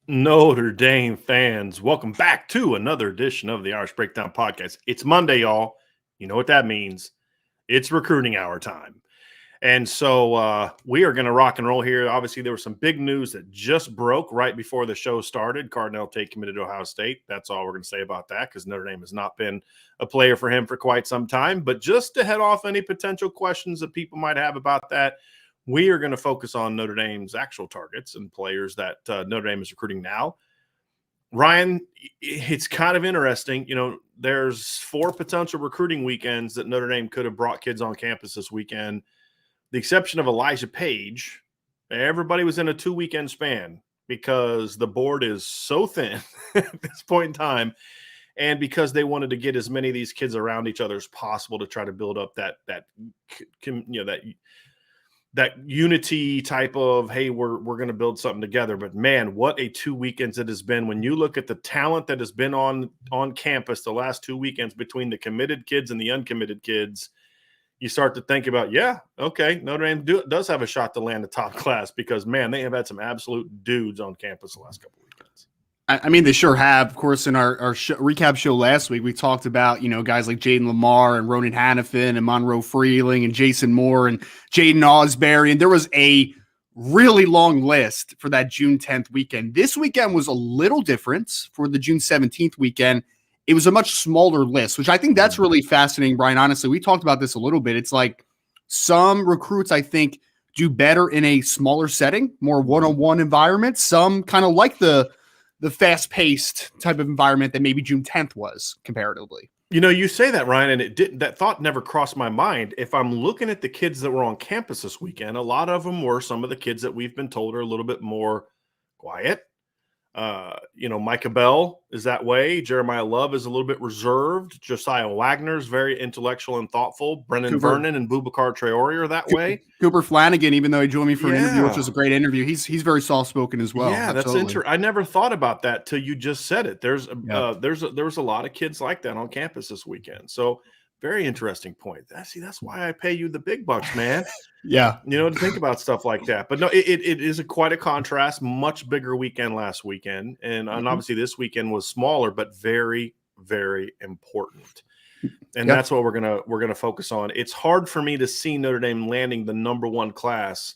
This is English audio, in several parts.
Notre Dame fans, welcome back to another edition of the Irish Breakdown Podcast. It's Monday, y'all. You know what that means. It's recruiting hour time. And so we are going to rock and roll here. Obviously, there was some big news that just broke right before the show started. Cardinal Tate committed to Ohio State. That's all we're going to say about that because Notre Dame has not been a player for him for quite some time. But just to head off any potential questions that people might have about that, we are going to focus on Notre Dame's actual targets and players that Notre Dame is recruiting now. Ryan, it's kind of interesting. You know, there's 4 potential recruiting weekends that Notre Dame could have brought kids on campus this weekend. The exception of Elijah Page, everybody was in a 2-weekend span because the board is so thin at this point in time, and because they wanted to get as many of these kids around each other as possible to try to build up that unity type of, hey, we're going to build something together. But man, what a 2 weekends it has been. When you look at the talent that has been on campus the last 2 weekends between the committed kids and the uncommitted kids, you start to think about, yeah, okay, Notre Dame does have a shot to land the top class because, man, they have had some absolute dudes on campus the last couple of weekends. I mean, they sure have. Of course, in our recap show last week, we talked about, guys like Jayden Lamar and Ronan Haniffin and Monroe Freeling and Jason Moore and Jayden Asbury. And there was a really long list for that June 10th weekend. This weekend was a little different for the June 17th weekend. It was a much smaller list, which I think that's really fascinating, Brian. Honestly, we talked about this a little bit. It's like some recruits, I think, do better in a smaller setting, more one-on-one environment. Some kind of like the fast-paced type of environment that maybe June 10th was comparatively. You know, you say that, Ryan, and that thought never crossed my mind. If I'm looking at the kids that were on campus this weekend, a lot of them were some of the kids that we've been told are a little bit more quiet. Micah Bell is that way. Jeremiah Love is a little bit reserved. Josiah Wagner is very intellectual and thoughtful. Brennan Vernon and Boubacar Traore are that way. Cooper Flanagan, even though he joined me for an interview, which was a great interview, he's very soft-spoken as well. Yeah, that's interesting. I never thought about that till you just said it. There was a lot of kids like that on campus this weekend. So very interesting point. That's why I pay you the big bucks, man. Yeah. To think about stuff like that. But no, it is quite a contrast. Much bigger weekend last weekend. And obviously this weekend was smaller, but very, very important. And that's what we're gonna focus on. It's hard for me to see Notre Dame landing the number 1 class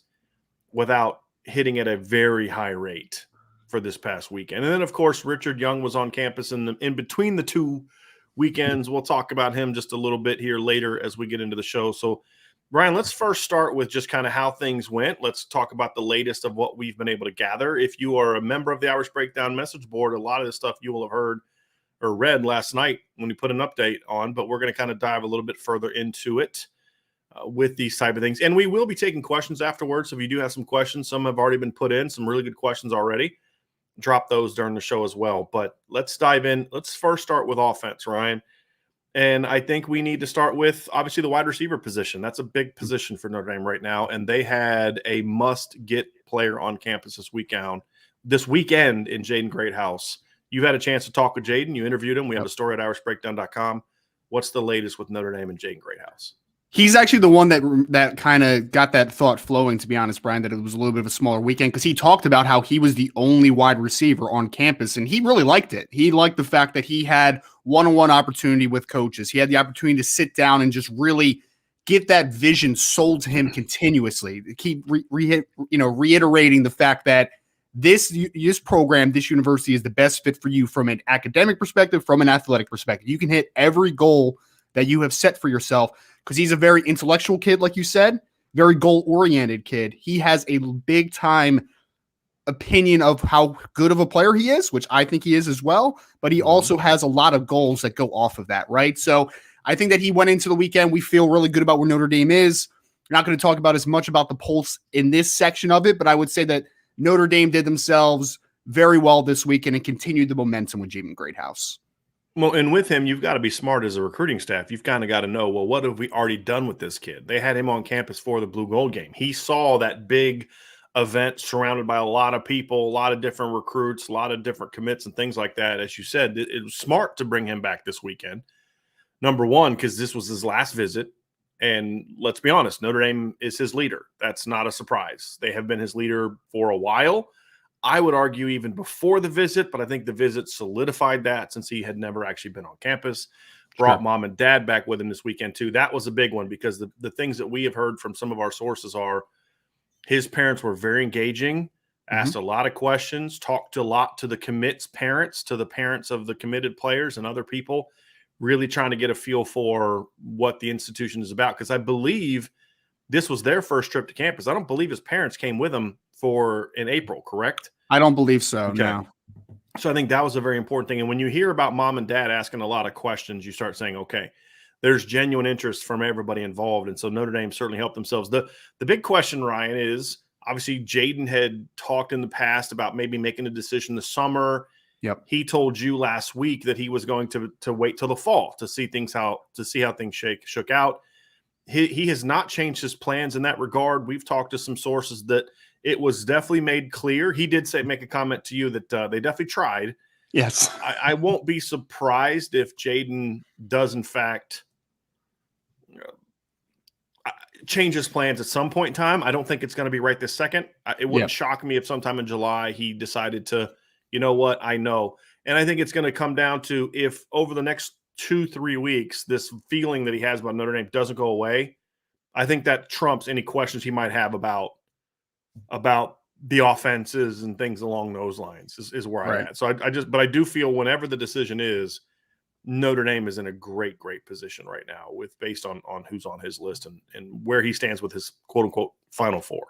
without hitting at a very high rate for this past weekend. And then, of course, Richard Young was on campus in between the 2 weekends. We'll talk about him just a little bit here later as we get into the show. So, Ryan, let's first start with just kind of how things went. Let's talk about the latest of what we've been able to gather. If you are a member of the Irish Breakdown message board, a lot of the stuff you will have heard or read last night when we put an update on, but we're going to kind of dive a little bit further into it with these type of things. And we will be taking questions afterwards. So if you do have some questions, some have already been put in, some really good questions already. Drop those during the show as well. But let's dive in. Let's first start with offense, Ryan. And I think we need to start with, obviously, the wide receiver position. That's a big position for Notre Dame right now. And they had a must-get player on campus this weekend in Jayden Greathouse. You've had a chance to talk with Jayden. You interviewed him. We have a story at irishbreakdown.com. What's the latest with Notre Dame and Jayden Greathouse? He's actually the one that kind of got that thought flowing, to be honest, Brian, that it was a little bit of a smaller weekend because he talked about how he was the only wide receiver on campus, and he really liked it. He liked the fact that he had one-on-one opportunity with coaches. He had the opportunity to sit down and just really get that vision sold to him continuously. Keep reiterating the fact that this program, this university is the best fit for you from an academic perspective, from an athletic perspective. You can hit every goal that you have set for yourself because he's a very intellectual kid, like you said, very goal-oriented kid. He has a big-time opinion of how good of a player he is, which I think he is as well, but he also has a lot of goals that go off of that, right? So I think that he went into the weekend. We feel really good about where Notre Dame is. We're not going to talk about as much about the pulse in this section of it, but I would say that Notre Dame did themselves very well this weekend and continued the momentum with Jayden Greathouse. Well, and with him, you've got to be smart as a recruiting staff. You've kind of got to know, well, what have we already done with this kid? They had him on campus for the Blue Gold game. He saw that big event surrounded by a lot of people, a lot of different recruits, a lot of different commits and things like that. As you said, it was smart to bring him back this weekend. Number one, because this was his last visit. And let's be honest, Notre Dame is his leader. That's not a surprise. They have been his leader for a while. I would argue even before the visit, but I think the visit solidified that since he had never actually been on campus. Brought mom and dad back with him this weekend too. That was a big one because the things that we have heard from some of our sources are his parents were very engaging, asked a lot of questions, talked a lot to the commits parents, to the parents of the committed players and other people, really trying to get a feel for what the institution is about. Because I believe this was their first trip to campus. I don't believe his parents came with him in April, correct? I don't believe so, okay. No. So I think that was a very important thing. And when you hear about mom and dad asking a lot of questions, you start saying, okay, there's genuine interest from everybody involved. And so Notre Dame certainly helped themselves. The big question, Ryan, is obviously Jayden had talked in the past about maybe making a decision this summer. Yep. He told you last week that he was going to wait till the fall to see how things shook out. He has not changed his plans in that regard. We've talked to some sources that it was definitely made clear. He did make a comment to you that they definitely tried. Yes. I won't be surprised if Jayden does, in fact, change his plans at some point in time. I don't think it's going to be right this second. It wouldn't shock me if sometime in July he decided to, you know what, I know. And I think it's going to come down to if over the next 2-3 weeks, this feeling that he has about Notre Dame doesn't go away, I think that trumps any questions he might have about the offenses and things along those lines is where I'm at. So I do feel whenever the decision is, Notre Dame is in a great position right now based on who's on his list and where he stands with his quote unquote Final Four.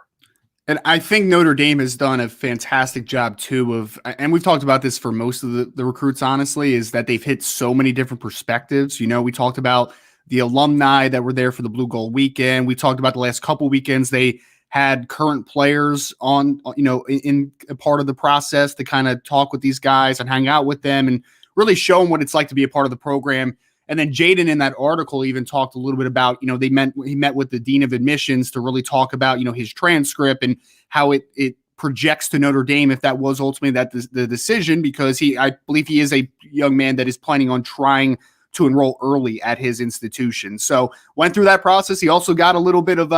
And I think Notre Dame has done a fantastic job too and we've talked about this for most of the recruits, honestly, is that they've hit so many different perspectives. You know, we talked about the alumni that were there for the Blue Gold weekend. We talked about the last couple weekends. They had current players on, in a part of the process to kind of talk with these guys and hang out with them and really show them what it's like to be a part of the program. And then Jayden in that article even talked a little bit about, he met with the dean of admissions to really talk about, his transcript and how it projects to Notre Dame if that was ultimately the decision, because I believe he is a young man that is planning on trying to enroll early at his institution. So went through that process. He also got a little bit of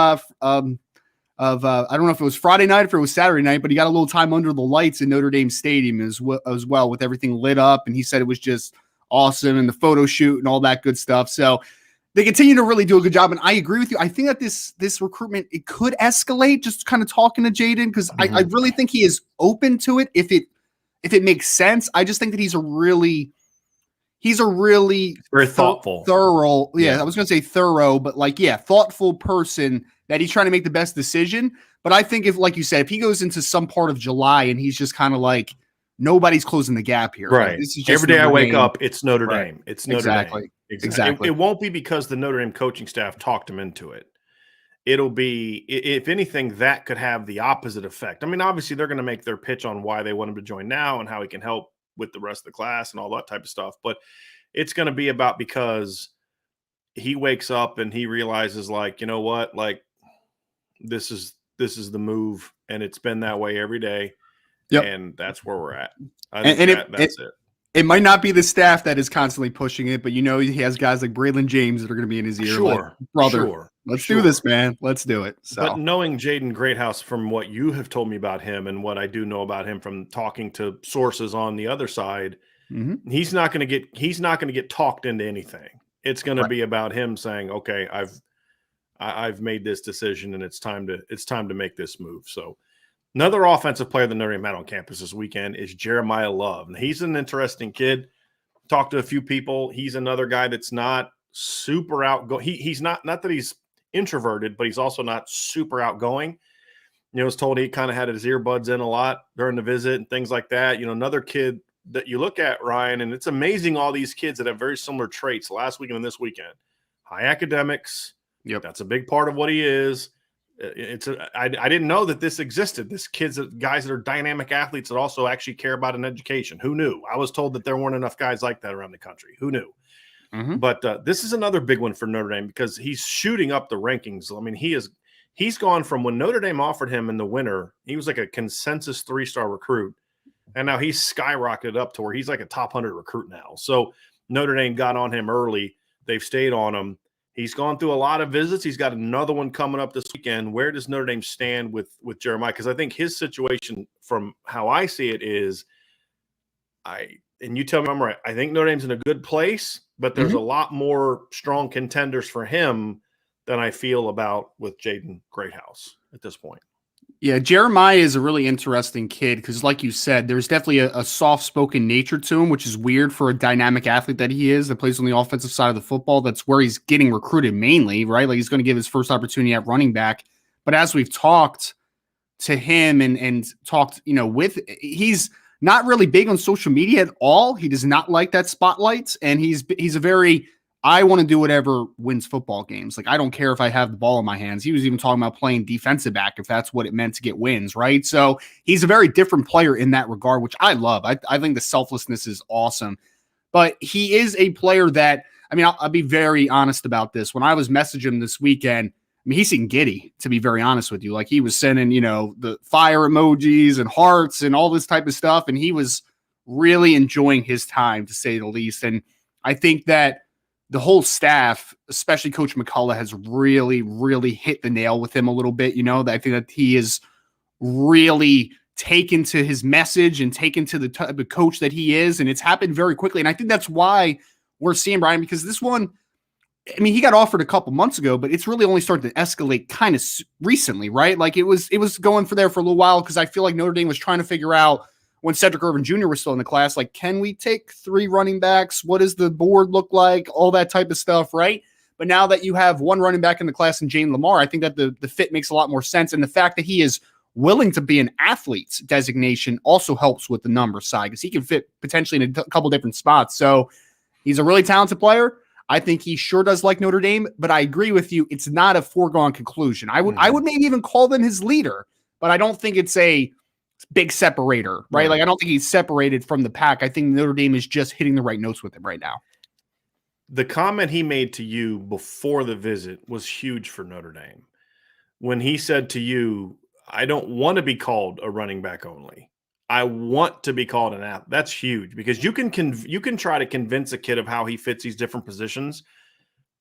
I don't know if it was Friday night, if it was Saturday night, but he got a little time under the lights in Notre Dame Stadium as well with everything lit up. And he said it was just awesome and the photo shoot and all that good stuff. So they continue to really do a good job. And I agree with you. I think that this recruitment, it could escalate, just kind of talking to Jayden, because I really think he is open to it if it makes sense. I just think that he's a really very thoughtful, thorough. Yeah, I was going to say thorough, but thoughtful person that he's trying to make the best decision. But I think if, like you said, if he goes into some part of July and he's just kind of like, nobody's closing the gap here. Right. Like, this is just every day Notre I wake Dame. up, it's Notre Dame. Right. It's Notre Dame. Exactly. It won't be because the Notre Dame coaching staff talked him into it. It'll be, if anything, that could have the opposite effect. I mean, obviously they're going to make their pitch on why they want him to join now and how he can help with the rest of the class and all that type of stuff. But it's going to be about because he wakes up and he realizes, like, you know what, like this is the move, and it's been that way every day. Yep. And that's where we're at. I think that's it. It might not be the staff that is constantly pushing it, but he has guys like Braylon James that are going to be in his ear. Sure, like, brother, let's do this, man. Let's do it. So. But knowing Jayden Greathouse from what you have told me about him and what I do know about him from talking to sources on the other side, he's not going to get talked into anything. It's going to be about him saying, "Okay, I've made this decision, and it's time to make this move." So. Another offensive player that Notre Dame had on campus this weekend is Jeremiah Love. And he's an interesting kid. Talked to a few people. He's another guy that's not super outgoing. He's not that he's introverted, but he's also not super outgoing. I was told he kind of had his earbuds in a lot during the visit and things like that. Another kid that you look at, Ryan, and it's amazing all these kids that have very similar traits last weekend and this weekend. High academics. Yep. That's a big part of what he is. I didn't know that this existed. This guys that are dynamic athletes that also actually care about an education. Who knew? I was told that there weren't enough guys like that around the country. Who knew? But this is another big one for Notre Dame because he's shooting up the rankings. I mean, he's gone from when Notre Dame offered him in the winter, he was like a consensus 3-star recruit, and now he's skyrocketed up to where he's like a top 100 recruit now. So Notre Dame got on him early. They've stayed on him. He's gone through a lot of visits. He's got another one coming up this weekend. Where does Notre Dame stand with Jeremiah? Because I think his situation, from how I see it, is and you tell me I'm right, I think Notre Dame's in a good place, but there's a lot more strong contenders for him than I feel about with Jayden Greathouse at this point. Yeah, Jeremiah is a really interesting kid because, like you said, there's definitely a soft-spoken nature to him, which is weird for a dynamic athlete that he is that plays on the offensive side of the football. That's where he's getting recruited mainly, right? Like he's going to give his first opportunity at running back. But as we've talked to him and talked, with, he's not really big on social media at all. He does not like that spotlight, and he's a very I want to do whatever wins football games. Like, I don't care if I have the ball in my hands. He was even talking about playing defensive back if that's what it meant to get wins, right? So he's a very different player in that regard, which I love. I think the selflessness is awesome. But he is a player that, I'll be very honest about this. When I was messaging him this weekend, he's getting giddy, to be very honest with you. Like, he was sending, the fire emojis and hearts and all this type of stuff. And he was really enjoying his time, to say the least. And I think that the whole staff, especially Coach McCullough, has really, really hit the nail with him a little bit. That I think that he is really taken to his message and taken to the type of coach that he is. And it's happened very quickly. And I think that's why we're seeing Brian, because this one, he got offered a couple months ago, but it's really only started to escalate kind of recently, right? Like it was going for a little while because I feel like Notre Dame was trying to figure out, when Cedric Irvin Jr. was still in the class, like, can we take 3 running backs? What does the board look like? All that type of stuff, right? But now that you have 1 running back in the class in Jayden Lamar, I think that the fit makes a lot more sense. And the fact that he is willing to be an athlete's designation also helps with the number side because he can fit potentially in a couple different spots. So he's a really talented player. I think he sure does like Notre Dame, but I agree with you. It's not a foregone conclusion. I would maybe even call them his leader, but I don't think it's a big separator, right? Like, I don't think he's separated from the pack. I think Notre Dame is just hitting the right notes with him right now. The comment he made to you before the visit was huge for Notre Dame. When he said to you, I don't want to be called a running back only. I want to be called an athlete. That's huge because you can try to convince a kid of how he fits these different positions.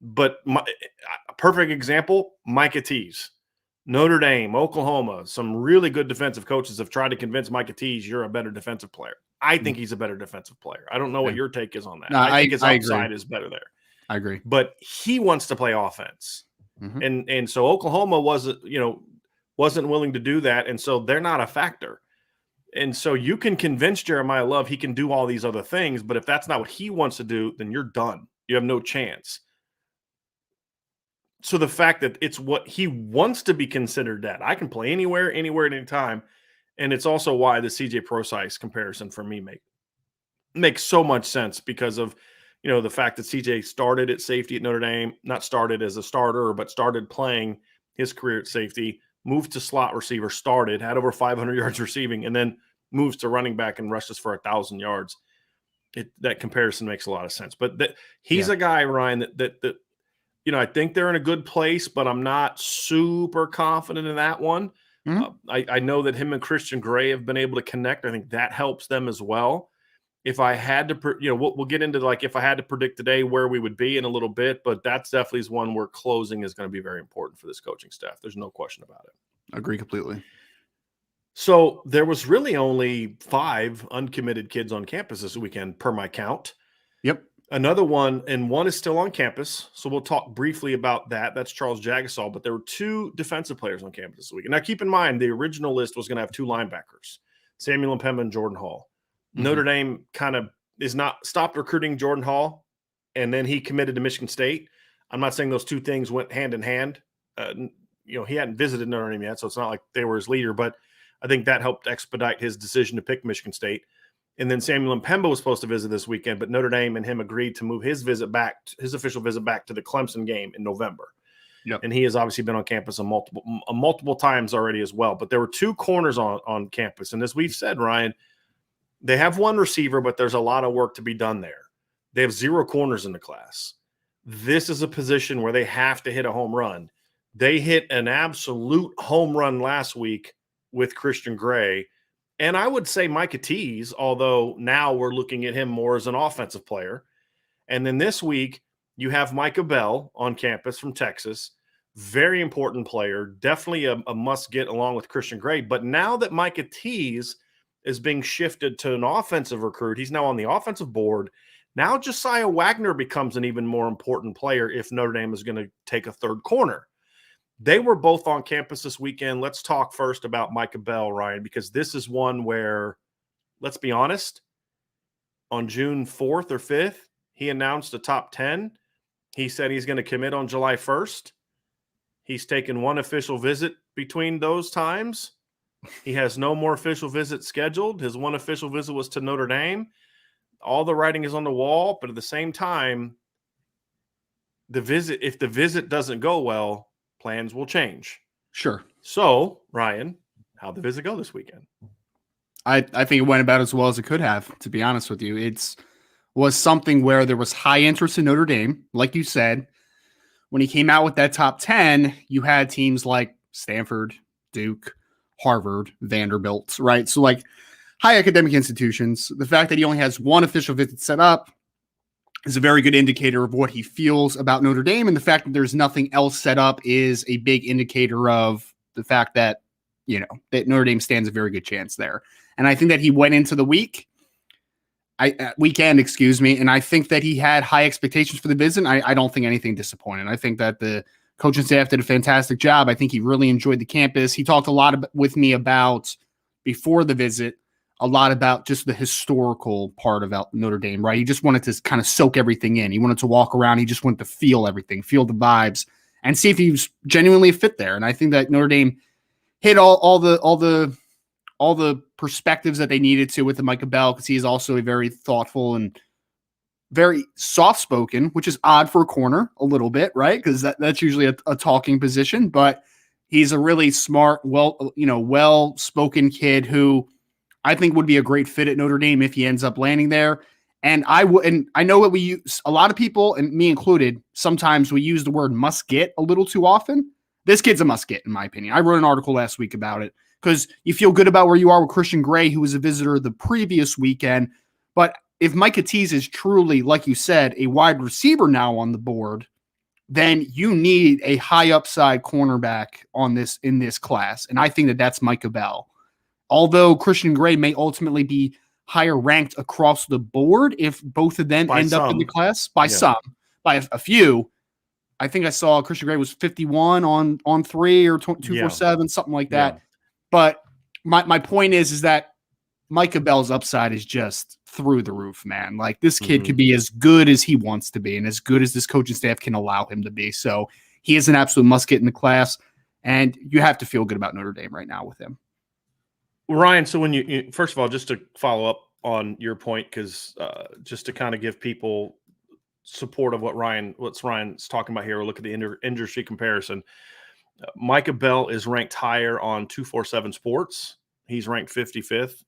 But a perfect example, Micah Tease. Notre Dame, Oklahoma, some really good defensive coaches have tried to convince Micah Tease you're a better defensive player. I think he's a better defensive player. I don't know what your take is on that. No, I think his upside is better there. I agree. But he wants to play offense. And so Oklahoma wasn't willing to do that. And so they're not a factor. And so you can convince Jeremiah Love he can do all these other things, but if that's not what he wants to do, then you're done. You have no chance. So the fact that it's what he wants to be considered that I can play anywhere, at any time. And it's also why the CJ Prosise comparison for me makes so much sense because of, the fact that CJ started at safety at Notre Dame, not started as a starter, but started playing his career at safety, moved to slot receiver, had over 500 yards receiving, and then moves to running back and rushes for 1,000 yards. That comparison makes a lot of sense. But he's a guy, Ryan, that I think they're in a good place, but I'm not super confident in that one. I know that him and Christian Gray have been able to connect. I think that helps them as well. If I had to, we'll get into if I had to predict today where we would be in a little bit, but that's definitely one where closing is going to be very important for this coaching staff. There's no question about it. I agree completely. So there was really only 5 uncommitted kids on campus this weekend per my count. Yep. Another one, and one is still on campus, so we'll talk briefly about that. That's Charles Jagasol, but there were 2 defensive players on campus this week. Now, keep in mind, the original list was going to have 2 linebackers, Samuel Limpembe and Jordan Hall. Notre Dame kind of stopped recruiting Jordan Hall, and then he committed to Michigan State. I'm not saying those 2 things went hand in hand. He hadn't visited Notre Dame yet, so it's not like they were his leader, but I think that helped expedite his decision to pick Michigan State. And then Samuel Limpembe was supposed to visit this weekend, but Notre Dame and him agreed to move his official visit back to the Clemson game in November. Yep. And he has obviously been on campus multiple times already as well. But there were 2 corners on campus. And as we've said, Ryan, they have 1 receiver, but there's a lot of work to be done there. They have 0 corners in the class. This is a position where they have to hit a home run. They hit an absolute home run last week with Christian Gray. And I would say Micah Tease, although now we're looking at him more as an offensive player. And then this week, you have Micah Bell on campus from Texas. Very important player, definitely a must-get along with Christian Gray. But now that Micah Tease is being shifted to an offensive recruit, he's now on the offensive board. Now Josiah Wagner becomes an even more important player if Notre Dame is going to take a third corner. They were both on campus this weekend. Let's talk first about Micah Bell, Ryan, because this is one where, let's be honest, on June 4th or 5th, he announced a top 10. He said he's going to commit on July 1st. He's taken one official visit between those times. He has no more official visits scheduled. His one official visit was to Notre Dame. All the writing is on the wall, but at the same time, if the visit doesn't go well, plans will change. Sure. So, Ryan, how'd the visit go this weekend? I think it went about as well as it could have, to be honest with you. It was something where there was high interest in Notre Dame, like you said. When he came out with that top 10, you had teams like Stanford, Duke, Harvard, Vanderbilt, right? So like high academic institutions. The fact that he only has one official visit set up is a very good indicator of what he feels about Notre Dame. And the fact that there's nothing else set up is a big indicator of the fact that, that Notre Dame stands a very good chance there. And I think that he went into the weekend, and I think that he had high expectations for the visit. I don't think anything disappointed. I think that the coaching staff did a fantastic job. I think he really enjoyed the campus. He talked a lot with me about, before the visit, a lot about just the historical part about Notre Dame, right? He just wanted to kind of soak everything in. He wanted to walk around. He just wanted to feel everything, feel the vibes, and see if he was genuinely a fit there. And I think that Notre Dame hit all the perspectives that they needed to with the Micah Bell, because he is also a very thoughtful and very soft-spoken, which is odd for a corner a little bit, right? Because that's usually a talking position, but he's a really smart, well-spoken kid who I think would be a great fit at Notre Dame if he ends up landing there. And I know that we use, a lot of people, and me included, sometimes we use the word must get a little too often. This kid's a must get, in my opinion. I wrote an article last week about it, because you feel good about where you are with Christian Gray, who was a visitor the previous weekend. But if Micah Tease is truly, like you said, a wide receiver now on the board, then you need a high upside cornerback in this class. And I think that that's Micah Bell. Although Christian Gray may ultimately be higher ranked across the board if both of them end up in the class, by a few. I think I saw Christian Gray was 51 on 3 or 247, something like that. Yeah. But my point is that Micah Bell's upside is just through the roof, man. Like, this kid could be as good as he wants to be and as good as this coaching staff can allow him to be. So he is an absolute must get in the class, and you have to feel good about Notre Dame right now with him. Ryan, so when you first of all, just to follow up on your point, because just to kind of give people support of what Ryan's talking about here, we'll look at the industry comparison. Micah Bell is ranked higher on 247 Sports. He's ranked 55th.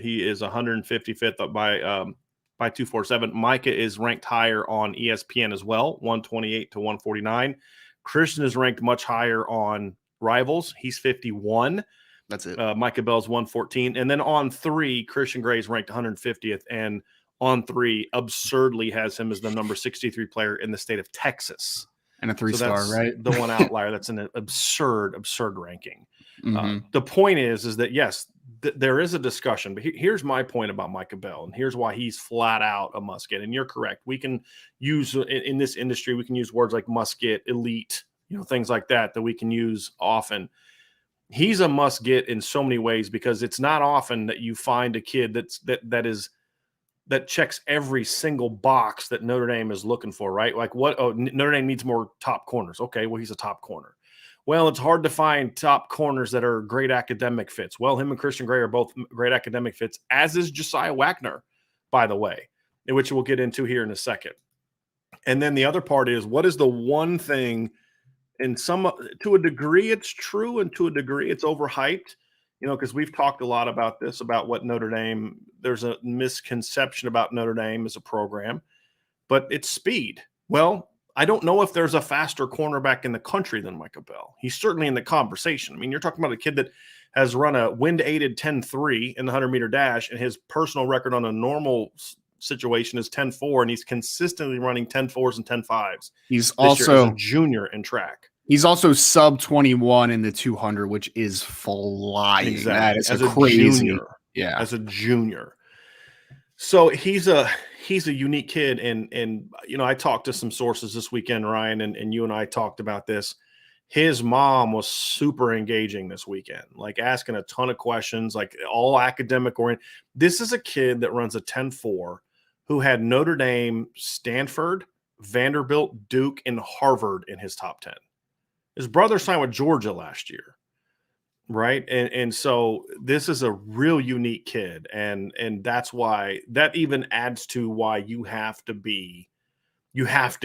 He is 155th by 247. Micah is ranked higher on ESPN as well, 128 to 149. Christian is ranked much higher on Rivals. He's 51. That's it. Micah Bell's 114. And then on 3, Christian Gray is ranked 150th. And on 3, absurdly has him as the number 63 player in the state of Texas. And a 3-star, right? The one outlier. That's an absurd ranking. The point is that, yes, there is a discussion. But here's my point about Micah Bell, and here's why he's flat out a must get. And you're correct. We can use, in this industry, we can use words like must get, elite, things like that we can use often. He's a must get in so many ways, because it's not often that you find a kid that checks every single box that Notre Dame is looking for, right? Like Notre Dame needs more top corners. Okay, well, he's a top corner. Well, it's hard to find top corners that are great academic fits. Well, him and Christian Gray are both great academic fits, as is Josiah Wagner, by the way, which we'll get into here in a second. And then the other part is, what is the one thing, to a degree it's true, and to a degree it's overhyped, because we've talked a lot about this, about what Notre Dame, there's a misconception about Notre Dame as a program, but it's speed. Well, I don't know if there's a faster cornerback in the country than Micah Bell. He's certainly in the conversation. I mean, you're talking about a kid that has run a wind-aided 10.3 in the 100-meter dash, and his personal record on a normal situation is 10.4, and he's consistently running 10.4s and 10.5s. He's also a junior in track. He's also sub 21 in the 200, which is flying. Exactly. That is a crazy junior. Yeah. As a junior. So he's a unique kid. And I talked to some sources this weekend, Ryan, and you and I talked about this. His mom was super engaging this weekend, like asking a ton of questions, like all academic oriented. This is a kid that runs a 10.4 who had Notre Dame, Stanford, Vanderbilt, Duke, and Harvard in his top 10. His brother signed with Georgia last year, right? And so this is a real unique kid, and that's why that even adds to why you have to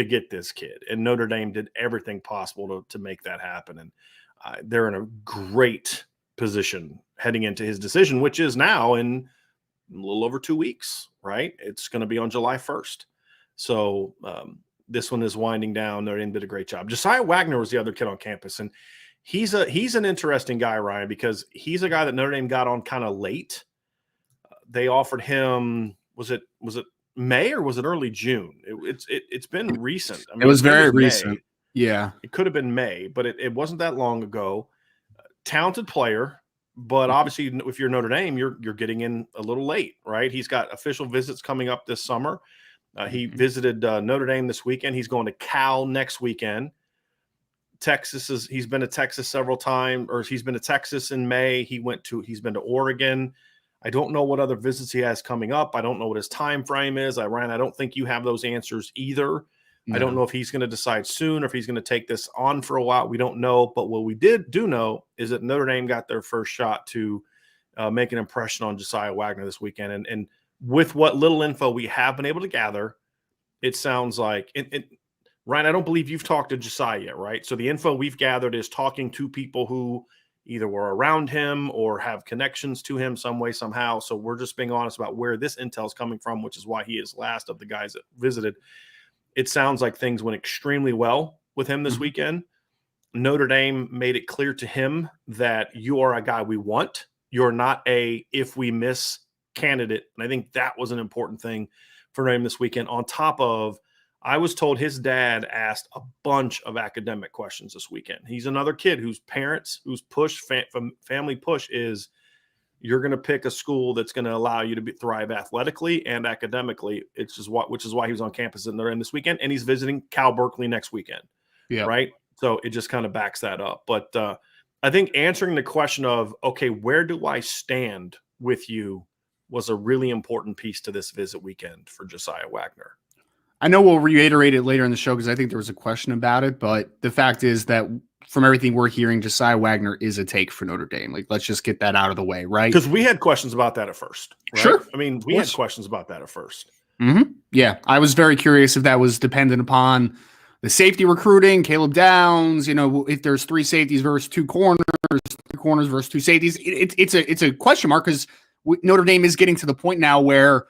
get this kid. And Notre Dame did everything possible to make that happen. And they're in a great position heading into his decision, which is now in a little over 2 weeks, right? It's going to be on July 1st. So this one is winding down. Notre Dame did a great job. Josiah Wagner was the other kid on campus. And he's an interesting guy, Ryan, because he's a guy that Notre Dame got on kind of late. They offered him, was it May or was it early June? It's been recent. I mean, it was very recent. Yeah. It could have been May, but it wasn't that long ago. Talented player, but obviously if you're Notre Dame, you're getting in a little late, right? He's got official visits coming up this summer. He visited Notre Dame this weekend. He's going to Cal next weekend. He's been to Texas several times, or he's been to Texas in May. He's been to Oregon. I don't know what other visits he has coming up. I don't know what his time frame is. I don't think you have those answers either. No. I don't know if he's going to decide soon or if he's going to take this on for a while. We don't know. But what we do know is that Notre Dame got their first shot to make an impression on Josiah Wagner this weekend. And with what little info we have been able to gather, it sounds like Ryan, I don't believe you've talked to Josiah yet, right? So the info we've gathered is talking to people who either were around him or have connections to him some way, somehow. So we're just being honest about where this intel is coming from, which is why he is last of the guys that visited. It sounds like things went extremely well with him this weekend. Notre Dame made it clear to him that you are a guy we want. You're not a if we miss candidate. And I think that was an important thing for Notre Dame this weekend. On top of, I was told his dad asked a bunch of academic questions this weekend. He's another kid whose family push is you're going to pick a school that's going to allow you to thrive athletically and academically. Which is why he was on campus in Notre Dame this weekend, and he's visiting Cal Berkeley next weekend. Yeah, right. So it just kind of backs that up. But I think answering the question of, okay, where do I stand with you, was a really important piece to this visit weekend for Josiah Wagner. I know we'll reiterate it later in the show because I think there was a question about it, but the fact is that from everything we're hearing, Josiah Wagner is a take for Notre Dame. Like, let's just get that out of the way, right? Because we had questions about that at first. Right? Sure. I mean, we had questions about that at first. Mm-hmm. Yeah. I was very curious if that was dependent upon the safety recruiting, Caleb Downs, if there's 3 safeties versus 2 corners, 3 corners versus 2 safeties. It's a question mark because Notre Dame is getting to the point now where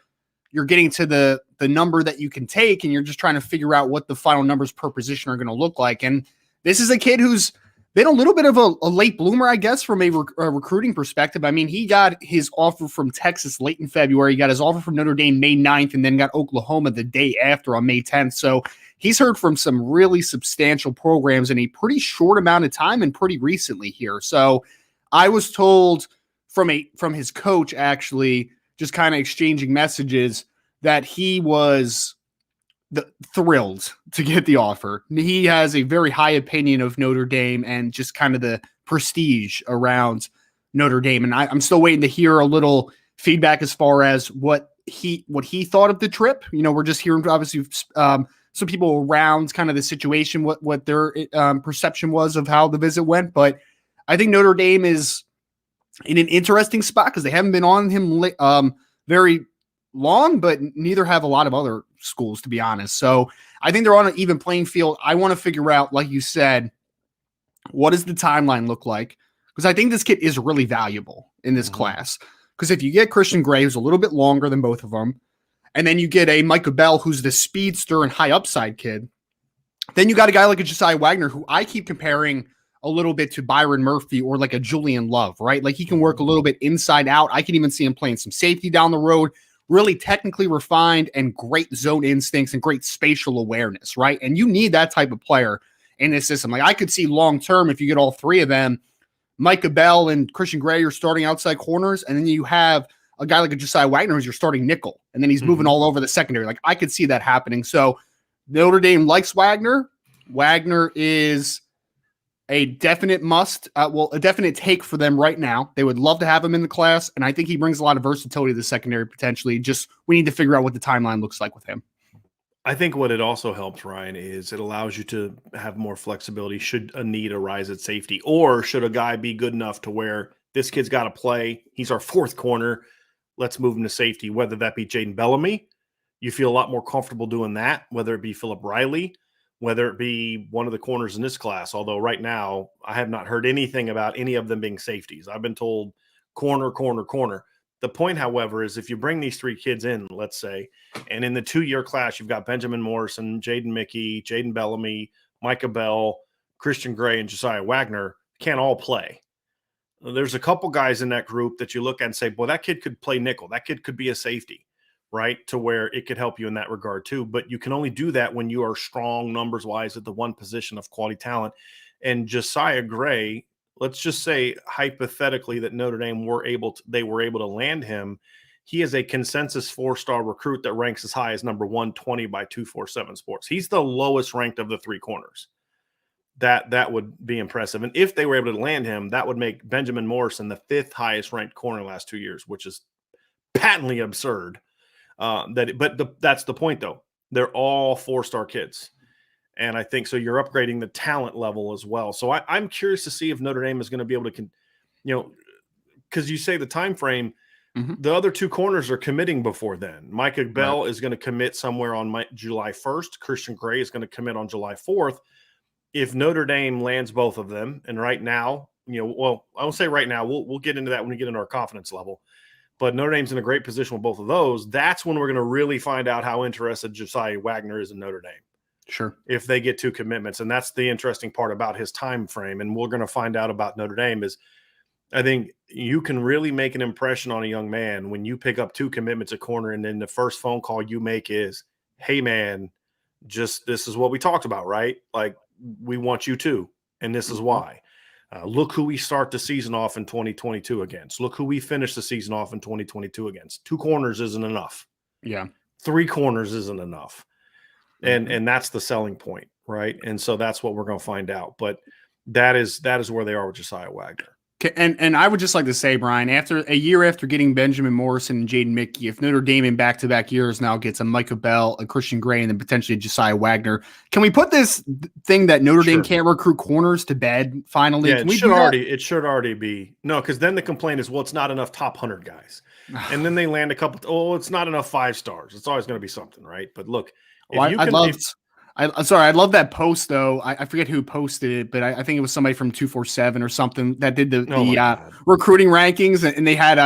you're getting to the number that you can take, and you're just trying to figure out what the final numbers per position are going to look like. And this is a kid who's been a little bit of a late bloomer, I guess, from a recruiting perspective. I mean, he got his offer from Texas late in February. He got his offer from Notre Dame May 9th, and then got Oklahoma the day after on May 10th. So he's heard from some really substantial programs in a pretty short amount of time and pretty recently here. So I was told from his coach, actually, just kind of exchanging messages, that he was thrilled to get the offer. He has a very high opinion of Notre Dame and just kind of the prestige around Notre Dame. And I'm still waiting to hear a little feedback as far as what he thought of the trip. We're just hearing obviously some people around kind of the situation, what their perception was of how the visit went. But I think Notre Dame is in an interesting spot because they haven't been on him very long, but neither have a lot of other schools, to be honest. So I think they're on an even playing field. I want to figure out, like you said, what does the timeline look like? Because I think this kid is really valuable in this class. Because if you get Christian Gray, who's a little bit longer than both of them, and then you get a Micah Bell, who's the speedster and high upside kid, then you got a guy like a Josiah Wagner, who I keep comparing a little bit to Byron Murphy or like a Julian Love, right? Like he can work a little bit inside out. I can even see him playing some safety down the road. really technically refined and great zone instincts and great spatial awareness, right? And you need that type of player in this system. Like I could see long term, if you get all three of them, Micah Bell and Christian Gray are starting outside corners, and then you have a guy like a Josiah Wagner who's your starting nickel, and then he's moving all over the secondary. Like I could see that happening. So Notre Dame likes Wagner. Wagner is a definite must, a definite take for them right now. They would love to have him in the class, and I think he brings a lot of versatility to the secondary potentially. Just we need to figure out what the timeline looks like with him. I think what it also helps, Ryan, is it allows you to have more flexibility should a need arise at safety, or should a guy be good enough to where this kid's got to play. He's our fourth corner. Let's move him to safety, whether that be Jayden Bellamy. You feel a lot more comfortable doing that, whether it be Philip Riley, whether it be one of the corners in this class. Although right now I have not heard anything about any of them being safeties. I've been told corner, corner, corner. The point, however, is if you bring these three kids in, let's say, and in the 2-year class, you've got Benjamin Morrison, Jaden Mickey, Jayden Bellamy, Micah Bell, Christian Gray, and Josiah Wagner, can't all play. There's a couple guys in that group that you look at and say, boy, that kid could play nickel. That kid could be a safety, right? To where it could help you in that regard too. But you can only do that when you are strong numbers-wise at the one position of quality talent. And Josiah Gray, let's just say hypothetically that Notre Dame were able to land him. He is a consensus 4-star recruit that ranks as high as number 120 by 247 Sports. He's the lowest ranked of the three corners. That would be impressive. And if they were able to land him, that would make Benjamin Morrison the 5th highest ranked corner in the last 2 years, which is patently absurd. That's the point, though. They're all 4-star kids. And I think so you're upgrading the talent level as well. So I'm curious to see if Notre Dame is going to be able to, because you say the time frame, the other two corners are committing before then. Micah Bell is going to commit somewhere on July 1st. Christian Gray is going to commit on July 4th. If Notre Dame lands both of them, and right now, I won't say right now, we'll get into that when we get into our confidence level. But Notre Dame's in a great position with both of those. That's when we're going to really find out how interested Josiah Wagner is in Notre Dame. Sure. If they get 2 commitments. And that's the interesting part about his time frame. And we're going to find out about Notre Dame is I think you can really make an impression on a young man when you pick up 2 commitments at corner. And then the first phone call you make is, hey man, just, this is what we talked about, right? Like we want you too. And this is why. Look who we start the season off in 2022 against. Look who we finish the season off in 2022 against. 2 corners isn't enough. Yeah. 3 corners isn't enough. And that's the selling point, right? And so that's what we're going to find out. But that is where they are with Josiah Wagner. And I would just like to say, Brian, after a year after getting Benjamin Morrison and Jaden Mickey, if Notre Dame in back-to-back years now gets a Micah Bell, a Christian Gray, and then potentially Josiah Wagner, can we put this thing that Notre Dame can't recruit corners to bed finally? Yeah, it should already be. No, because then the complaint is, well, it's not enough top 100 guys. And then they land a couple, it's not enough 5 stars. It's always going to be something, right? But look, I love that post though. I forget who posted it, but I think it was somebody from 247 or something that did the recruiting rankings, and they had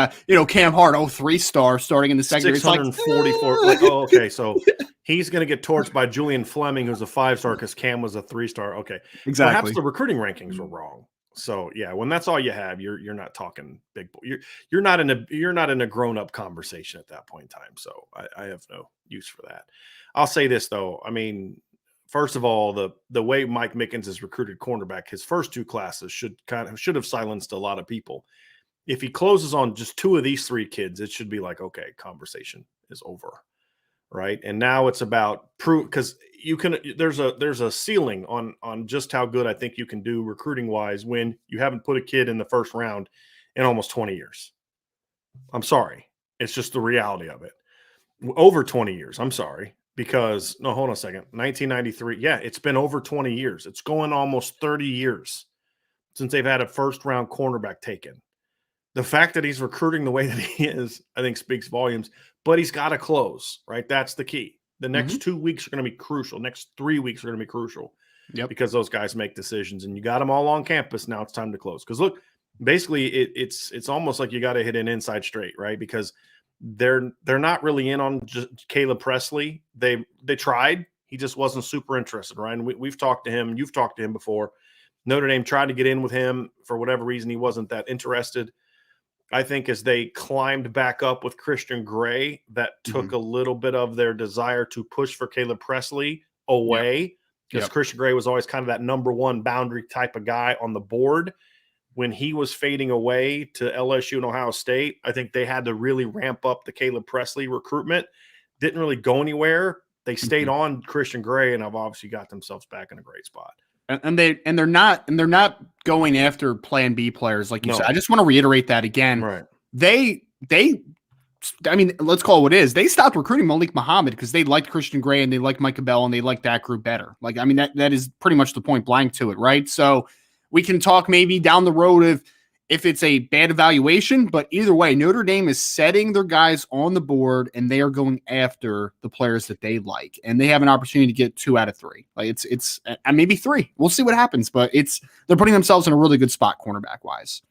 Cam Hart 3-star starting in the secondary. 644. Okay, so he's going to get torched by Julian Fleming, who's a 5-star because Cam was a 3-star. Okay, exactly. Perhaps the recruiting rankings were wrong. So yeah, when that's all you have, you're not talking big boy. You're not in a grown up conversation at that point in time. So I have no use for that. I'll say this though. I mean, first of all, the way Mike Mickens has recruited cornerback, his first 2 classes should have silenced a lot of people. If he closes on just 2 of these 3 kids, it should be like, okay, conversation is over, right? And now it's about proof, because there's a ceiling on just how good I think you can do recruiting wise when you haven't put a kid in the first round in almost 20 years. I'm sorry, it's just the reality of it. Over 20 years. I'm sorry. Because, no, hold on a second. 1993. Yeah, it's been over 20 years. It's going almost 30 years since they've had a first-round cornerback taken. The fact that he's recruiting the way that he is, I think, speaks volumes. But he's got to close, right? That's the key. The next 2 weeks are going to be crucial. Next 3 weeks are going to be crucial. Yep. Because those guys make decisions. And you got them all on campus. Now it's time to close. Because, look, basically it's almost like you got to hit an inside straight, right? Because they're not really in on just Caleb Presley. They tried. He just wasn't super interested, right? And we've talked to him. You've talked to him before. Notre Dame tried to get in with him. For whatever reason, he wasn't that interested. I think as they climbed back up with Christian Gray, that took a little bit of their desire to push for Caleb Presley away, because Christian Gray was always kind of that number one boundary type of guy on the board. When he was fading away to LSU and Ohio State, I think they had to really ramp up the Caleb Presley recruitment. Didn't really go anywhere. They stayed on Christian Gray, and have obviously got themselves back in a great spot. And they're not going after Plan B players like you said. I just want to reiterate that again. Right. I mean, let's call it what it is. They stopped recruiting Malik Muhammad because they liked Christian Gray and they liked Micah Bell and they liked that group better. Like, I mean, that is pretty much the point blank to it, right? So we can talk maybe down the road of if it's a bad evaluation, but either way, Notre Dame is setting their guys on the board and they are going after the players that they like, and they have an opportunity to get 2 out of 3. Like it's maybe 3. We'll see what happens, but they're putting themselves in a really good spot cornerback wise.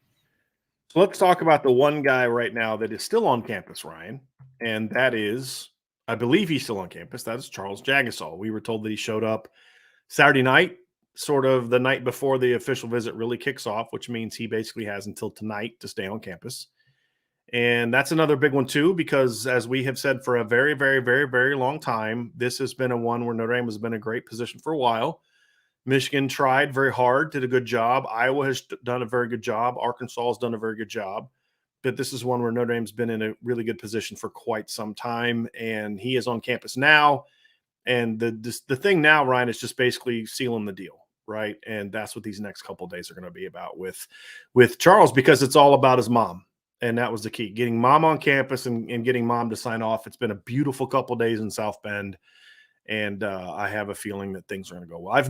So let's talk about the one guy right now that is still on campus, Ryan, and that is, I believe he's still on campus. That is Charles Jagasol. We were told that he showed up Saturday night, sort of the night before the official visit really kicks off, which means he basically has until tonight to stay on campus. And that's another big one too, because as we have said for a very, very, very, very long time, this has been a one where Notre Dame has been in a great position for a while. Michigan tried very hard, did a good job. Iowa has done a very good job. Arkansas has done a very good job. But this is one where Notre Dame's been in a really good position for quite some time, and he is on campus now. And the thing now, Ryan, is just basically sealing the deal, right? And that's what these next couple of days are going to be about with Charles, because it's all about his mom. And that was the key, getting mom on campus and getting mom to sign off. It's been a beautiful couple of days in South Bend. And I have a feeling that things are going to go well. I've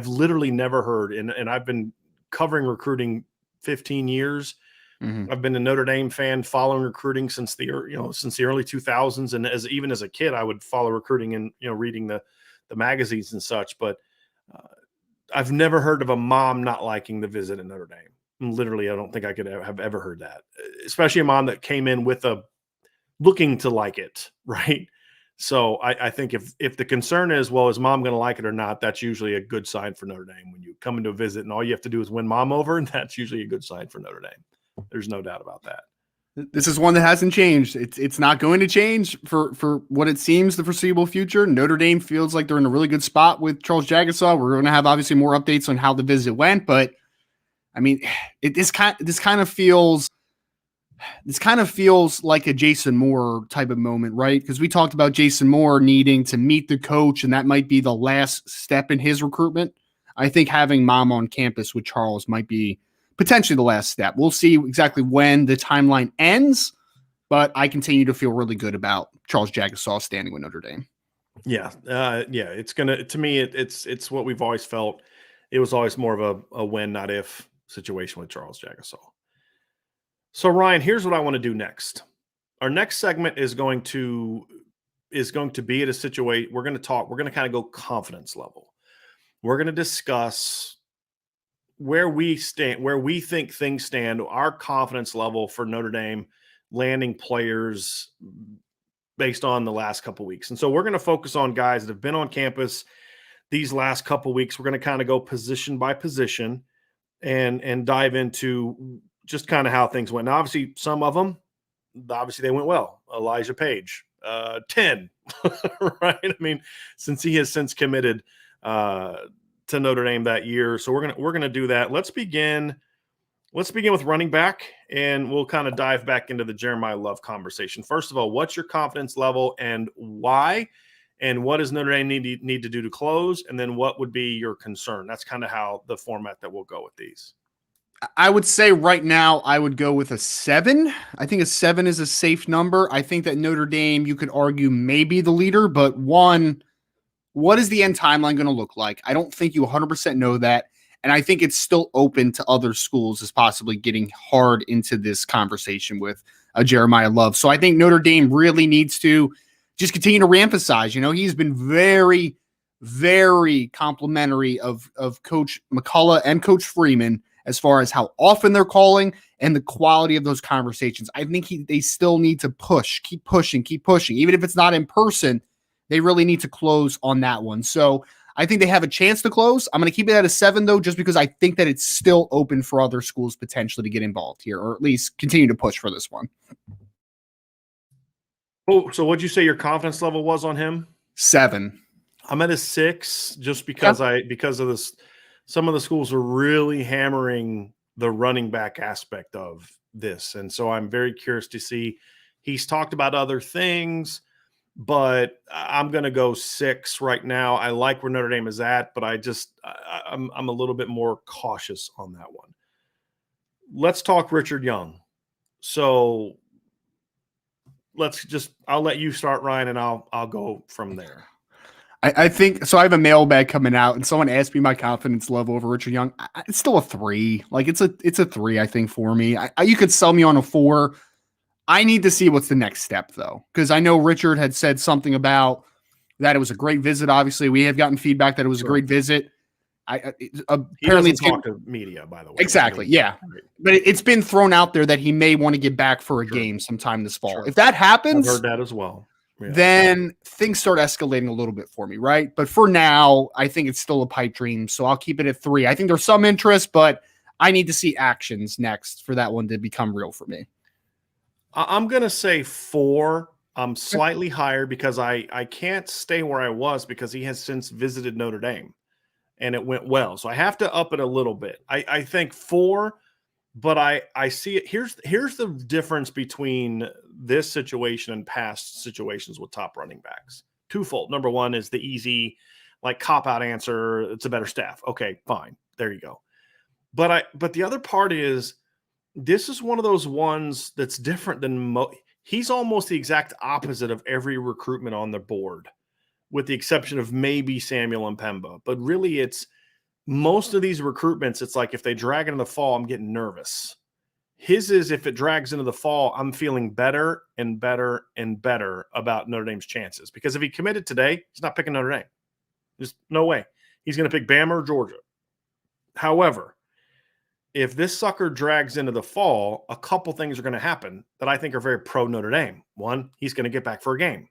literally never heard, and I've been covering recruiting 15 years. I've been a Notre Dame fan, following recruiting since the early 2000s. And even as a kid, I would follow recruiting and, reading the magazines and such. But I've never heard of a mom not liking the visit at Notre Dame. Literally, I don't think I could have ever heard that, especially a mom that came in with looking to like it, right? So I think if the concern is, well, is mom going to like it or not, that's usually a good sign for Notre Dame. When you come into a visit and all you have to do is win mom over, and that's usually a good sign for Notre Dame. There's no doubt about that. This is one that hasn't changed. It's not going to change for what it seems the foreseeable future. Notre Dame feels like they're in a really good spot with Charles Jagasol. We're going to have obviously more updates on how the visit went, but I mean, this kind of feels like a Jason Moore type of moment, right? Because we talked about Jason Moore needing to meet the coach, and that might be the last step in his recruitment. I think having mom on campus with Charles might be potentially the last step. We'll see exactly when the timeline ends, but I continue to feel really good about Charles Jagasol standing with Notre Dame. Yeah. It's gonna, to me, it's what we've always felt. It was always more of a when, not if situation with Charles Jagasol. So Ryan, here's what I want to do next. Our next segment is going to be at a situation. We're going to kind of go confidence level. We're going to discuss where we stand, where we think things stand, our confidence level for Notre Dame landing players based on the last couple of weeks. And so we're going to focus on guys that have been on campus these last couple of weeks. We're going to kind of go position by position and dive into just kind of how things went. Now, obviously, some of them, they went well. Elijah Page, 10, right? I mean, since he has since committed to Notre Dame that year. So we're gonna do that. Let's begin with running back, and we'll kind of dive back into the Jeremiah Love conversation. First of all, what's your confidence level and why? And what does Notre Dame need to do to close? And then what would be your concern? That's kind of how the format that we'll go with these. I would say right now I would go with a 7. I think a 7 is a safe number. I think that Notre Dame, you could argue, may be the leader, but one, what is the end timeline going to look like? I don't think you 100% know that. And I think it's still open to other schools as possibly getting hard into this conversation with Jeremiah Love. So I think Notre Dame really needs to just continue to reemphasize. He's been very, very complimentary of Coach McCullough and Coach Freeman as far as how often they're calling and the quality of those conversations. I think they still need to keep pushing. Even if it's not in person, they really need to close on that one. So I think they have a chance to close. I'm going to keep it at a 7, though, just because I think that it's still open for other schools potentially to get involved here, or at least continue to push for this one. Oh, so what'd you say your confidence level was on him? 7. I'm at a 6 just because because of this. Some of the schools are really hammering the running back aspect of this. And so I'm very curious to see. He's talked about other things, but I'm going to go 6 right now. I like where Notre Dame is at, but I'm a little bit more cautious on that one. Let's talk Richard Young. So I'll let you start, Ryan, and I'll go from there. I think so. I have a mailbag coming out, and someone asked me my confidence level over Richard Young. It's still a 3. Like it's a 3, I think, for me. You could sell me on a 4. I need to see what's the next step, though, because I know Richard had said something about that it was a great visit. Obviously, we have gotten feedback that it was a great visit. Apparently, it's talk to media, by the way. Exactly, yeah. Right. But it's been thrown out there that he may want to get back for a game sometime this fall. Sure. If that happens, I've heard that as well. Yeah. Then things start escalating a little bit for me, right? But for now, I think it's still a pipe dream, so I'll keep it at 3. I think there's some interest, but I need to see actions next for that one to become real for me. I'm going to say 4. I'm slightly higher because I can't stay where I was because he has since visited Notre Dame, and it went well. So I have to up it a little bit. I think 4, but I see it. Here's the difference between this situation and past situations with top running backs. Twofold. Number one is the easy, like, cop-out answer. It's a better staff. Okay, fine. There you go. But the other part is this is one of those ones that's different than he's almost the exact opposite of every recruitment on the board, with the exception of maybe Samuel Limpembe. But really, it's most of these recruitments, it's like if they drag it in the fall, I'm getting nervous. His is if it drags into the fall, I'm feeling better and better and better about Notre Dame's chances. Because if he committed today, he's not picking Notre Dame. There's no way. He's going to pick Bama or Georgia. However, if this sucker drags into the fall, a couple things are going to happen that I think are very pro Notre Dame. One, he's going to get back for a game.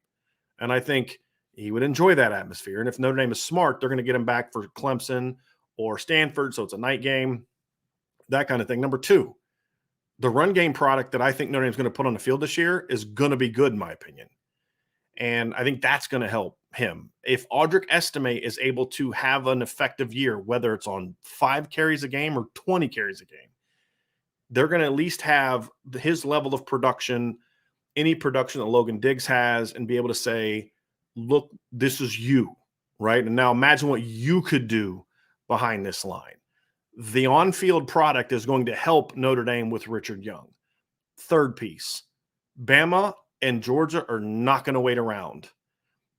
And I think he would enjoy that atmosphere. And if Notre Dame is smart, they're going to get him back for Clemson or Stanford, so it's a night game, that kind of thing. Number 2, the run game product that I think Notre Dame's going to put on the field this year is going to be good, in my opinion. And I think that's going to help him. If Audric Estime is able to have an effective year, whether it's on 5 carries a game or 20 carries a game, they're going to at least have his level of production, any production that Logan Diggs has, and be able to say, look, this is you, right? And now imagine what you could do behind this line. The on-field product is going to help Notre Dame with Richard Young. Third piece, Bama and Georgia are not going to wait around.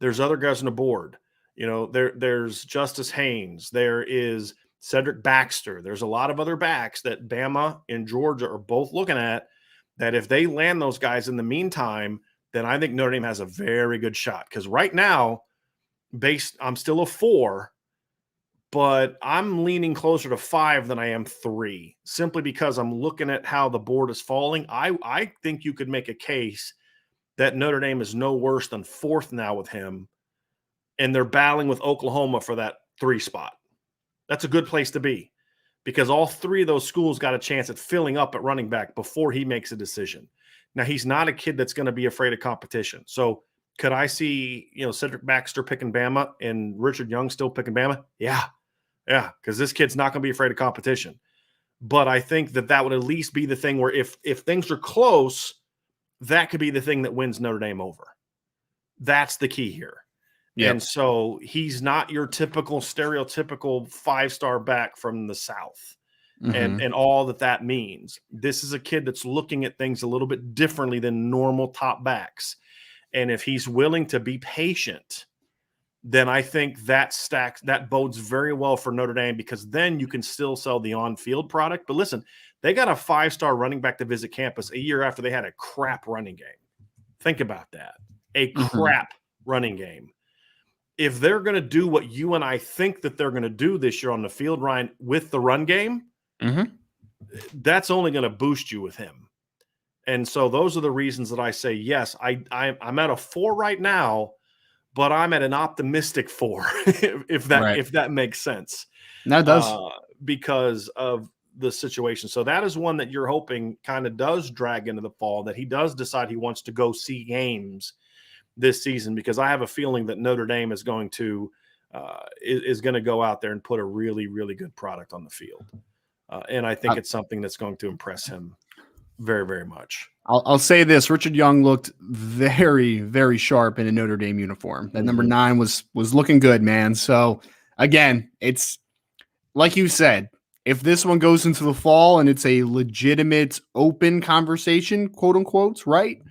There's other guys on the board. You know, there's Justice Haynes. There is Cedric Baxter. There's a lot of other backs that Bama and Georgia are both looking at, that if they land those guys in the meantime, then I think Notre Dame has a very good shot. Because right now, I'm still a 4, but I'm leaning closer to 5 than I am 3, simply because I'm looking at how the board is falling. I think you could make a case that Notre Dame is no worse than 4th now with him, and they're battling with Oklahoma for that 3 spot. That's a good place to be, because all 3 of those schools got a chance at filling up at running back before he makes a decision. Now, he's not a kid that's going to be afraid of competition. So could I see, Cedric Baxter picking Bama and Richard Young still picking Bama? Yeah, because this kid's not going to be afraid of competition. But I think that would at least be the thing where if things are close, that could be the thing that wins Notre Dame over. That's the key here. Yep. And so he's not your typical stereotypical 5-star back from the South. Mm-hmm. and all that means. This is a kid that's looking at things a little bit differently than normal top backs. And if he's willing to be patient, then I think that bodes very well for Notre Dame, because then you can still sell the on-field product. But listen, they got a 5-star running back to visit campus a year after they had a crap running game. Think about that. A crap running game. If they're going to do what you and I think that they're going to do this year on the field, Ryan, with the run game, that's only going to boost you with him. And so those are the reasons that I say, yes, I'm at a 4 right now, but I'm at an optimistic 4, if that makes sense. That does. Because of the situation. So that is one that you're hoping kind of does drag into the fall, that he does decide he wants to go see games this season, because I have a feeling that Notre Dame is going to go out there and put a really, really good product on the field. And I think it's something that's going to impress him very, very much. I'll say this: Richard Young looked very, very sharp in a Notre Dame uniform. That number 9 was looking good, man. So again, it's like you said, if this one goes into the fall and it's a legitimate open conversation, quote unquote, right?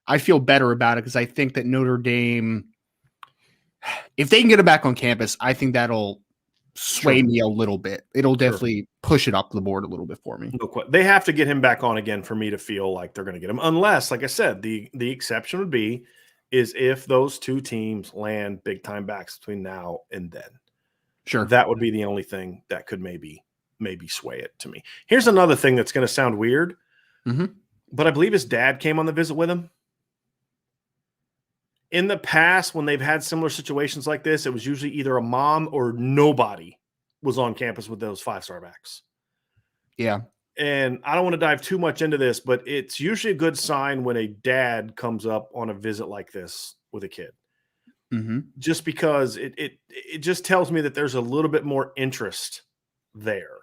I feel better about it, because I think that Notre Dame, if they can get it back on campus, I think that'll sway me a little bit. It'll definitely push it up the board a little bit for me. They have to get him back on again for me to feel like they're going to get him, unless, like I said, the exception would be is if those two teams land big time backs between now and then. Sure. That would be the only thing that could maybe sway it to me. Here's another thing that's going to sound weird, but I believe his dad came on the visit with him. In the past, when they've had similar situations like this, it was usually either a mom or nobody was on campus with those 5-star backs. Yeah. And I don't want to dive too much into this, but it's usually a good sign when a dad comes up on a visit like this with a kid. Just because it just tells me that there's a little bit more interest there.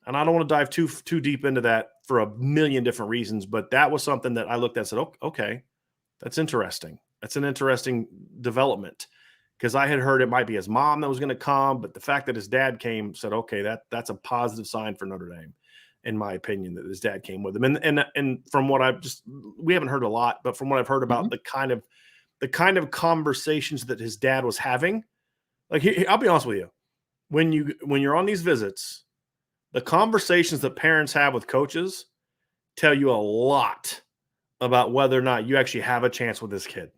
And I don't want to dive too deep into that for a million different reasons, but that was something that I looked at and said, okay, that's interesting. That's an interesting development, because I had heard it might be his mom that was going to come, but the fact that his dad came said, okay, that's a positive sign for Notre Dame, in my opinion, that his dad came with him. And from what we haven't heard a lot, but from what I've heard about the kind of conversations that his dad was having, like, I'll be honest with you, when you're on these visits, the conversations that parents have with coaches tell you a lot about whether or not you actually have a chance with this kid.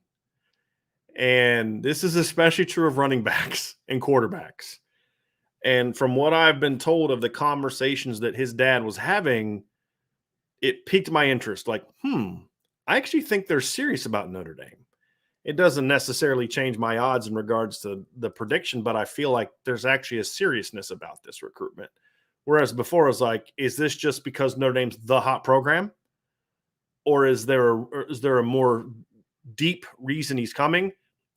And this is especially true of running backs and quarterbacks. And from what I've been told of the conversations that his dad was having, it piqued my interest. Like, I actually think they're serious about Notre Dame. It doesn't necessarily change my odds in regards to the prediction, but I feel like there's actually a seriousness about this recruitment. Whereas before it was like, is this just because Notre Dame's the hot program? Or is there a more deep reason he's coming?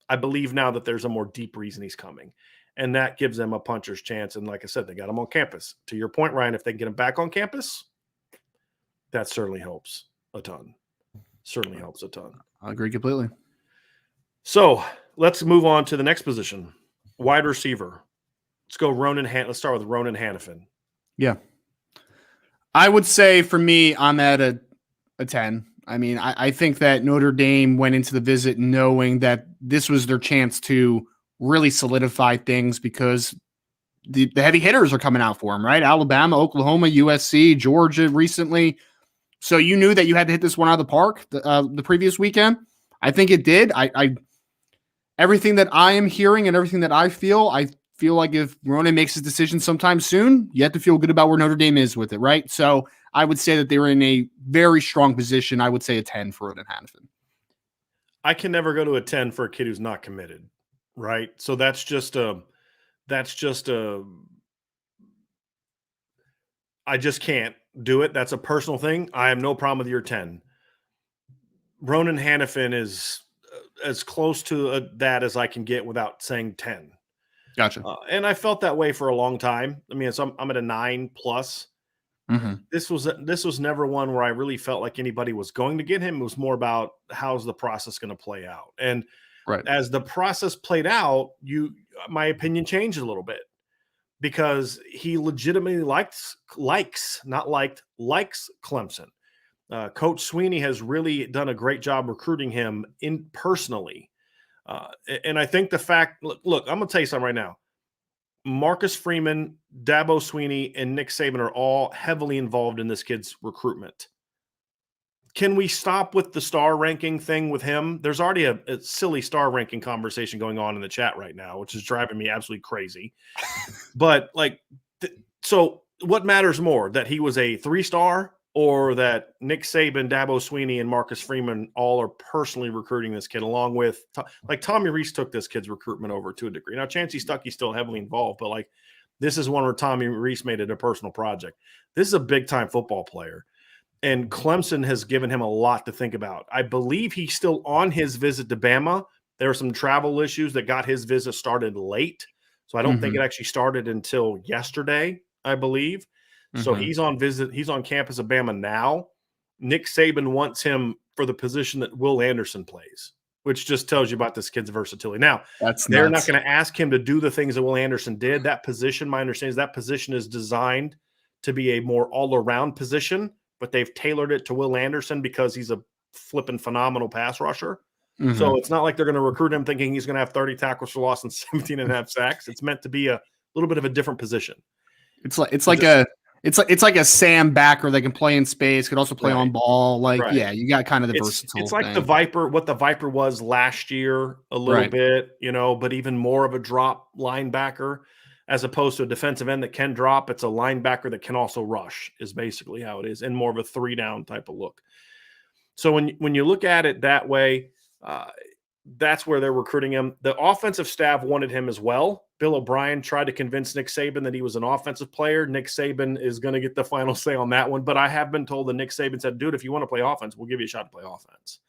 I believe now that there's a more deep reason he's coming. And that gives them a puncher's chance. And like I said, they got him on campus. To your point, Ryan, if they can get him back on campus, that certainly helps a ton. Certainly helps a ton. I agree completely. So let's move on to the next position, wide receiver. Let's go Let's start with Ronan Haniffin. Yeah. I would say for me, I'm at a 10. I mean, I think that Notre Dame went into the visit knowing that this was their chance to really solidify things, because the heavy hitters are coming out for them, right? Alabama, Oklahoma, USC, Georgia recently. So you knew that you had to hit this one out of the park the previous weekend. I think it did. I everything that I am hearing and everything that I feel like if Ronan makes his decision sometime soon, you have to feel good about where Notre Dame is with it, right? So I would say that they were in a very strong position. I would say a 10 for Ronan Haniffin. I can never go to a 10 for a kid who's not committed, right? So that's just I just can't do it. That's a personal thing. I have no problem with your 10. Ronan Haniffin is as close to that as I can get without saying 10. Gotcha. And I felt that way for a long time. I mean, so I'm at a 9+. This was never one where I really felt like anybody was going to get him. It was more about how's the process going to play out. And as the process played out, my opinion changed a little bit, because he legitimately likes Clemson. Coach Sweeney has really done a great job recruiting him in personally. And I think the fact, look, I'm going to tell you something right now. Marcus Freeman, Dabo Sweeney, and Nick Saban are all heavily involved in this kid's recruitment. Can we stop with the star ranking thing with him? There's already a silly star ranking conversation going on in the chat right now, which is driving me absolutely crazy. But so what matters more, that he was a 3-star or that Nick Saban, Dabo Swinney, and Marcus Freeman all are personally recruiting this kid, along with like Tommy Rees took this kid's recruitment over to a degree. Now, Chancey Stuckey's still heavily involved, but like this is one where Tommy Rees made it a personal project. This is a big-time football player, and Clemson has given him a lot to think about. I believe he's still on his visit to Bama. There were some travel issues that got his visit started late, so I don't think it actually started until yesterday, I believe. So he's on visit. He's on campus at Bama now. Nick Saban wants him for the position that Will Anderson plays, which just tells you about this kid's versatility. Now, they're not going to ask him to do the things that Will Anderson did. That position, my understanding is that position is designed to be a more all-around position, but they've tailored it to Will Anderson because he's a flipping phenomenal pass rusher. So it's not like they're going to recruit him thinking he's going to have 30 tackles for loss and 17 and a half sacks. It's meant to be a little bit of a different position. It's like a Sam backer that can play in space, could also play on ball. Yeah, you got kind of the versatile. It's like the Viper, what the Viper was last year a little bit, but even more of a drop linebacker as opposed to a defensive end that can drop. It's a linebacker that can also rush is basically how it is, and more of a 3-down type of look. So when you look at it that way, that's where they're recruiting him. The offensive staff wanted him as well. Bill O'Brien tried to convince Nick Saban that he was an offensive player. Nick Saban is going to get the final say on that one. But I have been told that Nick Saban said, dude, if you want to play offense, we'll give you a shot to play offense.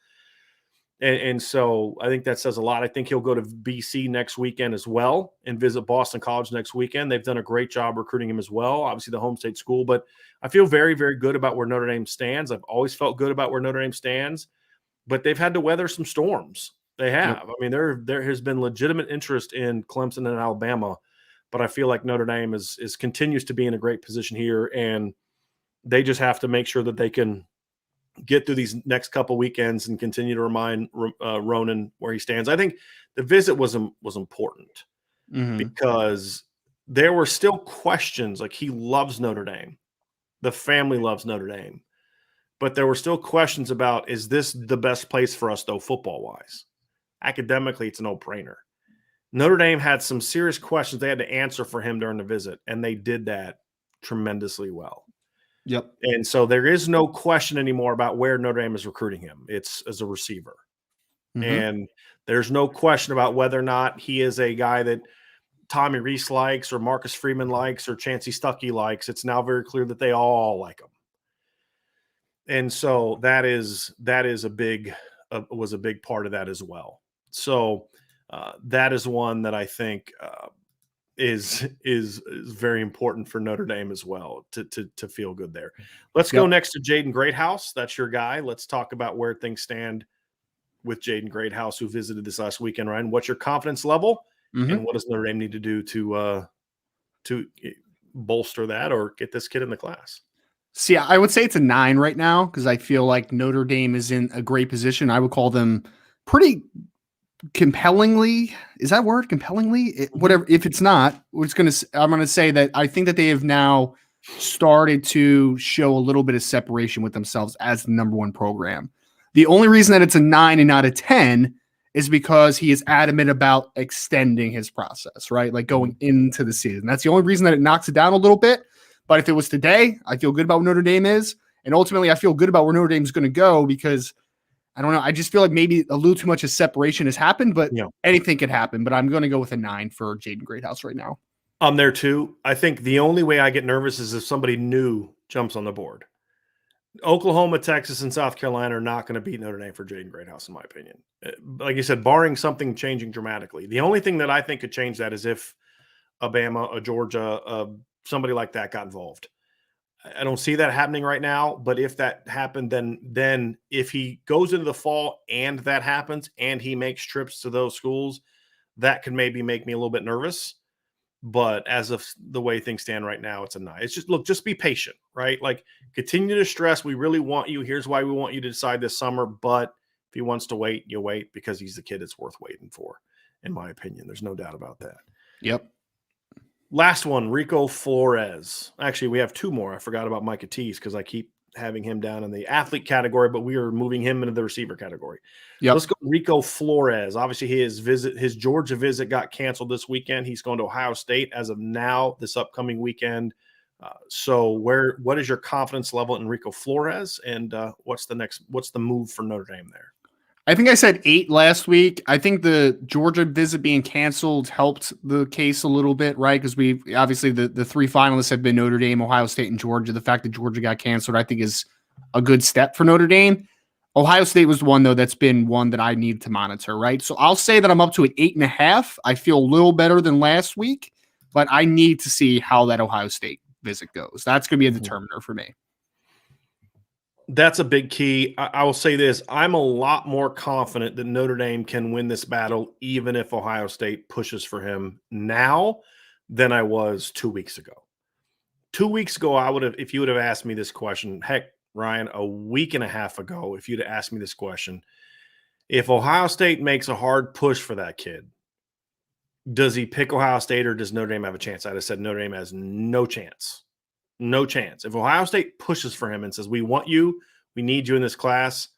And so I think that says a lot. I think he'll go to BC next weekend as well and visit Boston College next weekend. They've done a great job recruiting him as well. Obviously the home state school, but I feel very, very good about where Notre Dame stands. I've always felt good about where Notre Dame stands, but they've had to weather some storms. They have. Yep. I mean, there has been legitimate interest in Clemson and Alabama, but I feel like Notre Dame is continues to be in a great position here, and they just have to make sure that they can get through these next couple weekends and continue to remind Ronan where he stands. I think the visit was important because there were still questions. Like, he loves Notre Dame. The family loves Notre Dame. But there were still questions about, is this the best place for us, though, football-wise? Academically, it's a no-brainer. Notre Dame had some serious questions they had to answer for him during the visit, and they did that tremendously well. Yep. And so there is no question anymore about where Notre Dame is recruiting him. It's as a receiver. And there's no question about whether or not he is a guy that Tommy Rees likes or Marcus Freeman likes or Chancey Stuckey likes. It's now very clear that they all like him. And so that is a big was a big part of that as well. So that is one that I think is very important for Notre Dame as well to feel good there. Let's go next to Jayden Greathouse. That's your guy. Let's talk about where things stand with Jayden Greathouse, who visited this last weekend. Ryan, what's your confidence level, and what does Notre Dame need to do to bolster that or get this kid in the class? See, I would say it's a 9 right now because I feel like Notre Dame is in a great position. I would call them pretty compellingly. Is that word compellingly? Whatever. If it's not, I'm going to say that I think that they have now started to show a little bit of separation with themselves as the number one program. The only reason that it's a 9 and not a 10 is because he is adamant about extending his process, right? Like going into the season. That's the only reason that it knocks it down a little bit. But if it was today, I feel good about where Notre Dame is. And ultimately, I feel good about where Notre Dame is going to go because, I don't know, I just feel like maybe a little too much of separation has happened, but anything could happen. But I'm going to go with a 9 for Jayden Greathouse right now. I'm there too. I think the only way I get nervous is if somebody new jumps on the board. Oklahoma, Texas, and South Carolina are not going to beat Notre Dame for Jayden Greathouse, in my opinion. Like you said, barring something changing dramatically. The only thing that I think could change that is if Alabama, Georgia, somebody like that got involved. I don't see that happening right now, but if that happened, then if he goes into the fall and that happens and he makes trips to those schools, that could maybe make me a little bit nervous. But as of the way things stand right now, it's a 9. It's just, look, just be patient, right? Like, continue to stress. We really want you. Here's why we want you to decide this summer. But if he wants to wait, you wait because he's the kid it's worth waiting for, in my opinion. There's no doubt about that. Yep. Last one, Rico Flores. Actually, we have 2 more. I forgot about Micah Tease because I keep having him down in the athlete category, but we are moving him into the receiver category. Yep. Let's go Rico Flores. Obviously, his Georgia visit got canceled this weekend. He's going to Ohio State as of now this upcoming weekend. So what is your confidence level in Rico Flores, and what's the move for Notre Dame there? I think I said 8 last week. I think the Georgia visit being canceled helped the case a little bit, right? Because we obviously the 3 finalists have been Notre Dame, Ohio State, and Georgia. The fact that Georgia got canceled, I think, is a good step for Notre Dame. Ohio State was one, though, that's been one that I need to monitor, right? So I'll say that I'm up to an 8.5. I feel a little better than last week, but I need to see how that Ohio State visit goes. That's going to be a determiner for me. That's a big key. I will say this. I'm a lot more confident that Notre Dame can win this battle, even if Ohio State pushes for him now than I was 2 weeks ago. 2 weeks ago, if you would have asked me this question, heck, Ryan, a week and a half ago, if you'd have asked me this question, if Ohio State makes a hard push for that kid, does he pick Ohio State or does Notre Dame have a chance? I'd have said Notre Dame has no chance. No chance. If Ohio State pushes for him and says, we want you, we need you in this class,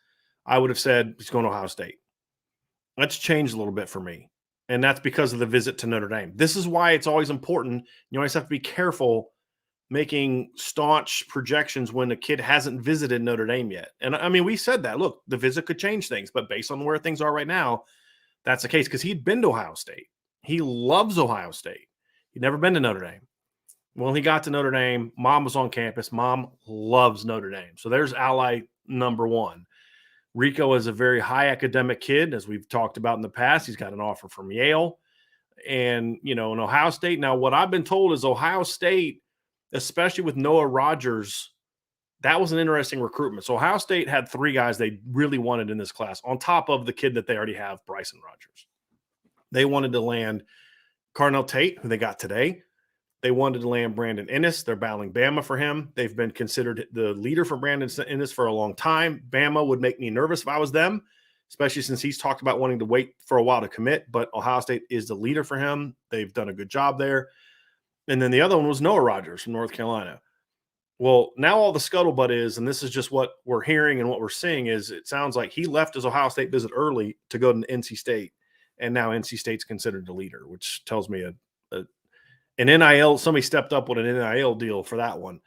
I would have said he's going to Ohio State. That's changed a little bit for me. And that's because of the visit to Notre Dame. This is why it's always important. You always have to be careful making staunch projections when the kid hasn't visited Notre Dame yet. And I mean, we said that, look, the visit could change things, but based on where things are right now, that's the case because he'd been to Ohio State. He loves Ohio State. He'd never been to Notre Dame. Well, he got to Notre Dame. Mom was on campus. Mom loves Notre Dame. So there's ally number one. Rico is a very high academic kid, as we've talked about in the past. He's got an offer from Yale and, in Ohio State. Now, what I've been told is Ohio State, especially with Noah Rogers, that was an interesting recruitment. So Ohio State had 3 guys they really wanted in this class, on top of the kid that they already have, Bryson Rogers. They wanted to land Carnell Tate, who they got today. They wanted to land Brandon Ennis. They're battling Bama for him. They've been considered the leader for Brandon Ennis for a long time. Bama would make me nervous if I was them, especially since he's talked about wanting to wait for a while to commit. But Ohio State is the leader for him. They've done a good job there. And then the other one was Noah Rogers from North Carolina. Well, now all the scuttlebutt is, and this is just what we're hearing and what we're seeing, is it sounds like he left his Ohio State visit early to go to NC State. And now NC State's considered the leader, which tells me an NIL, somebody stepped up with an NIL deal for that one.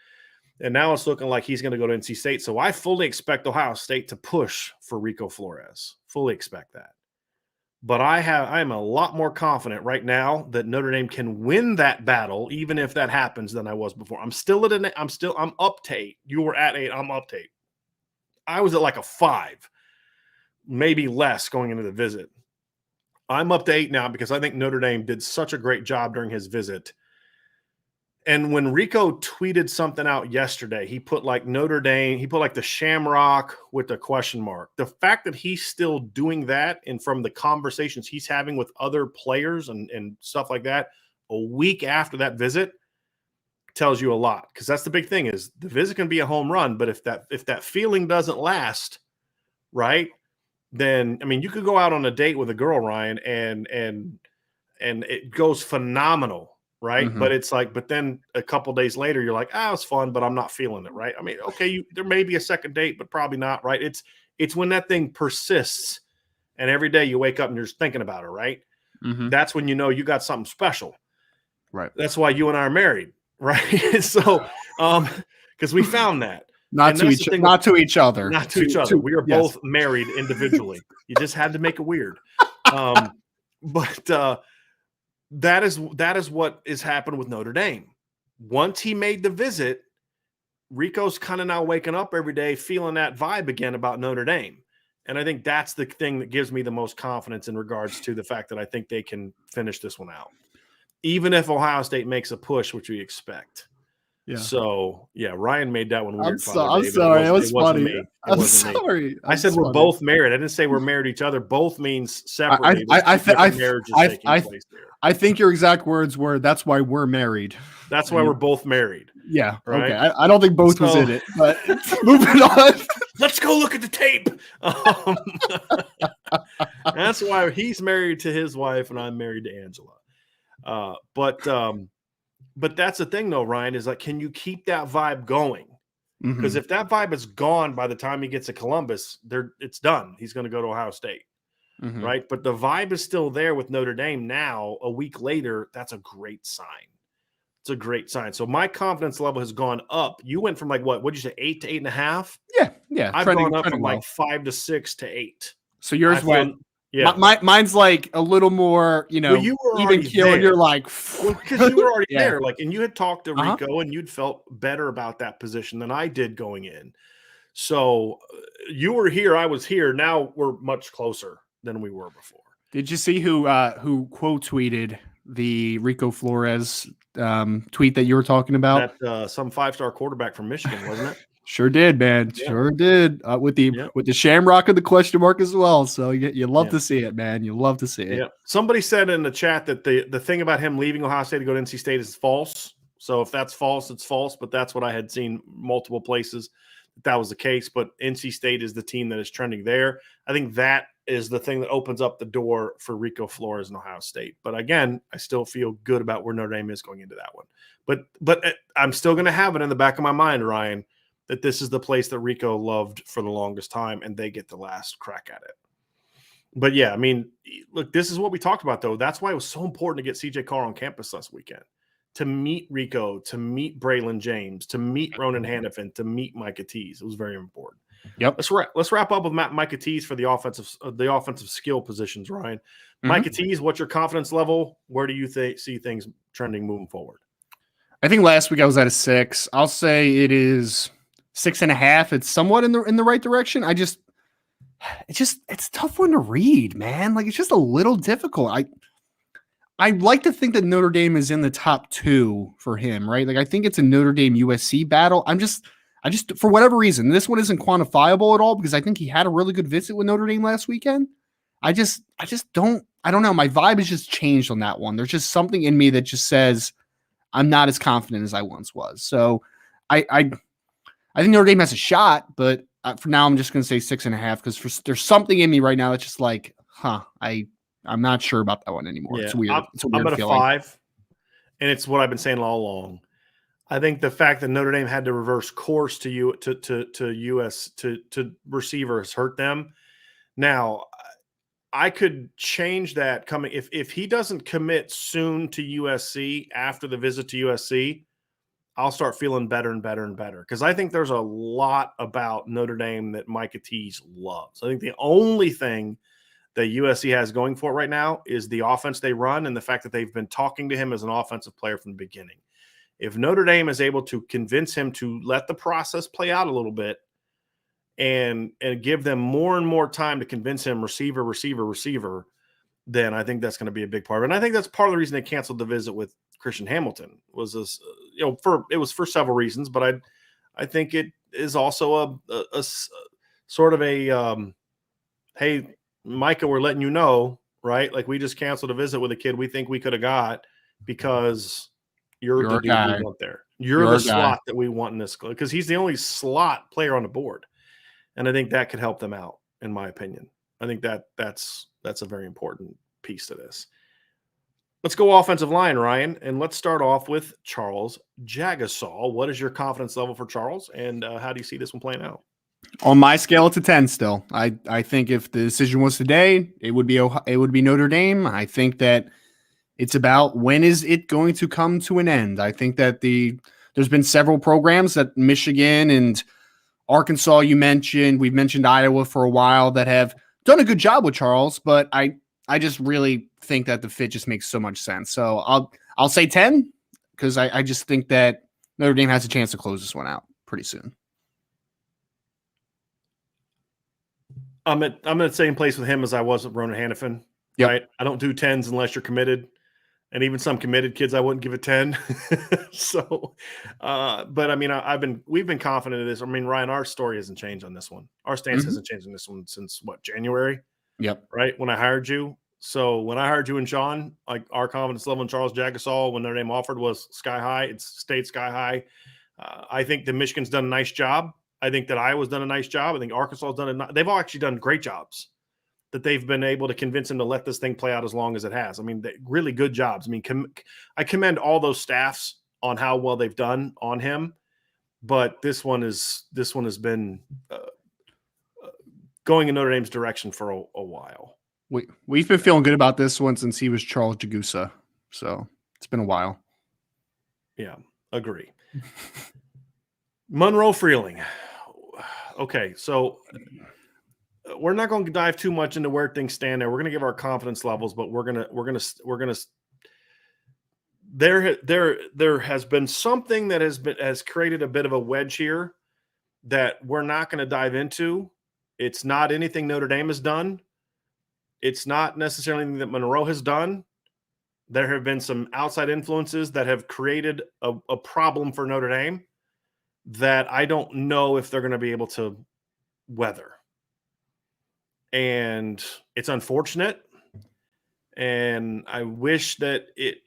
And now it's looking like he's going to go to NC State. So I fully expect Ohio State to push for Rico Flores. Fully expect that. But I am a lot more confident right now that Notre Dame can win that battle, even if that happens, than I was before. I'm up to 8. You were at 8. I'm up to 8. I was at like a 5, maybe less going into the visit. I'm up to 8 now because I think Notre Dame did such a great job during his visit. And when Rico tweeted something out yesterday, he put like Notre Dame, he put like the Shamrock with the question mark. The fact that he's still doing that, and from the conversations he's having with other players and stuff like that, a week after that visit, tells you a lot. Because that's the big thing, is the visit can be a home run, but if that feeling doesn't last, right, then, I mean, you could go out on a date with a girl, Ryan, and it goes phenomenal. Right. Mm-hmm. But it's like, but then a couple days later, you're like, it's fun, but I'm not feeling it. Right. I mean, okay, there may be a second date, but probably not. Right. It's when that thing persists and every day you wake up and you're just thinking about it. Right. Mm-hmm. That's when you know you got something special. Right. That's why you and I are married. Right. So, because we found that. Not to each other. Not to each other. We are both married individually. You just had to make it weird. But that is what is happening with Notre Dame. Once he made the visit, Rico's kind of now waking up every day feeling that vibe again about Notre Dame. And I think that's the thing that gives me the most confidence in regards to the fact that I think they can finish this one out, even if Ohio State makes a push, which we expect. Yeah. So, yeah, Ryan made that one weird. I'm sorry. It was funny. I'm sorry. I said we're both married. I didn't say we're married to each other. Both means separately. I think your exact words were, that's why we're married. That's why we're both married. Yeah. Right? Okay. I don't think both was in it, but moving on. Let's go look at the tape. That's why he's married to his wife and I'm married to Angela. But that's the thing, though, Ryan, is like, can you keep that vibe going? Because if that vibe is gone by the time he gets to Columbus, it's done. He's going to go to Ohio State, right? But the vibe is still there with Notre Dame now. A week later, that's a great sign. It's a great sign. So my confidence level has gone up. You went from like what? What'd you say? 8 to 8.5? Yeah. I've gone up from like 5 to 6 to 8. So yours went. Yeah. Mine's like a little more, well, you were even already keel, there. and you're like, well, because you were already yeah. there. Like, and you had talked to Rico, and you'd felt better about that position than I did going in. So you were here, I was here. Now we're much closer than we were before. Did you see who quote tweeted the Rico Flores tweet that you were talking about? That some 5-star quarterback from Michigan, wasn't it? Sure did, man. Yeah. Sure did. With the shamrock and the question mark as well. So you love to see it, man. You love to see it. Yeah. Somebody said in the chat that the thing about him leaving Ohio State to go to NC State is false. So if that's false, it's false. But that's what I had seen multiple places that was the case. But NC State is the team that is trending there. I think that is the thing that opens up the door for Rico Flores and Ohio State. But again, I still feel good about where Notre Dame is going into that one. But I'm still going to have it in the back of my mind, Ryan, that this is the place that Rico loved for the longest time, and they get the last crack at it. But yeah, I mean, look, this is what we talked about, though. That's why it was so important to get CJ Carr on campus last weekend, to meet Rico, to meet Braylon James, to meet Ronan Haniffin, to meet Micah Tease. It was very important. Yep. Let's wrap up with Micah Tease for the offensive skill positions, Ryan. Mm-hmm. Micah Tease, what's your confidence level? Where do you see things trending moving forward? I think last week I was at a 6. I'll say it is 6.5. It's somewhat in the right direction. It's a tough one to read, man. Like, it's just a little difficult. I like to think that Notre Dame is in the top 2 for him, right? Like, I think it's a Notre Dame USC battle. I just for whatever reason, this one isn't quantifiable at all because I think he had a really good visit with Notre Dame last weekend. I don't know. My vibe has just changed on that one. There's just something in me that just says I'm not as confident as I once was. So I think Notre Dame has a shot, but for now I'm just going to say 6.5 because there's something in me right now that's just like, I'm not sure about that one anymore. Yeah, it's weird. I'm at a 5, and it's what I've been saying all along. I think the fact that Notre Dame had to reverse course to receivers hurt them. Now, I could change that coming if he doesn't commit soon to USC after the visit to USC. I'll start feeling better and better and better because I think there's a lot about Notre Dame that Micah Tease loves. I think the only thing that USC has going for it right now is the offense they run and the fact that they've been talking to him as an offensive player from the beginning. If Notre Dame is able to convince him to let the process play out a little bit and give them more and more time to convince him receiver, then I think that's going to be a big part of it. And I think that's part of the reason they canceled the visit with Christian Hamilton was this, it was for several reasons, but I think it is also a sort of a, hey, Micah, we're letting you know, right? Like we just canceled a visit with a kid we think we could have got because you're the dude we want there. You're the slot that we want in this because he's the only slot player on the board. And I think that could help them out, in my opinion. I think that's a very important piece to this. Let's go offensive line, Ryan, and let's start off with Charles Jagasol. What is your confidence level for Charles, and how do you see this one playing out? On my scale, it's a 10 still. I think if the decision was today, it would be Notre Dame. I think that it's about when is it going to come to an end. I think that there's been several programs that Michigan and Arkansas we've mentioned Iowa for a while that have done a good job with Charles, but I just really think that the fit just makes so much sense. So I'll say 10 because I just think that Notre Dame has a chance to close this one out pretty soon. I'm at the same place with him as I was with Ronan Haniffin. Yep. Right? I don't do 10s unless you're committed. And even some committed kids, I wouldn't give a 10. So, but I mean, we've been confident of this. I mean, Ryan, our story hasn't changed on this one. Our stance hasn't changed on this one since January? Yep. Right. When I hired you. So when I hired you and Sean, like our confidence level in Charles Jagasol when their name offered was sky high. It's stayed sky high. I think that Michigan's done a nice job. I think that Iowa's done a nice job. I think Arkansas has they've all actually done great jobs. That they've been able to convince him to let this thing play out as long as it has. I mean, really good jobs. I mean, I commend all those staffs on how well they've done on him, but this one has been going in Notre Dame's direction for a while. We've been feeling good about this one since he was Charles Jagusa, so it's been a while. Yeah, agree. Monroe Freeling. Okay, so we're not going to dive too much into where things stand there. We're going to give our confidence levels, but we're going to there has been something that has created a bit of a wedge here that we're not going to dive into. It's not anything Notre Dame has done. It's not necessarily anything that Monroe has done. There have been some outside influences that have created a problem for Notre Dame that I don't know if they're going to be able to weather. And it's unfortunate. And I wish that it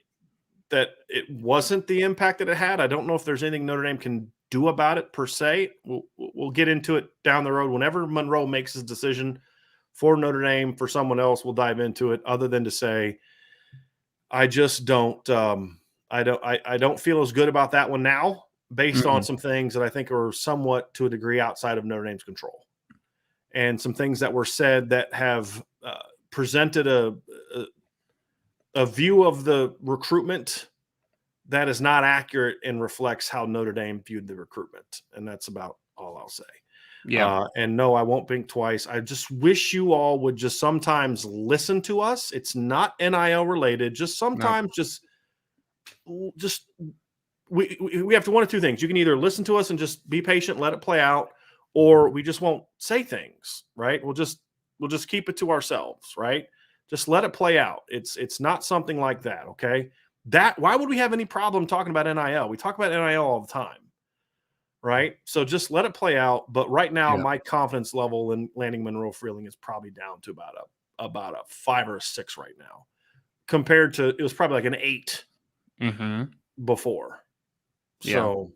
wasn't the impact that it had. I don't know if there's anything Notre Dame can do about it per se. We'll get into it down the road. Whenever Monroe makes his decision for Notre Dame, for someone else, we'll dive into it, other than to say, I just don't I don't feel as good about that one now, based on some things that I think are somewhat, to a degree, outside of Notre Dame's control. And some things that were said that have presented a view of the recruitment that is not accurate and reflects how Notre Dame viewed the recruitment. And that's about all I'll say. Yeah. And no, I won't blink twice. I just wish you all would just sometimes listen to us. It's not NIL related. Just sometimes we have to one of two things. You can either listen to us and just be patient, let it play out, or we just won't say things, right? We'll just keep it to ourselves, right? Just let it play out. It's not something like that, okay? Why would we have any problem talking about NIL? We talk about NIL all the time, right? So just let it play out. But right now, my confidence level in landing Monroe Freeling is probably down to about a 5 or a 6 right now, compared to, it was probably like an 8 before. So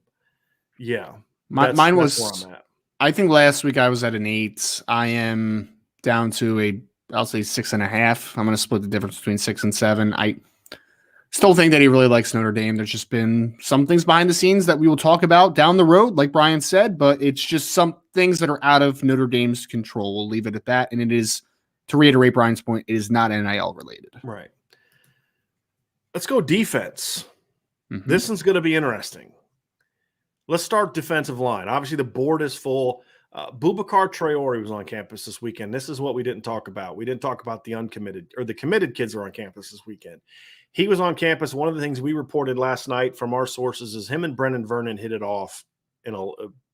yeah, mine was, that's where I'm at. I think last week I was at an 8. I am down to I'll say 6.5. I'm going to split the difference between 6 and 7. I still think that he really likes Notre Dame. There's just been some things behind the scenes that we will talk about down the road, like Brian said, but it's just some things that are out of Notre Dame's control. We'll leave it at that. And it is, to reiterate Brian's point, it is not NIL related. Right. Let's go defense. This one's going to be interesting. Let's start defensive line. Obviously, the board is full. Boubacar Traore was on campus this weekend. This is what we didn't talk about. We didn't talk about the uncommitted, or the committed kids are on campus this weekend. He was on campus. One of the things we reported last night from our sources is him and Brendan Vernon hit it off in a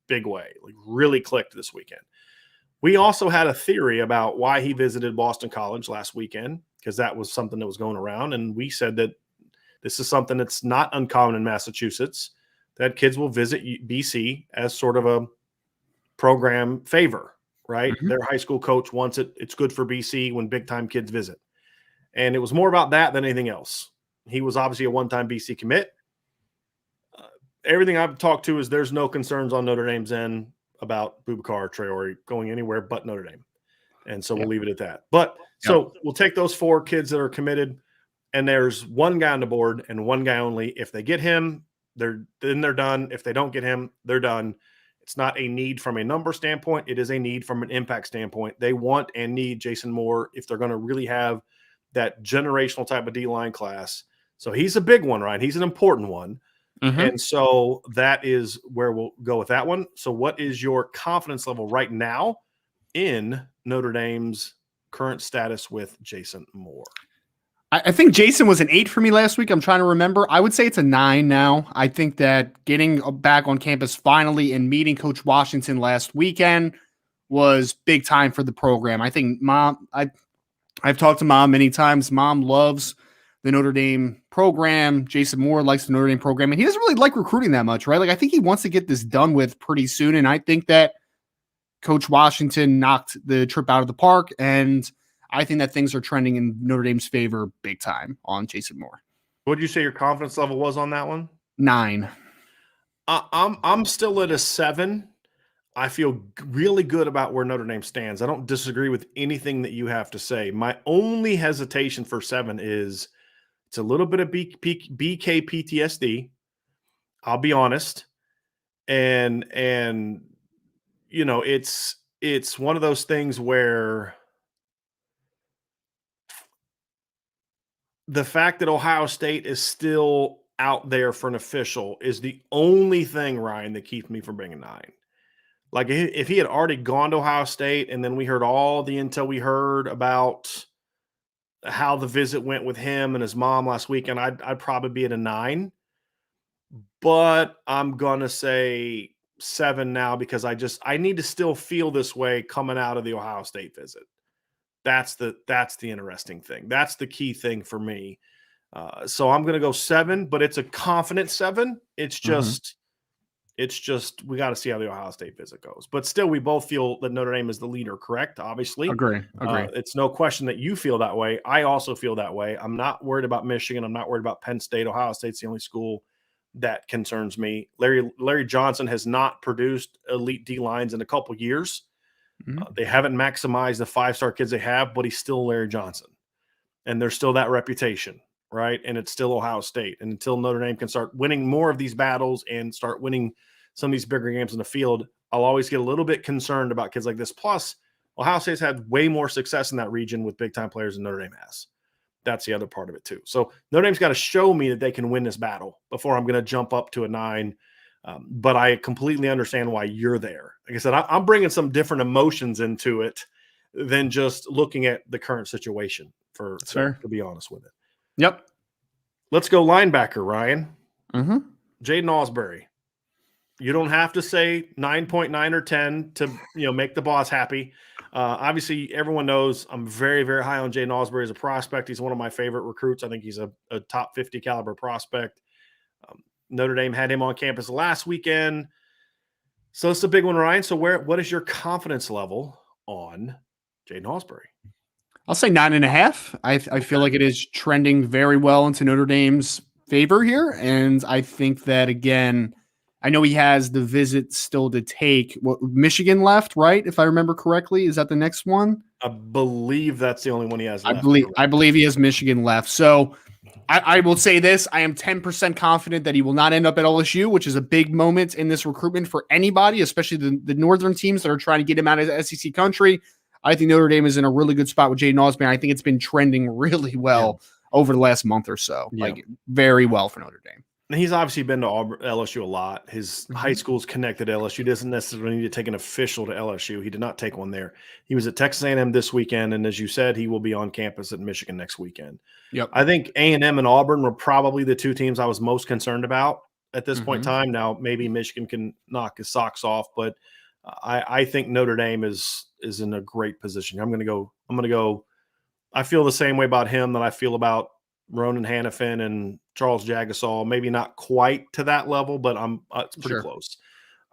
big way, like really clicked this weekend. We also had a theory about why he visited Boston College last weekend, because that was something that was going around. And we said that this is something that's not uncommon in Massachusetts, that kids will visit BC as sort of a program favor, right? Their high school coach wants it. It's good for BC when big time kids visit. And it was more about that than anything else. He was obviously a one-time BC commit. Everything I've talked to is there's no concerns on Notre Dame's end about Boubacar Traore going anywhere but Notre Dame. And so we'll leave it at that. But so we'll take those 4 kids that are committed, and there's one guy on the board and one guy only. If they get him, then they're done. If they don't get him, they're done. It's not a need from a number standpoint. It is a need from an impact standpoint. They want and need Jason Moore if they're going to really have that generational type of D-line class. So he's a big one, right? He's an important one. And so that is where we'll go with that one. So what is your confidence level right now in Notre Dame's current status with Jason Moore? I think Jason was an 8 for me last week. I'm trying to remember. I would say it's a 9 now. I think that getting back on campus finally and meeting Coach Washington last weekend was big time for the program. I think I've talked to Mom many times. Mom loves the Notre Dame program. Jason Moore likes the Notre Dame program, and he doesn't really like recruiting that much, right? Like, I think he wants to get this done with pretty soon, and I think that Coach Washington knocked the trip out of the park, and I think that things are trending in Notre Dame's favor big time on Jason Moore. What did you say your confidence level was on that one? 9. I'm still at a 7. I feel really good about where Notre Dame stands. I don't disagree with anything that you have to say. My only hesitation for 7 is it's a little bit of BK PTSD. I'll be honest. And you know, it's one of those things where the fact that Ohio State is still out there for an official is the only thing, Ryan, that keeps me from being a 9. Like if he had already gone to Ohio State and then we heard all the intel we heard about how the visit went with him and his mom last weekend, I'd probably be at a 9. But I'm gonna say 7 now because I need to still feel this way coming out of the Ohio State visit. That's the interesting thing. That's the key thing for me. So I'm gonna go 7, but it's a confident 7. It's just we got to see how the Ohio State visit goes. But still, we both feel that Notre Dame is the leader, correct? Obviously. Agree. It's no question that you feel that way. I also feel that way. I'm not worried about Michigan. I'm not worried about Penn State. Ohio State's the only school that concerns me. Larry Johnson has not produced elite D lines in a couple years. They haven't maximized the 5-star kids they have, but he's still Larry Johnson. And there's still that reputation, right? And it's still Ohio State. And until Notre Dame can start winning more of these battles and start winning some of these bigger games in the field, I'll always get a little bit concerned about kids like this. Plus, Ohio State's had way more success in that region with big-time players than Notre Dame has. That's the other part of it too. So Notre Dame's got to show me that they can win this battle before I'm going to jump up to a 9. But I completely understand why you're there. Like I said, I'm bringing some different emotions into it than just looking at the current situation to be honest with it. Yep. Let's go linebacker, Ryan. Jayden Asbury. You don't have to say 9.9 or 10 to make the boss happy. Obviously, everyone knows I'm very, very high on Jayden Asbury as a prospect. He's one of my favorite recruits. I think he's a top 50 caliber prospect. Notre Dame had him on campus last weekend. So it's a big one, Ryan. So what is your confidence level on Jayden Asbury? I'll say 9.5. I feel like it is trending very well into Notre Dame's favor here. And I think that, again, I know he has the visit still to take. Michigan left, right? If I remember correctly, is that the next one? I believe that's the only one he has left. I believe he has Michigan left. So I will say this. I am 10% confident that he will not end up at LSU, which is a big moment in this recruitment for anybody, especially the northern teams that are trying to get him out of SEC country. I think Notre Dame is in a really good spot with Jayden Asbury. I think it's been trending really well over the last month or so, like very well for Notre Dame. And he's obviously been to LSU a lot. His high school's connected to LSU. Doesn't necessarily need to take an official to LSU. He did not take one there. He was at Texas A&M this weekend, and as you said, he will be on campus at Michigan next weekend. Yep. I think A&M and Auburn were probably the two teams I was most concerned about at this point in time. Now, maybe Michigan can knock his socks off, but I think Notre Dame is in a great position. I'm going to go. I feel the same way about him that I feel about Ronan Haniffin and Charles Jagasol. Maybe not quite to that level, but it's pretty close.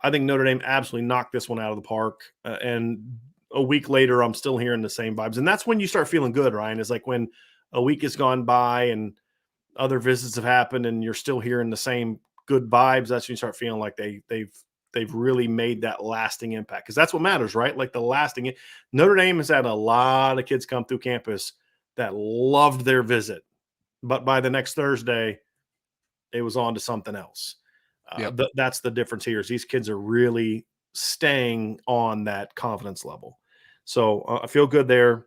I think Notre Dame absolutely knocked this one out of the park. And a week later, I'm still hearing the same vibes. And that's when you start feeling good, Ryan, is like when a week has gone by and other visits have happened and you're still hearing the same good vibes. That's when you start feeling like they've really made that lasting impact, because that's what matters, right? Like the lasting. Notre Dame has had a lot of kids come through campus that loved their visit, but by the next Thursday, it was on to something else. That's the difference here. Is these kids are really staying on that confidence level. So I feel good there.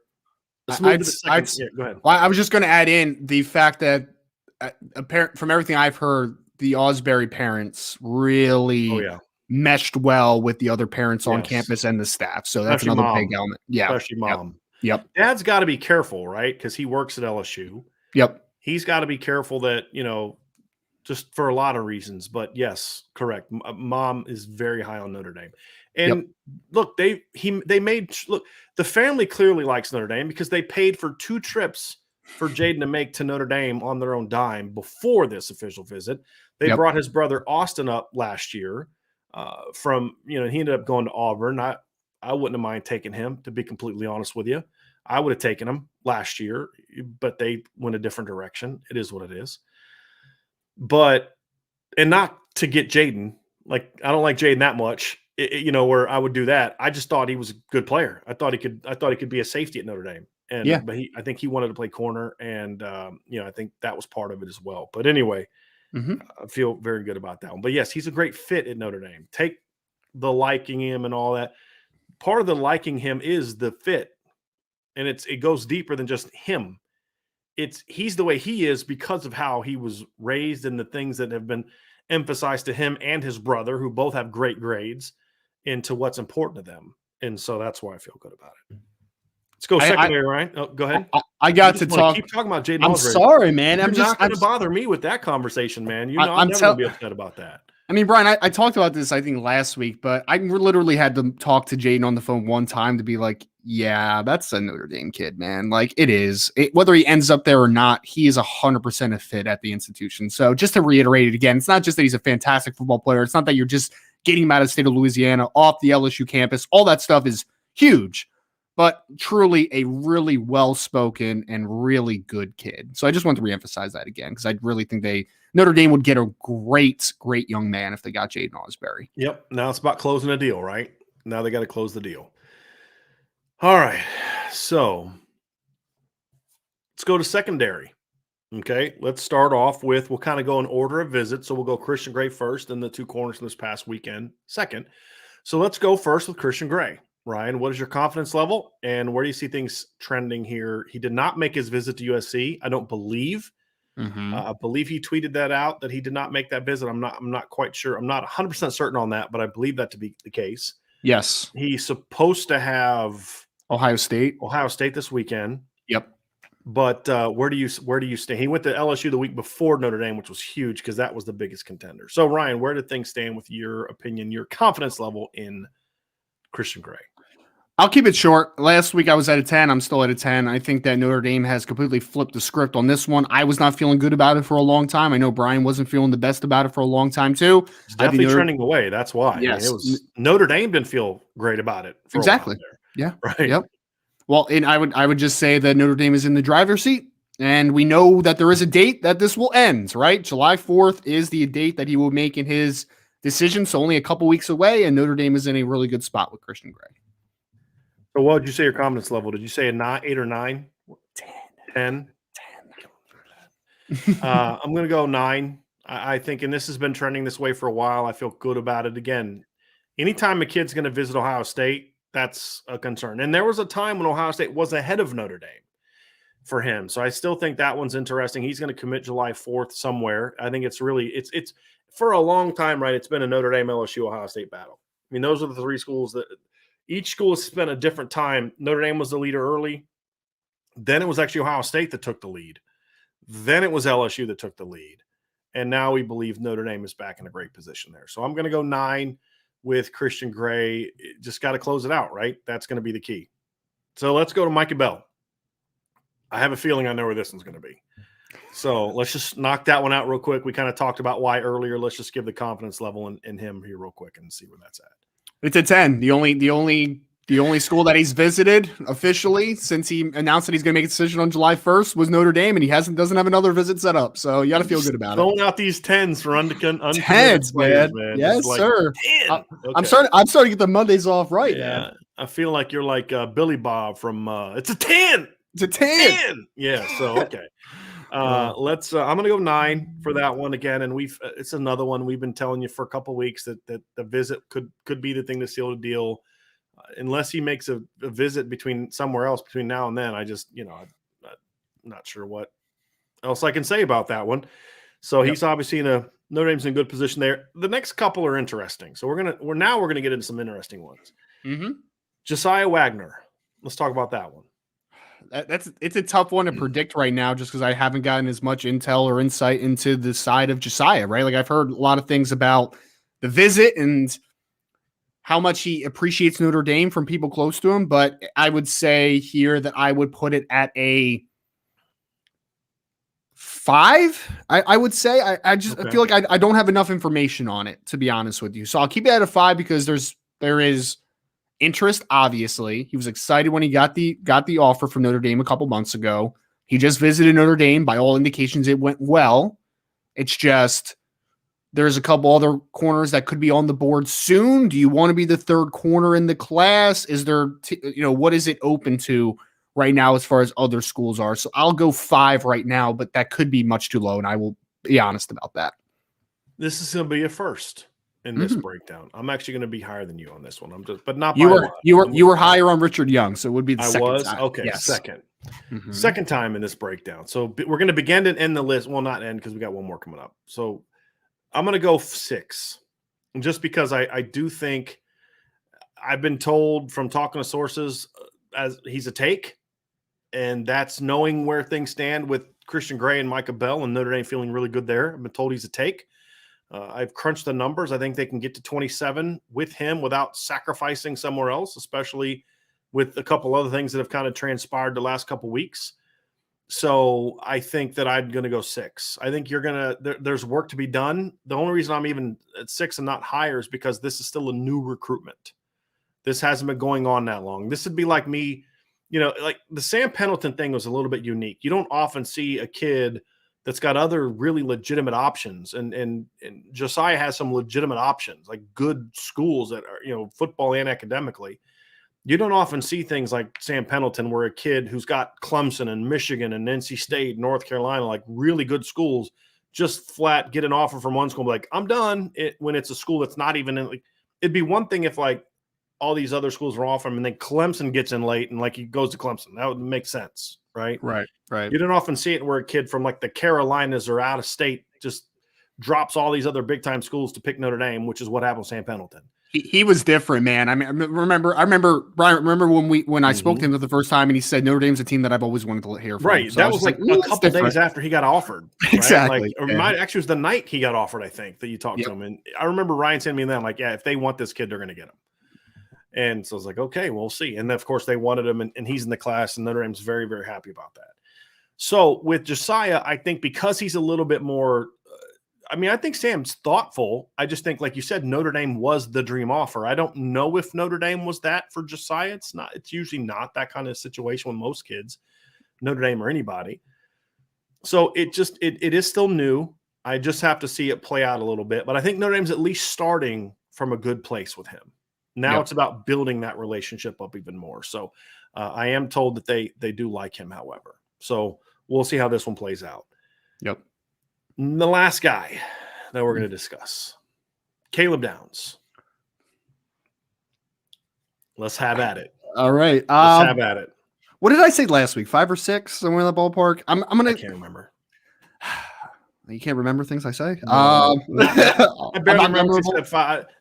Let's move to the second. Go ahead. Well, I was just going to add in the fact that from everything I've heard, the Asbury parents really meshed well with the other parents on campus and the staff. So that's especially another big element. Yeah. Especially mom. Yep. Dad's got to be careful, right? Because he works at LSU. Yep. He's got to be careful that, just for a lot of reasons. But yes, correct. Mom is very high on Notre Dame. And look, the family clearly likes Notre Dame because they paid for 2 trips for Jayden to make to Notre Dame on their own dime before this official visit. They brought his brother Austin up last year he ended up going to Auburn. I wouldn't have mind taking him, to be completely honest with you. I would have taken him last year, but they went a different direction. It is what it is. And not to get Jayden, like I don't like Jayden that much, where I would do that. I just thought he was a good player. I thought he could be a safety at Notre Dame. But I think he wanted to play corner, and I think that was part of it as well. But anyway, I feel very good about that one. But yes, he's a great fit at Notre Dame. Take the liking him and all that. Part of the liking him is the fit, and it goes deeper than just him. he's the way he is because of how he was raised and the things that have been emphasized to him and his brother, who both have great grades, into what's important to them. And so that's why I feel good about it. Let's go secondary, Ryan. Oh, go ahead. I got to talk. Keep talking about Jayden I'm Asbury. sorry, man. You're not going to bother me with that conversation, man. I'm never going to be upset about that. I mean, Brian, I talked about this, I think, last week, but I literally had to talk to Jayden on the phone one time to be like, yeah, that's a Notre Dame kid, man. Like, it is. Whether he ends up there or not, he is 100% a fit at the institution. So just to reiterate it again, it's not just that he's a fantastic football player. It's not that you're just getting him out of the state of Louisiana, off the LSU campus. All that stuff is huge, but truly a really well-spoken and really good kid. So I just want to reemphasize that again, because I really think Notre Dame would get a great, great young man if they got Jayden Asbury. Yep. Now it's about closing a deal, right? Now they got to close the deal. All right. So let's go to secondary. Okay. Let's start off with, we'll kind of go in order of visit. So we'll go Christian Gray first and the two corners from this past weekend second. So let's go first with Christian Gray. Ryan, what is your confidence level and where do you see things trending here? He did not make his visit to USC. I don't believe. I believe he tweeted that out, that he did not make that visit. I'm not quite sure. I'm not 100% certain on that, but I believe that to be the case. Yes. He's supposed to have Ohio State this weekend. Yep. But where do you stand? He went to LSU the week before Notre Dame, which was huge because that was the biggest contender. So Ryan, where did things stand with your opinion, your confidence level in Christian Gray? I'll keep it short. Last week I was at a 10. I'm still at a 10. I think that Notre Dame has completely flipped the script on this one. I was not feeling good about it for a long time. I know Brian wasn't feeling the best about it for a long time too. It's definitely trending away. That's why. Yes. I mean, Notre Dame didn't feel great about it. For exactly. A while there. Yeah. Right. Yep. Well, and I would just say that Notre Dame is in the driver's seat, and we know that there is a date that this will end, right? July 4th is the date that he will make in his decision. So only a couple weeks away, and Notre Dame is in a really good spot with Christian Gray. So what would you say your confidence level? Did you say a 9, 8 or 9? 10. I'm going to go 9. I think, and this has been trending this way for a while. I feel good about it. Again, anytime a kid's going to visit Ohio State, that's a concern. And there was a time when Ohio State was ahead of Notre Dame for him. So I still think that one's interesting. He's going to commit July 4th somewhere. I think it's for a long time, right? It's been a Notre Dame, LSU, Ohio State battle. I mean, those are the three schools that each school has spent a different time. Notre Dame was the leader early. Then it was actually Ohio State that took the lead. Then it was LSU that took the lead. And now we believe Notre Dame is back in a great position there. So I'm going to go 9 with Christian Gray. Just got to close it out, right? That's going to be the key. So let's go to Micah Bell. I have a feeling I know where this one's going to be. So let's just knock that one out real quick. We kind of talked about why earlier. Let's just give the confidence level in him here real quick and see where that's at. It's a 10. The only school that he's visited officially since he announced that he's going to make a decision on July 1st was Notre Dame, and he doesn't have another visit set up. So you got to feel good about it. Throwing out these 10s for uncommitted tens, players, man. Yes, like sir. 10. Okay. I'm starting to get the Mondays off right now. I feel like you're like Billy Bob from it's a 10. It's a 10. Yeah. So okay. Let's. I'm going to go 9 for that one again, and it's another one we've been telling you for a couple of weeks that the visit could be the thing to seal the deal, unless he makes a visit somewhere else between now and then. I just I'm not sure what else I can say about that one. So he's obviously Notre Dame's in a good position there. The next couple are interesting. So we're gonna get into some interesting ones. Mm-hmm. Josiah Wagner. Let's talk about that one. It's a tough one to predict right now just because I haven't gotten as much intel or insight into the side of Josiah, right? Like I've heard a lot of things about the visit and how much he appreciates Notre Dame from people close to him, but I would say here that I would put it at a 5. I would say I feel like I don't have enough information on it, to be honest with you. So I'll keep it at a 5 because there is interest. Obviously, he was excited when he got the offer from Notre Dame a couple months ago. He just visited Notre Dame. By all indications, it went well. It's just there's a couple other corners that could be on the board soon. Do you want to be the third corner in the class? Is there, what is it open to right now as far as other schools are? So I'll go 5 right now, but that could be much too low, and I will be honest about that. This is going to be a first in this breakdown. I'm actually going to be higher than you on this one. But not by you were higher on Richard Young, so it would be the second. Okay, yes. Second. Mhm. Second time in this breakdown. So we're going to begin and end the list. Well, not end because we got one more coming up. So I'm going to go 6. Just because I do think I've been told from talking to sources as he's a take, and that's knowing where things stand with Christian Gray and Micah Bell and Notre Dame feeling really good there. I've been told he's a take. I've crunched the numbers. I think they can get to 27 with him without sacrificing somewhere else, especially with a couple other things that have kind of transpired the last couple weeks. So I think that I'm going to go 6. I think there's work to be done. The only reason I'm even at 6 and not higher is because this is still a new recruitment. This hasn't been going on that long. This would be like me, like the Sam Pendleton thing was a little bit unique. You don't often see a kid that's got other really legitimate options. And Josiah has some legitimate options, like good schools that are, football and academically. You don't often see things like Sam Pendleton, where a kid who's got Clemson and Michigan and NC State, North Carolina, like really good schools, just flat get an offer from one school, like, I'm done. When it's a school that's not even in, like, it'd be one thing if like all these other schools were offering him and then Clemson gets in late and like he goes to Clemson. That would make sense, right? Right. You don't often see it where a kid from like the Carolinas or out of state just drops all these other big time schools to pick Notre Dame, which is what happened with Sam Pendleton. He was different, man. I mean, I remember when I spoke to him for the first time and he said Notre Dame's a team that I've always wanted to hear from. Right. So that was like a couple days after he got offered. Right? Exactly. Like, actually, it was the night he got offered, I think, that you talked to him. And I remember Ryan sending me that, like, yeah, if they want this kid, they're going to get him. And so I was like, okay, we'll see. And then, of course, they wanted him, and he's in the class, and Notre Dame's very, very happy about that. So with Josiah, I think because he's a little bit more I think Sam's thoughtful. I just think, like you said, Notre Dame was the dream offer. I don't know if Notre Dame was that for Josiah. It's usually not that kind of situation with most kids, Notre Dame or anybody. So it is still new. I just have to see it play out a little bit. But I think Notre Dame's at least starting from a good place with him. Now it's about building that relationship up even more. So I am told that they do like him, however. So we'll see how this one plays out. Yep. The last guy that we're going to discuss, Caleb Downs. Let's have at it. All right. Let's have at it. What did I say last week? 5 or 6? Somewhere in the ballpark. I can't remember. You can't remember things I say? No. I barely remember.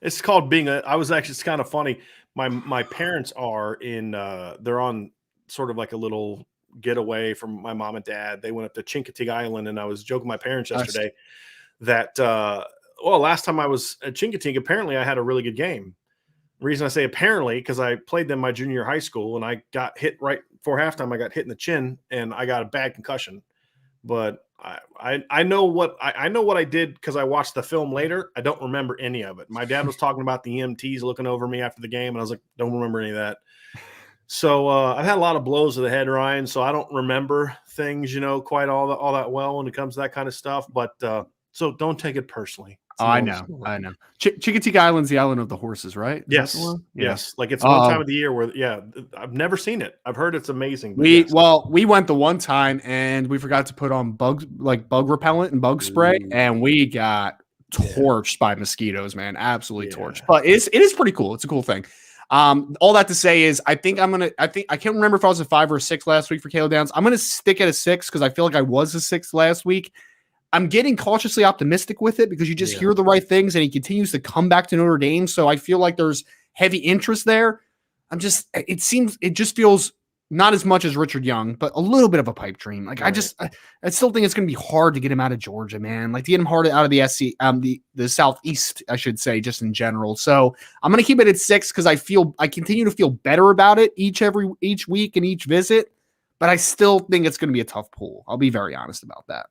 It's called being it's kind of funny. My parents are in, they're on sort of like a little getaway from my mom and dad. They went up to Chincoteague Island, and I was joking with my parents yesterday that, last time I was at Chincoteague, apparently I had a really good game. The reason I say apparently, because I played them my junior year high school, and I got hit right before halftime. I got hit in the chin, and I got a bad concussion. But I know what I did because I watched the film later. I don't remember any of it. My dad was talking about the EMTs looking over me after the game, and I was like, don't remember any of that. So I've had a lot of blows to the head, Ryan, so I don't remember things, quite all that well when it comes to that kind of stuff. But so don't take it personally. I know. Chincoteague Island's the island of the horses, right? Yes. Like it's one time of the year where, I've never seen it. I've heard it's amazing. We went the one time and we forgot to put on bug repellent and bug spray, and we got torched by mosquitoes, man. Absolutely torched. But it is pretty cool. It's a cool thing. All that to say is I can't remember if I was a 5 or a 6 last week for Caleb Downs. I'm going to stick at a 6 because I feel like I was a 6 last week. I'm getting cautiously optimistic with it because you just hear the right things and he continues to come back to Notre Dame. So I feel like there's heavy interest there. It just feels not as much as Richard Young, but a little bit of a pipe dream. Like I still think it's going to be hard to get him out of Georgia, man. Like to get him hard out of the SC, the Southeast, I should say, just in general. So I'm going to keep it at 6 because I continue to feel better about it each week and each visit, but I still think it's going to be a tough pull. I'll be very honest about that.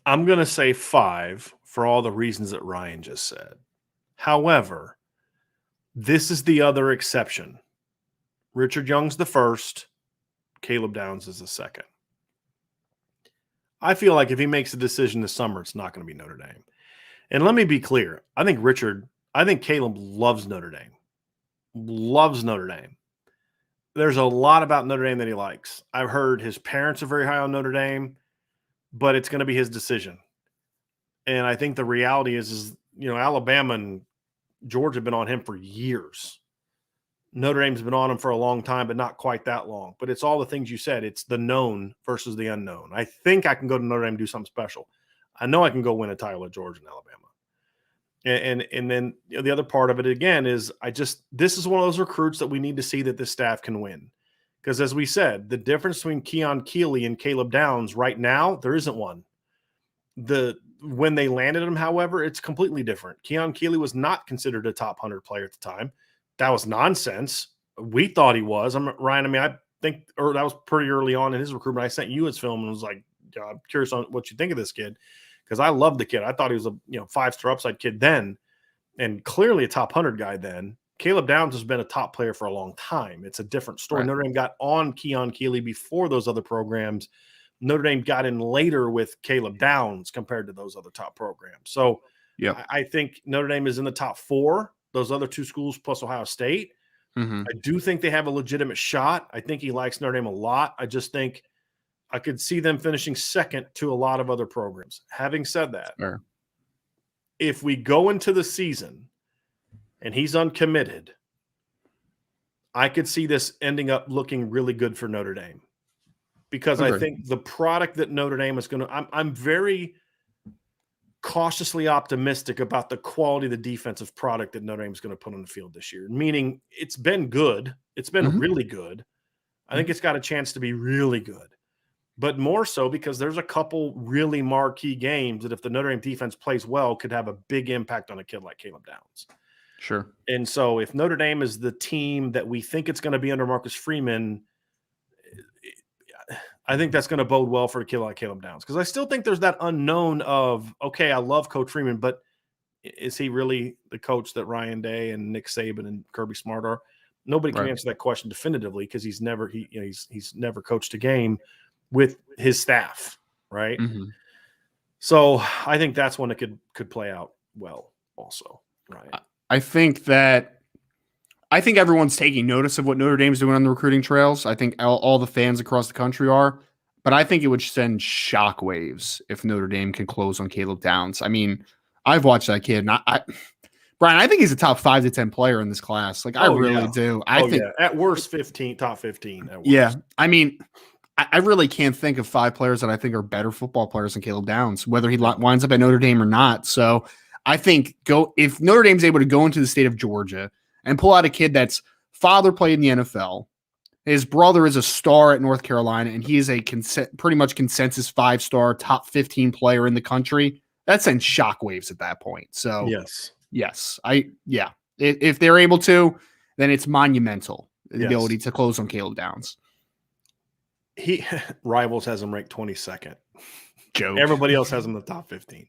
I'm going to say 5 for all the reasons that Ryan just said. However, this is the other exception. Richard Young's the first. Caleb Downs is the second. I feel like if he makes a decision this summer, it's not going to be Notre Dame. And let me be clear. I think Caleb loves Notre Dame. Loves Notre Dame. There's a lot about Notre Dame that he likes. I've heard his parents are very high on Notre Dame, but it's going to be his decision. And I think the reality is Alabama and Georgia have been on him for years. Notre Dame's been on him for a long time, but not quite that long. But it's all the things you said. It's the known versus the unknown. I think I can go to Notre Dame and do something special. I know I can go win a title at Georgia and Alabama. And then the other part of it, again, is this is one of those recruits that we need to see that this staff can win. Because as we said, the difference between Keon Keeley and Caleb Downs right now, there isn't one. When they landed him, however, it's completely different. Keon Keeley was not considered a top 100 player at the time. That was nonsense. We thought he was. Ryan, I mean, I think that was pretty early on in his recruitment. I sent you his film and was like, I'm curious on what you think of this kid, because I loved the kid. I thought he was a 5-star upside kid then, and clearly a top 100 guy then. Caleb Downs has been a top player for a long time. It's a different story. Right. Notre Dame got on Keon Keeley before those other programs. Notre Dame got in later with Caleb Downs compared to those other top programs. So I think Notre Dame is in the top 4. Those other 2 schools plus Ohio State. Mm-hmm. I do think they have a legitimate shot. I think he likes Notre Dame a lot. I just think I could see them finishing second to a lot of other programs. Having said that, if we go into the season and he's uncommitted, I could see this ending up looking really good for Notre Dame, because I think the product that Notre Dame is going to – I'm very cautiously optimistic about the quality of the defensive product that Notre Dame is going to put on the field this year, meaning it's been good. It's been really good. I think it's got a chance to be really good, but more so because there's a couple really marquee games that if the Notre Dame defense plays well could have a big impact on a kid like Caleb Downs. Sure. And so if Notre Dame is the team that we think it's going to be under Marcus Freeman, I think that's going to bode well for a kid like Caleb Downs, because I still think there's that unknown of, okay, I love Coach Freeman, but is he really the coach that Ryan Day and Nick Saban and Kirby Smart are? Nobody can answer that question definitively, because he's never coached a game with his staff, right? Mm-hmm. So I think that's one that could play out well also, right? I think everyone's taking notice of what Notre Dame's doing on the recruiting trails. I think all the fans across the country are. But I think it would send shockwaves if Notre Dame can close on Caleb Downs. I mean, I've watched that kid, and Brian, I think he's a top 5 to 10 player in this class. Like, I really do. I think at worst, top 15. At worst. Yeah. I mean, I really can't think of 5 players that I think are better football players than Caleb Downs, whether he winds up at Notre Dame or not. So I think if Notre Dame's able to go into the state of Georgia and pull out a kid that's father played in the NFL, his brother is a star at North Carolina, and he is a pretty much consensus 5-star top 15 player in the country, that sends shockwaves at that point. So yes, if they're able to, then it's monumental, the ability to close on Caleb Downs. Rivals has him ranked 22nd. Joke. Everybody else has him in the top 15.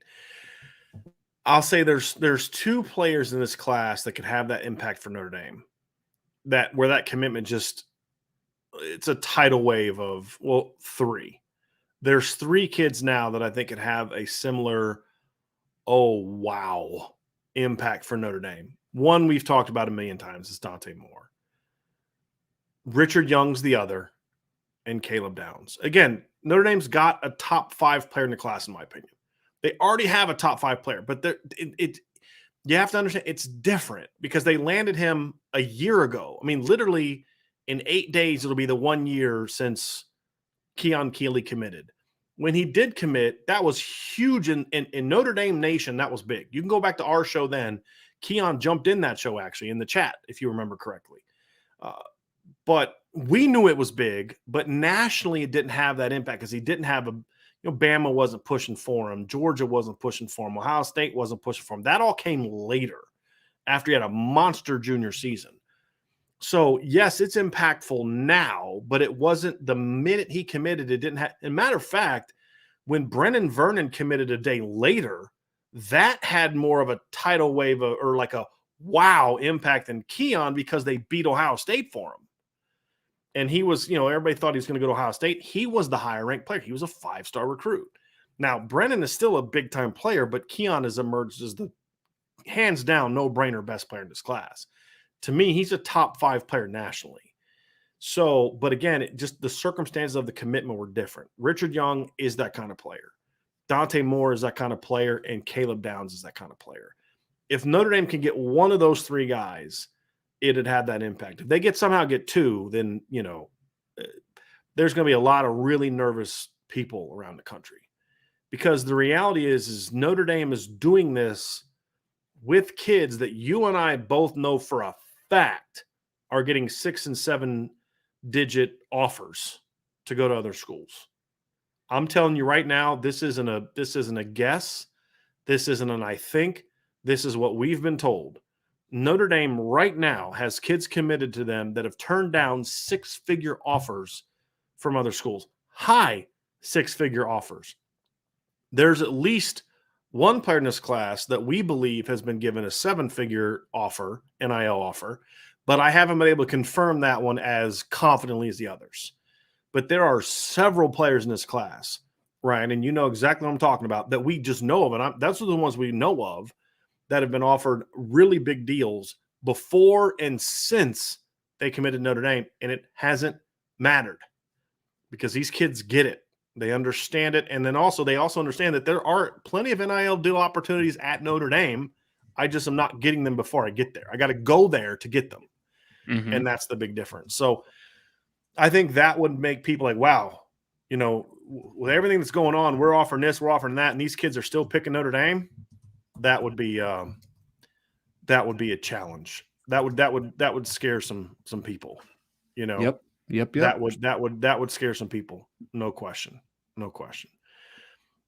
I'll say there's 2 players in this class that could have that impact for Notre Dame, where that commitment it's a tidal wave of 3. There's 3 kids now that I think could have a similar, oh wow, impact for Notre Dame. One we've talked about a million times is Dante Moore. Richard Young's the other, and Caleb Downs. Again, Notre Dame's got a top 5 player in the class, in my opinion. They already have a top 5 player, but you have to understand it's different because they landed him a year ago. I mean, literally in 8 days, it'll be the 1 year since Keon Keeley committed. When he did commit, that was huge in Notre Dame Nation. That was big. You can go back to our show then. Keon jumped in that show, actually, in the chat, if you remember correctly. But we knew it was big, but nationally it didn't have that impact because he didn't have Bama wasn't pushing for him. Georgia wasn't pushing for him. Ohio State wasn't pushing for him. That all came later after he had a monster junior season. So, yes, it's impactful now, but it wasn't the minute he committed. It didn't have – as a matter of fact, when Brennan Vernon committed a day later, that had more of a tidal wave or like a wow impact than Keon because they beat Ohio State for him. And he was, everybody thought he was going to go to Ohio State. He was the higher ranked player. He was a 5-star recruit. Now, Brennan is still a big time player, but Keon has emerged as the hands down no brainer best player in this class. To me, he's a top 5 player nationally. So, but again, just the circumstances of the commitment were different. Richard Young is that kind of player. Dante Moore is that kind of player, and Caleb Downs is that kind of player. If Notre Dame can get one of those 3 guys it'd had that impact. If they somehow get 2, then, there's going to be a lot of really nervous people around the country, because the reality is Notre Dame is doing this with kids that you and I both know for a fact are getting 6 and 7 digit offers to go to other schools. I'm telling you right now, this isn't a guess. This isn't an I think. This is what we've been told. Notre Dame right now has kids committed to them that have turned down 6-figure offers from other schools. High 6-figure offers. There's at least one player in this class that we believe has been given a 7-figure offer, NIL offer, but I haven't been able to confirm that one as confidently as the others. But there are several players in this class, Ryan, and you know exactly what I'm talking about, that we just know of, and that's the ones we know of that have been offered really big deals before and since they committed Notre Dame, and it hasn't mattered because these kids get it. They understand it, and then they also understand that there are plenty of NIL deal opportunities at Notre Dame. I just am not getting them before I get there. I got to go there to get them, and that's the big difference. So I think that would make people like, wow, with everything that's going on, we're offering this, we're offering that, and these kids are still picking Notre Dame. That would be a challenge. That would scare some people. Yep. That would scare some people. No question.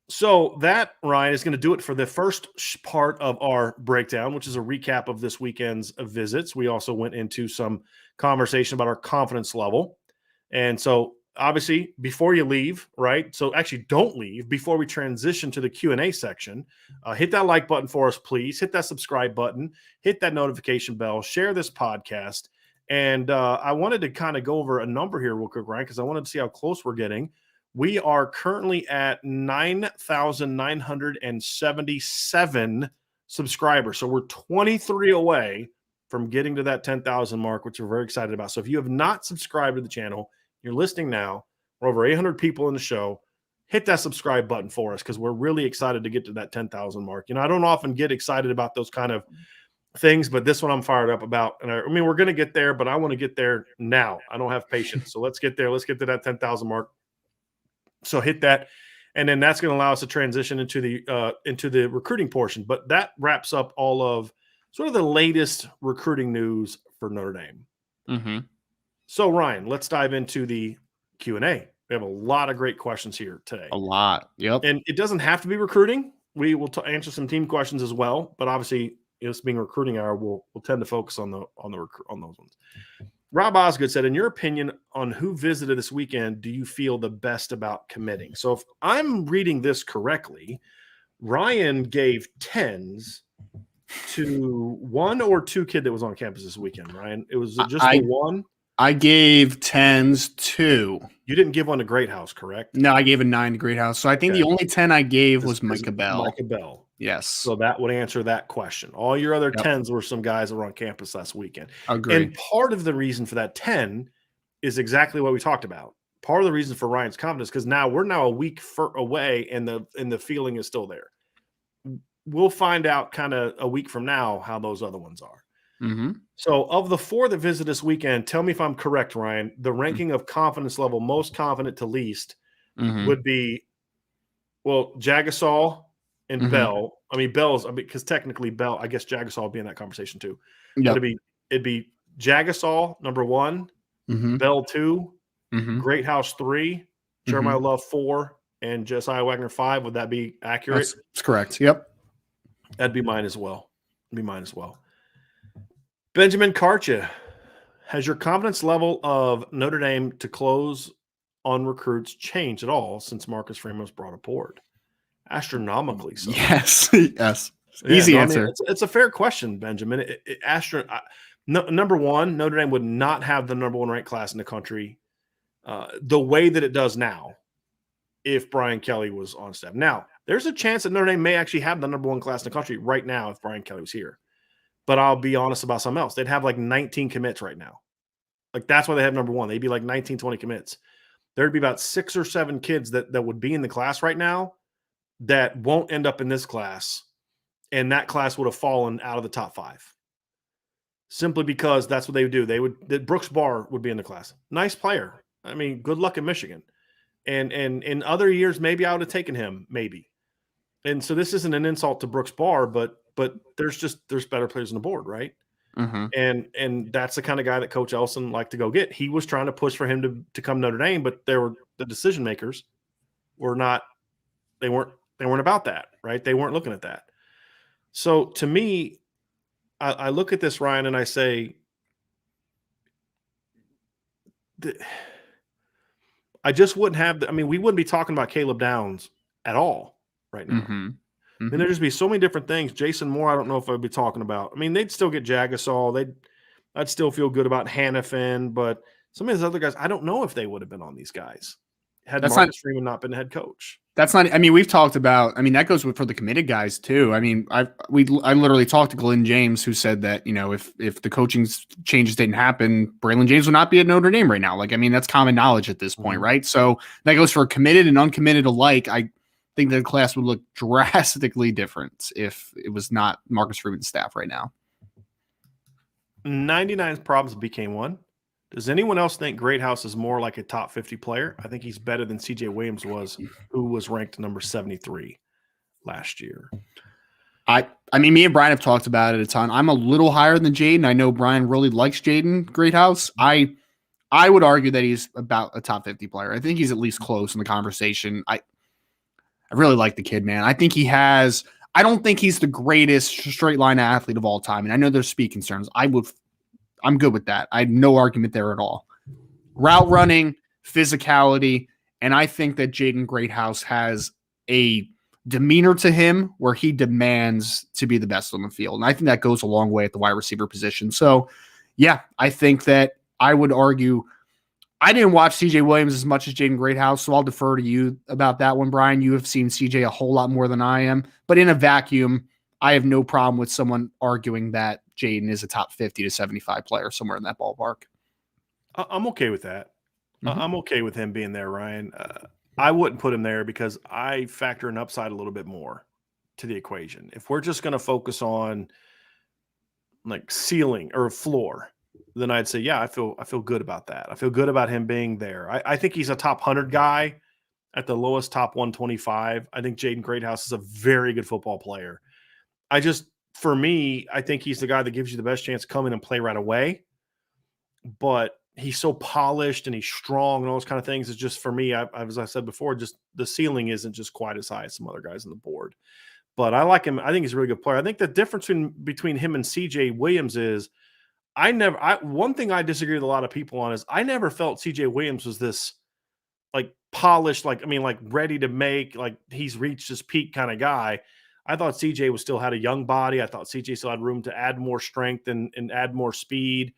So that, Ryan, is going to do it for the first part of our breakdown, which is a recap of this weekend's visits. We also went into some conversation about our confidence level. And so obviously before you leave, right? So actually don't leave before we transition to the Q&A section. Hit that like button for us, please. Hit that subscribe button, hit that notification bell, share this podcast. And I wanted to kind of go over a number here real quick, Ryan, because I wanted to see how close we're getting. We are currently at 9,977 subscribers. So we're 23 away from getting to that 10,000 mark, which we're very excited about. So if you have not subscribed to the channel, you're listening now, we're over 800 people in the show, hit that subscribe button for us because we're really excited to get to that 10,000 mark. I don't often get excited about those kind of things, but this one I'm fired up about. And I mean, we're going to get there, but I want to get there now. I don't have patience. So let's get there. Let's get to that 10,000 mark. So hit that. And then that's going to allow us to transition into the recruiting portion. But that wraps up all of sort of the latest recruiting news for Notre Dame. Mm-hmm. So, Ryan, let's dive into the Q&A. We have a lot of great questions here today. A lot. Yep. And it doesn't have to be recruiting. We will answer some team questions as well. But obviously, this being recruiting hour, we'll tend to focus on those ones. Rob Osgood said, in your opinion on who visited this weekend, do you feel the best about committing? So if I'm reading this correctly, Ryan gave 10s to 1 or 2 kid that was on campus this weekend, Ryan. It was just the one? I gave 10s to. You didn't give one to Great House, correct? No, I gave a 9 to Great House. So I think the only 10 I gave was Micah Bell. Micah Bell. Yes. So that would answer that question. All your other 10s were some guys that were on campus last weekend. Agreed. And part of the reason for that 10 is exactly what we talked about. Part of the reason for Ryan's confidence, because we're now a week away and the feeling is still there. We'll find out kind of a week from now how those other ones are. Mm-hmm. So of the 4 that visit this weekend, tell me if I'm correct, Ryan, the ranking of confidence level, most confident to least, would be, Jagasol and Bell. I mean, because technically Bell, I guess Jagasol would be in that conversation too. Yep. It'd be Jagasol, number 1, Bell 2, Great House 3, Jeremiah Love 4, and Josiah Wagner 5. Would that be accurate? That's correct. Yep. That'd be mine as well. Benjamin Karcha, has your confidence level of Notre Dame to close on recruits changed at all since Marcus Freeman was brought aboard? Astronomically so. Yes. Yes. Easy answer. I mean, it's a fair question, Benjamin. Number 1, Notre Dame would not have the number 1 ranked class in the country the way that it does now if Brian Kelly was on staff. Now, there's a chance that Notre Dame may actually have the number 1 class in the country right now if Brian Kelly was here. But I'll be honest about something else. They'd have like 19 commits right now. Like that's why they have number 1. They'd be like 19, 20 commits. There'd be about 6 or 7 kids that would be in the class right now that won't end up in this class. And that class would have fallen out of the top 5. simply because that's what they would do. Brooks Barr would be in the class. Nice player. I mean, good luck in Michigan. And in other years, maybe I would have taken him, maybe. And so this isn't an insult to Brooks Barr, but there's better players on the board, right? Mm-hmm. And that's the kind of guy that Coach Ellison liked to go get. He was trying to push for him to come Notre Dame, but the decision makers were not. They weren't about that, right? They weren't looking at that. So to me, I look at this, Ryan, and I say, I just wouldn't have. We wouldn't be talking about Caleb Downs at all right now. Mm-hmm. I mean, there'd just be so many different things. Jason Moore, I don't know if I'd be talking about. I mean, they'd still get Jagasol. I'd still feel good about Haniffin, but some of these other guys, I don't know if they would have been on these guys had Marcus Freeman not been head coach. That's not. I mean, we've talked about. I mean, that goes for the committed guys too. I mean, I literally talked to Glenn James, who said that if the coaching changes didn't happen, Braylon James would not be at Notre Dame right now. Like, I mean, that's common knowledge at this point, right? So that goes for committed and uncommitted alike. I think the class would look drastically different if it was not Marcus Freeman's staff right now. 99 problems became one. Does anyone else think Greathouse is more like a top 50 player? I think he's better than CJ Williams was, who was ranked number 73 last year. I mean, me and Brian have talked about it a ton. I'm a little higher than Jayden. I know Brian really likes Jayden Greathouse. I would argue that he's about a top 50 player. I think he's at least close in the conversation. I really like the kid, man. I think I don't think he's the greatest straight line athlete of all time. And I know there's speed concerns. I'm good with that. I had no argument there at all. Route running, physicality, and I think that Jayden Greathouse has a demeanor to him where he demands to be the best on the field. And I think that goes a long way at the wide receiver position. So, yeah, I think that I would argue I didn't watch CJ Williams as much as Jayden Greathouse, so I'll defer to you about that one, Brian. You have seen CJ a whole lot more than I am. But in a vacuum, I have no problem with someone arguing that Jayden is a top 50 to 75 player somewhere in that ballpark. I'm okay with that. Mm-hmm. I'm okay with him being there, Ryan. I wouldn't put him there because I factor an upside a little bit more to the equation. If we're just going to focus on like ceiling or floor, then I'd say, yeah, I feel good about that. I feel good about him being there. I think he's a top 100 guy at the lowest, top 125. I think Jayden Greathouse is a very good football player. For me, I think he's the guy that gives you the best chance to come in and play right away. But he's so polished and he's strong and all those kind of things. It's just, for me, as I said before, just the ceiling isn't just quite as high as some other guys on the board. But I like him. I think he's a really good player. I think the difference between him and CJ Williams is one thing I disagree with a lot of people on is I never felt CJ Williams was this like polished, like ready to make, like he's reached his peak kind of guy. I thought CJ still had a young body. I thought CJ still had room to add more strength and add more speed.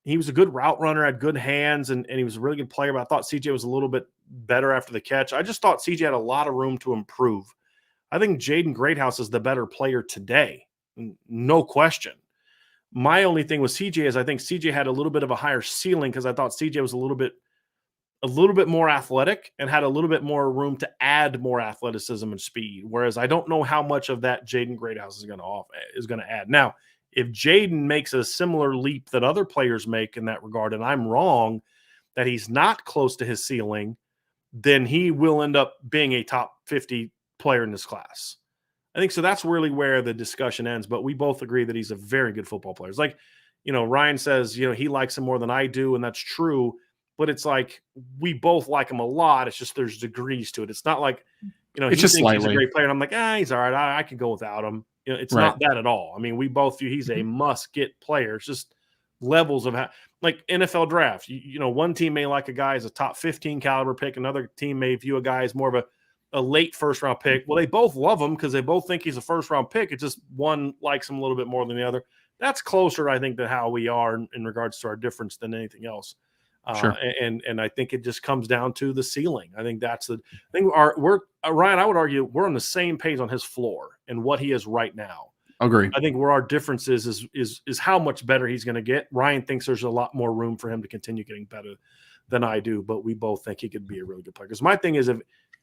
He was a good route runner, had good hands, and he was a really good player, but I thought CJ was a little bit better after the catch. I just thought CJ had a lot of room to improve. I think Jayden Greathouse is the better player today. No question. My only thing with CJ is I think CJ had a little bit of a higher ceiling because I thought CJ was a little bit more athletic and had a little bit more room to add more athleticism and speed. Whereas I don't know how much of that Jayden Greathouse is going to add. Now, if Jayden makes a similar leap that other players make in that regard, and I'm wrong that he's not close to his ceiling, then he will end up being a top 50 player in this class. I think so. That's really where the discussion ends. But we both agree that he's a very good football player. It's like, Ryan says, he likes him more than I do, and that's true. But it's like we both like him a lot. It's just there's degrees to it. It's not like, it's just he's a great player, and I'm like, he's all right. I can go without him. It's right. Not that at all. I mean, we both view he's a must-get player. It's just levels of like NFL draft. One team may like a guy as a top 15 caliber pick. Another team may view a guy as more of a late first-round pick. Well, they both love him because they both think he's a first-round pick. It's just one likes him a little bit more than the other. That's closer, I think, to how we are in regards to our difference than anything else. Sure. And I think it just comes down to the ceiling. I think that's the thing. Ryan, I would argue we're on the same page on his floor and what he is right now. Agree. I think where our difference is how much better he's going to get. Ryan thinks there's a lot more room for him to continue getting better than I do, but we both think he could be a really good player. Because my thing is,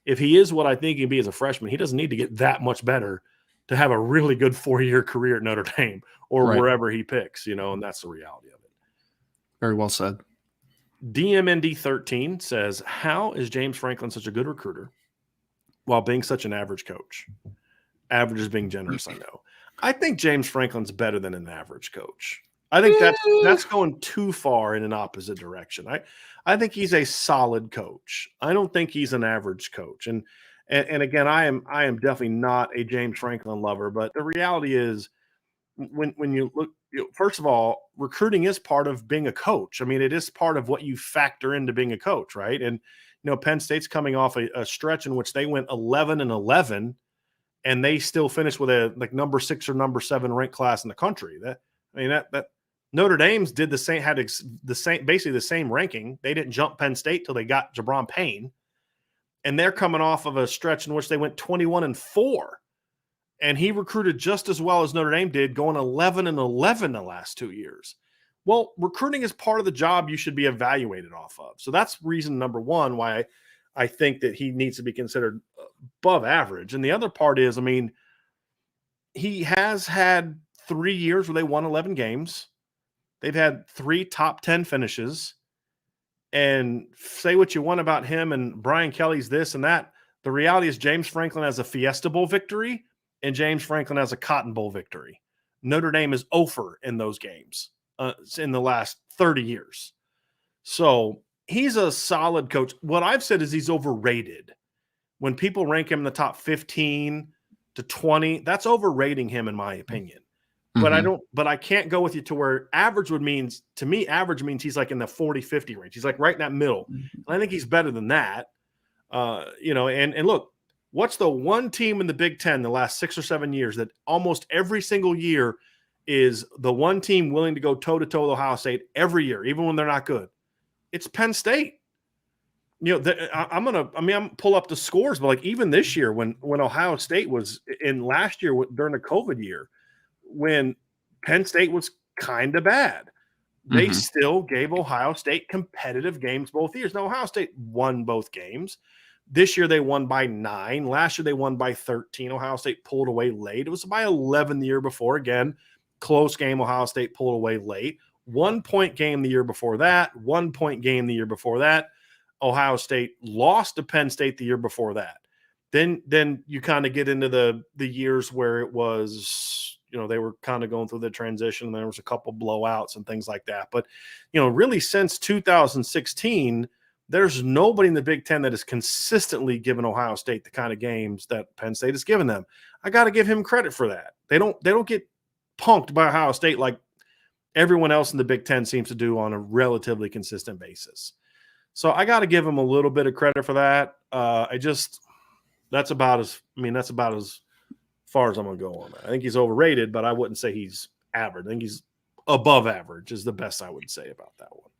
if he is what I think he'd be as a freshman, he doesn't need to get that much better to have a really good 4-year career at Notre Dame or Right. wherever he picks, and that's the reality of it. Very well said. DMND13 says, how is James Franklin such a good recruiter while being such an average coach? Average is being generous, I know. I think James Franklin's better than an average coach. I think that's going too far in an opposite direction. I think he's a solid coach. I don't think he's an average coach. And again, I am definitely not a James Franklin lover, but the reality is when you look, first of all, recruiting is part of being a coach. I mean, it is part of what you factor into being a coach, right? And Penn State's coming off a stretch in which they went 11-11, and they still finished with a number 6 or number 7 ranked class in the country. That Notre Dame's did the same, had basically the same ranking. They didn't jump Penn State till they got Jabron Payne, and they're coming off of a stretch in which they went 21-4. And he recruited just as well as Notre Dame did, going 11-11 the last 2 years. Well, recruiting is part of the job you should be evaluated off of. So that's reason number one why I think that he needs to be considered above average. And the other part is, he has had 3 years where they won 11 games. They've had 3 top 10 finishes. And say what you want about him and Brian Kelly's this and that. The reality is James Franklin has a Fiesta Bowl victory and James Franklin has a Cotton Bowl victory. Notre Dame is 0 in those games in the last 30 years. So he's a solid coach. What I've said is he's overrated. When people rank him in the top 15 to 20, that's overrating him in my opinion. Mm-hmm. But I can't go with you to where average means he's like in the 40-50 range. He's like right in that middle. And I think he's better than that. And look, what's the one team in the Big Ten the last 6 or 7 years that almost every single year is the one team willing to go toe-to-toe with Ohio State every year, even when they're not good? It's Penn State. I'm pull up the scores, but even this year when Ohio State was in last year during the COVID year, when Penn State was kind of bad, they still gave Ohio State competitive games both years. Now, Ohio State won both games. This year they won by 9. Last year they won by 13. Ohio State pulled away late. It was by 11 the year before. Again, close game. Ohio State pulled away late. 1-point game the year before that. 1-point game the year before that. Ohio State lost to Penn State the year before that. Then you kind of get into the years where it was, they were kind of going through the transition. There was a couple blowouts and things like that. But, really since 2016, there's nobody in the Big Ten that has consistently given Ohio State the kind of games that Penn State has given them. I got to give him credit for that. They don't get punked by Ohio State like everyone else in the Big Ten seems to do on a relatively consistent basis. So I got to give him a little bit of credit for that. That's about as far as I'm going to go on that. I think he's overrated, but I wouldn't say he's average. I think he's above average is the best I would say about that one.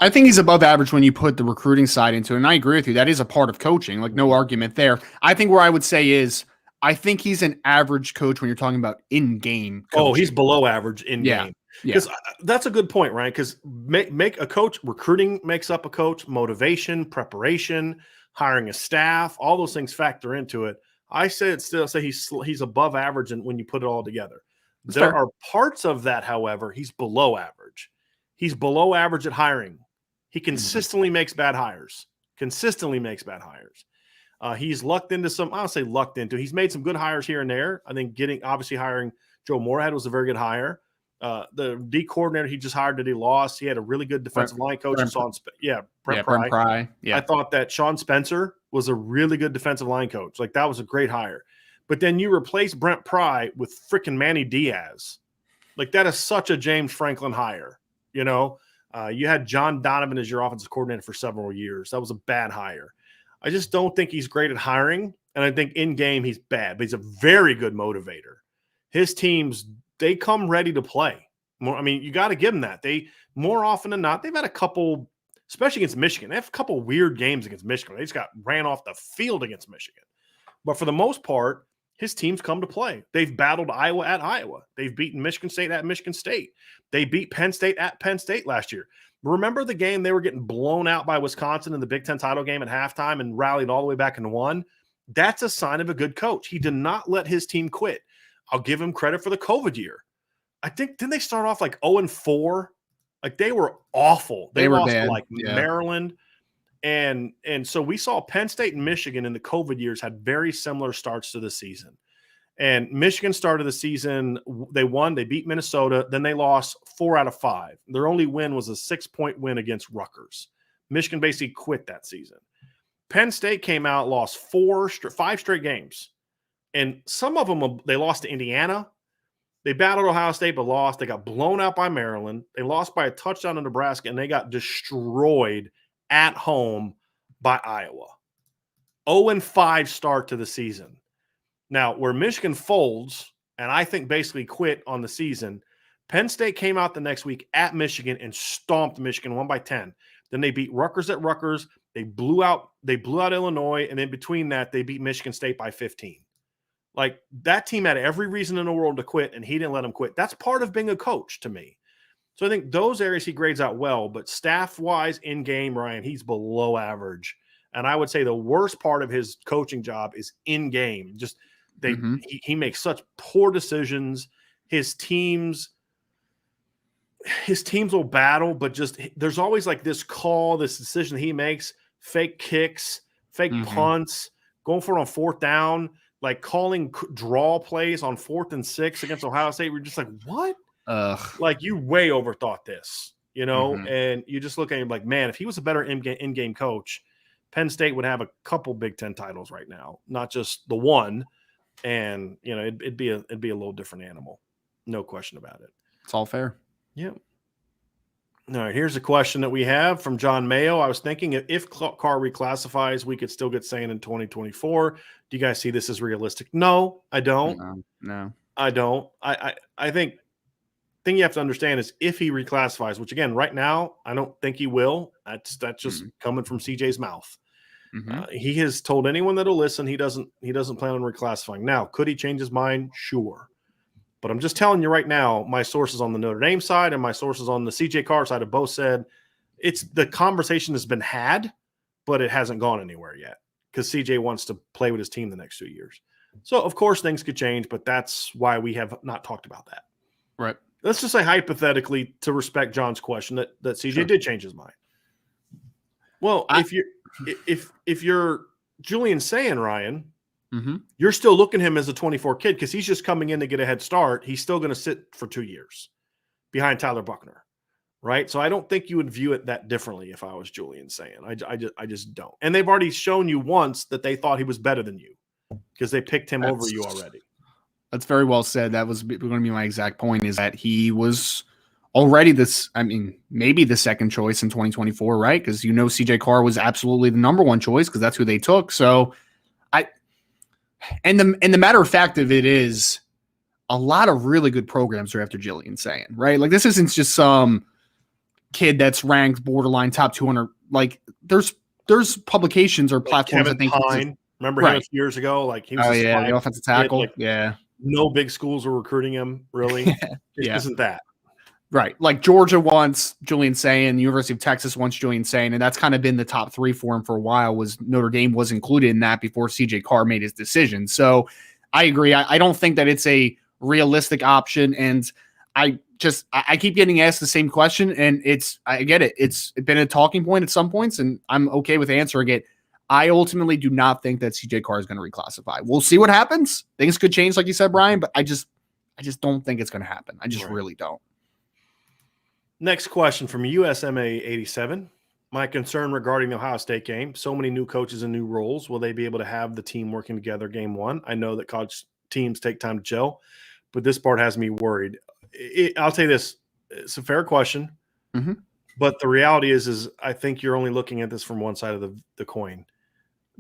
I think he's above average when you put the recruiting side into it. And I agree with you. That is a part of coaching. No argument there. I think where I would say is I think he's an average coach when you're talking about in-game coaching. Oh, he's below average in-game. Because that's a good point, right? Because make a coach, recruiting makes up a coach, motivation, preparation, hiring a staff, all those things factor into it. I say he's above average when you put it all together. There are parts of that, however, he's below average. He's below average at hiring. He consistently makes bad hires. He's lucked into some, I don't say lucked into, he's made some good hires here and there. I think obviously hiring Joe Moorhead was a very good hire. The D coordinator he just hired that he lost, he had a really good defensive line coach. Brent Pry. I thought that Sean Spencer was a really good defensive line coach. That was a great hire. But then you replace Brent Pry with freaking Manny Diaz. That is such a James Franklin hire. You had John Donovan as your offensive coordinator for several years. That was a bad hire. I just don't think he's great at hiring, and I think in game he's bad, but he's a very good motivator. His teams, they come ready to play. You got to give them that. They more often than not, they've had a couple, especially against Michigan. They have a couple weird games against Michigan. They just got ran off the field against Michigan. But for the most part, his teams come to play. They've battled Iowa at Iowa. They've beaten Michigan State at Michigan State. They beat Penn State at Penn State last year. Remember the game they were getting blown out by Wisconsin in the Big Ten title game at halftime and rallied all the way back and won? That's a sign of a good coach. He did not let his team quit. I'll give him credit for the COVID year. I think, didn't they start off like 0-4? Like they were awful. They were lost bad. to like Maryland. And so we saw Penn State and Michigan in the COVID years had very similar starts to the season. And Michigan started the season, they won, they beat Minnesota, then they lost 4 out of 5. Their only win was a 6-point win against Rutgers. Michigan basically quit that season. Penn State came out, lost 5 straight games. And some of them, they lost to Indiana. They battled Ohio State but lost. They got blown out by Maryland. They lost by a touchdown to Nebraska, and they got destroyed at home by Iowa. 0-5 start to the season. Now, where Michigan folds, and I think basically quit on the season, Penn State came out the next week at Michigan and stomped Michigan, won by 10. Then they beat Rutgers at Rutgers. They blew out Illinois, and in between that, they beat Michigan State by 15. Like, that team had every reason in the world to quit, and he didn't let them quit. That's part of being a coach to me. So I think those areas he grades out well, but staff-wise, in-game, Ryan, he's below average. And I would say the worst part of his coaching job is in-game. Just he makes such poor decisions. His teams will battle, but just there's always like this decision he makes, fake kicks, fake punts, going for it on 4th down, like calling draw plays on 4th and 6 against Ohio State. We're just like, what? Like, you way overthought this, and you just look at him like, man, if he was a better in-game coach, Penn State would have a couple Big Ten titles right now, not just the one. And, it'd be a little different animal. No question about it. It's all fair. Yeah. All right. Here's a question that we have from John Mayo. I was thinking if Carr reclassifies, we could still get Sayin in 2024. Do you guys see this as realistic? No, I don't. No. I don't. I think thing you have to understand is if he reclassifies, which again, right now, I don't think he will. That's just coming from CJ's mouth. He has told anyone that'll listen he doesn't plan on reclassifying. Now, could he change his mind? Sure. But I'm just telling you right now, my sources on the Notre Dame side and my sources on the CJ Carr side have both said the conversation has been had, but it hasn't gone anywhere yet because CJ wants to play with his team the next 2 years. So, of course, things could change, but that's why we have not talked about that. Right. Let's just say hypothetically, to respect John's question, that CJ did change his mind. Well, if you're Julian Sayin, Ryan, you're still looking at him as a 24 kid because he's just coming in to get a head start. He's still going to sit for 2 years behind Tyler Buchner, right? So I don't think you would view it that differently if I was Julian Sayin. I just don't. And they've already shown you once that they thought he was better than you because they picked him over you already. That's very well said. That was going to be my exact point, is that he was already maybe the second choice in 2024, right? Because CJ Carr was absolutely the number one choice because that's who they took. So and the matter of fact of it is a lot of really good programs are after Julian Sayin, right? Like, this isn't just some kid that's ranked borderline top 200. Like, there's publications or platforms. Kevin Pine, remember him a few years ago? Like, he was the offensive tackle. No big schools were recruiting him, really. Isn't that right? Like, Georgia wants Julian Sayin, the University of Texas wants Julian Sayin, and that's kind of been the top 3 for him for a while. Was Notre Dame was included in that before CJ Carr made his decision. So I agree. I don't think that it's a realistic option, and I keep getting asked the same question, and I get it. It's been a talking point at some points, and I'm okay with answering it. I ultimately do not think that CJ Carr is going to reclassify. We'll see what happens. Things could change, like you said, Brian, but I just don't think it's going to happen. I just really don't. Next question from USMA 87. My concern regarding the Ohio State game, so many new coaches and new roles. Will they be able to have the team working together game one? I know that college teams take time to gel, but this part has me worried. I'll tell you this. It's a fair question, but the reality is I think you're only looking at this from one side of the coin.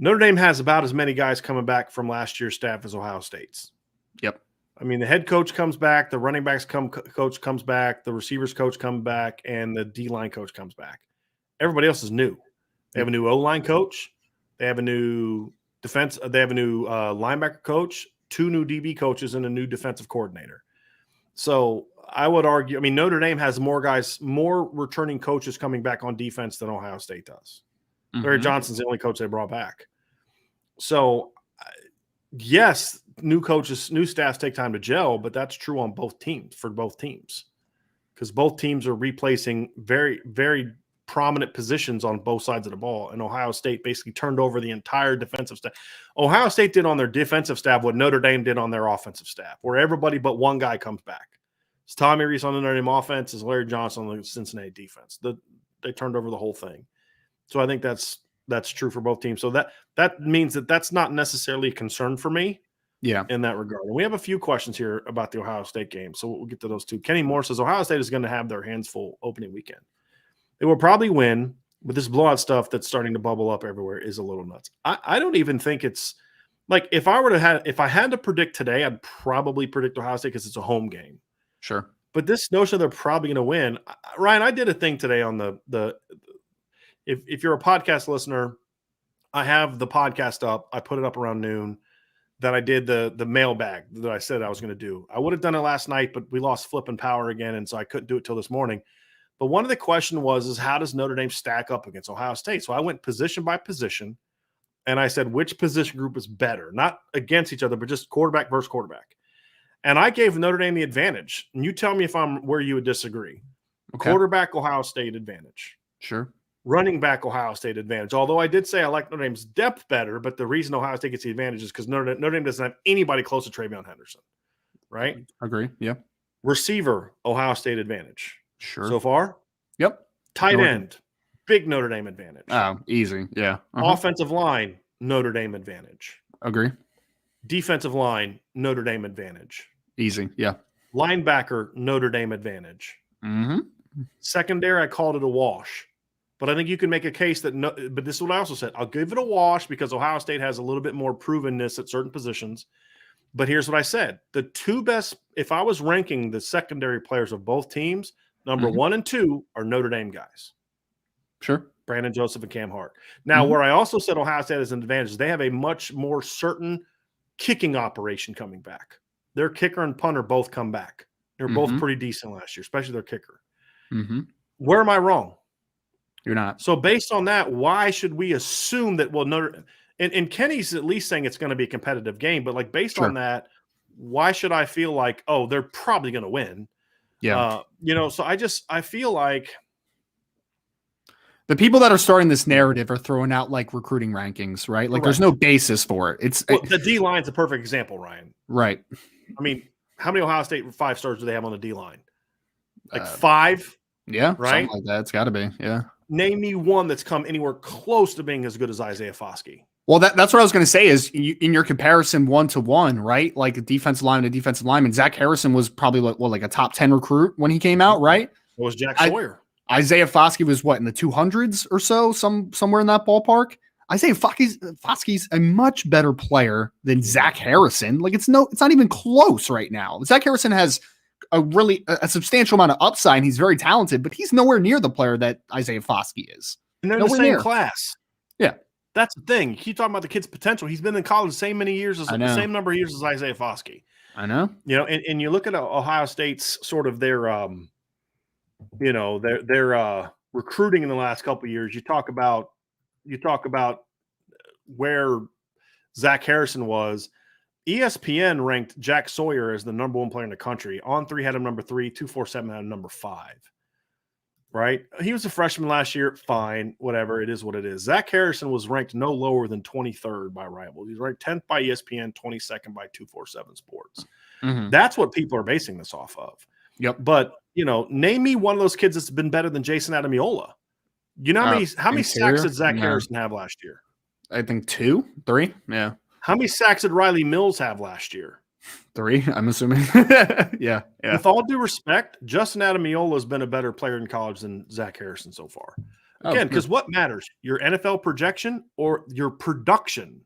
Notre Dame has about as many guys coming back from last year's staff as Ohio State's. Yep. I mean, the head coach comes back, the running backs coach comes back, the receivers coach comes back, and the D-line coach comes back. Everybody else is new. They have a new O-line coach. They have a new linebacker coach, 2 new DB coaches, and a new defensive coordinator. So I would argue, Notre Dame has more returning coaches coming back on defense than Ohio State does. Larry Johnson's the only coach they brought back. So, yes, new coaches, new staffs take time to gel, but that's true on both teams because both teams are replacing very, very prominent positions on both sides of the ball. And Ohio State basically turned over the entire defensive staff. Ohio State did on their defensive staff what Notre Dame did on their offensive staff, where everybody but one guy comes back. It's Tommy Rees on the Notre Dame offense, it's Larry Johnson on the Cincinnati defense. They turned over the whole thing. So I think that's true for both teams. So that means that's not necessarily a concern for me. Yeah. In that regard. And we have a few questions here about the Ohio State game. So we'll get to those too. Kenny Moore says Ohio State is going to have their hands full opening weekend. They will probably win, but this blowout stuff that's starting to bubble up everywhere is a little nuts. I don't even think it's like if I had to predict today, I'd probably predict Ohio State because it's a home game. Sure. But this notion they're probably going to win. Ryan, I did a thing today on if you're a podcast listener, I have the podcast up. I put it up around noon. That I did the mailbag that I said I was going to do. I would have done it last night, but we lost flipping power again, and so I couldn't do it till this morning. But one of the questions is how does Notre Dame stack up against Ohio State? So I went position by position, and I said which position group is better, not against each other, but just quarterback versus quarterback. And I gave Notre Dame the advantage. And you tell me if I'm where you would disagree. Okay. Quarterback, Ohio State advantage. Sure. Running back, Ohio State advantage. Although I did say I like Notre Dame's depth better, but the reason Ohio State gets the advantage is because Notre Dame doesn't have anybody close to Travion Henderson, right? Agree. Yeah. Receiver, Ohio State advantage. Sure. So far? Yep. Tight end, big Notre Dame advantage. Oh, easy. Yeah. Offensive line, Notre Dame advantage. Agree. Defensive line, Notre Dame advantage. Easy. Yeah. Linebacker, Notre Dame advantage. Mm-hmm. Secondary, I called it a wash. But I think you can make a case but this is what I also said. I'll give it a wash because Ohio State has a little bit more provenness at certain positions. But here's what I said. The two best, if I was ranking the secondary players of both teams, number 1 and 2 are Notre Dame guys. Sure. Brandon Joseph and Cam Hart. Now, where I also said Ohio State has an advantage, they have a much more certain kicking operation coming back. Their kicker and punter both come back. They're both pretty decent last year, especially their kicker. Where am I wrong? You're not. So based on that, why should we assume that, and Kenny's at least saying it's going to be a competitive game, but like based on that, why should I feel like, oh, they're probably going to win? Yeah. So I feel like the people that are starting this narrative are throwing out like recruiting rankings, right? Like there's no basis for it. The D line's a perfect example, Ryan. Right. I mean, how many Ohio State 5 stars do they have on the D line? Like 5? Yeah. Right. Something like that. It's got to be. Yeah. Name me one that's come anywhere close to being as good as Isaiah Foskey. Well, that's what I was going to say is in your comparison 1-to-1, right? Like a defensive lineman to defensive lineman, Zach Harrison was probably like a top 10 recruit when he came out, right? It was Jack Sawyer. Isaiah Foskey was what, in the 200s or so, somewhere in that ballpark. Isaiah Foskey's a much better player than Zach Harrison. Like it's not even close right now. Zach Harrison has a substantial amount of upside. And he's very talented, but he's nowhere near the player that Isaiah Foskey is. And they're in the same class. Yeah. That's the thing. You keep talking about the kid's potential. He's been in college the same number of years as Isaiah Foskey. I know. And you look at Ohio State's sort of their recruiting in the last couple of years. You talk about where Zach Harrison was. ESPN ranked Jack Sawyer as the number 1 player in the country. On3 had him number 3, 247 had him number 5. Right? He was a freshman last year. Fine, whatever. It is what it is. Zach Harrison was ranked no lower than 23rd by Rivals. He's ranked 10th by ESPN, 22nd by 247 Sports. That's what people are basing this off of. Yep. But, name me one of those kids that's been better than Jason Adamiola. You know how many sacks did Zach Harrison have last year? I think 2, 3. Yeah. How many sacks did Riley Mills have last year? 3, I'm assuming. Yeah. With all due respect, Justin Adamiola has been a better player in college than Zach Harrison so far. Again, because what matters? Your NFL projection or your production?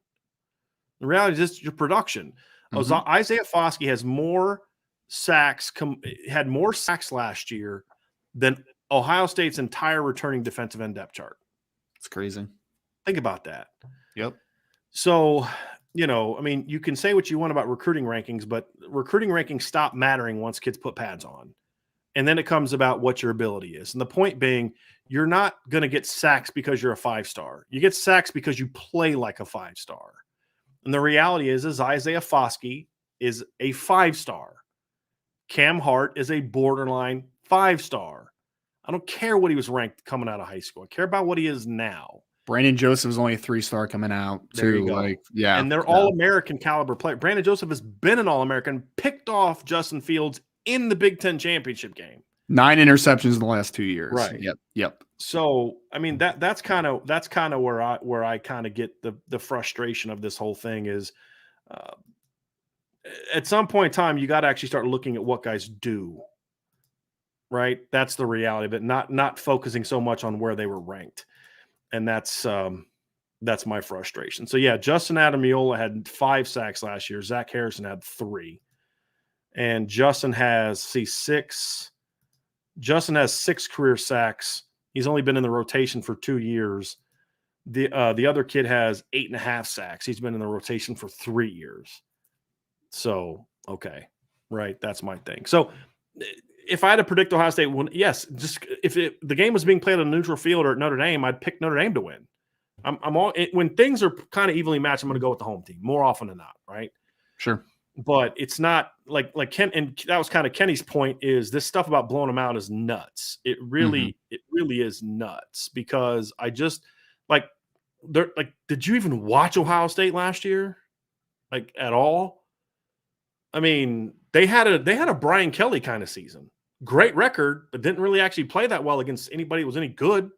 The reality is just your production. Isaiah Foskey has more sacks, had more sacks last year than Ohio State's entire returning defensive end depth chart. It's crazy. Think about that. Yep. So, you can say what you want about recruiting rankings, but recruiting rankings stop mattering once kids put pads on. And then it comes about what your ability is. And the point being, you're not going to get sacks because you're a 5-star. You get sacks because you play like a 5-star. And the reality is Isaiah Foskey is a 5-star. Cam Hart is a borderline 5-star. I don't care what he was ranked coming out of high school. I care about what he is now. Brandon Joseph is only a 3-star coming out too. There you go. And they're All-American caliber player. Brandon Joseph has been an All-American, picked off Justin Fields in the Big Ten championship game. 9 interceptions in the last 2 years. Right. Yep. So I mean that's kind of where I kind of get the frustration of this whole thing is at some point in time you got to actually start looking at what guys do. Right, that's the reality, but not focusing so much on where they were ranked, and that's my frustration. So yeah, Justin Adamiola had 5 sacks last year. Zach Harrison had 3, and Justin has 6. Justin has 6 career sacks. He's only been in the rotation for 2 years. The other kid has 8.5 sacks. He's been in the rotation for 3 years. So okay, right, that's my thing. So if I had to predict Ohio State, yes, just if the game was being played on a neutral field or at Notre Dame, I'd pick Notre Dame to win. When things are kind of evenly matched, I'm going to go with the home team more often than not, right? Sure. But it's not like Ken, and that was kind of Kenny's point. Is this stuff about blowing them out is nuts? It really is nuts because I just did you even watch Ohio State last year, like at all? I mean, they had a Brian Kelly kind of season. Great record, but didn't really actually play that well against anybody that was any good.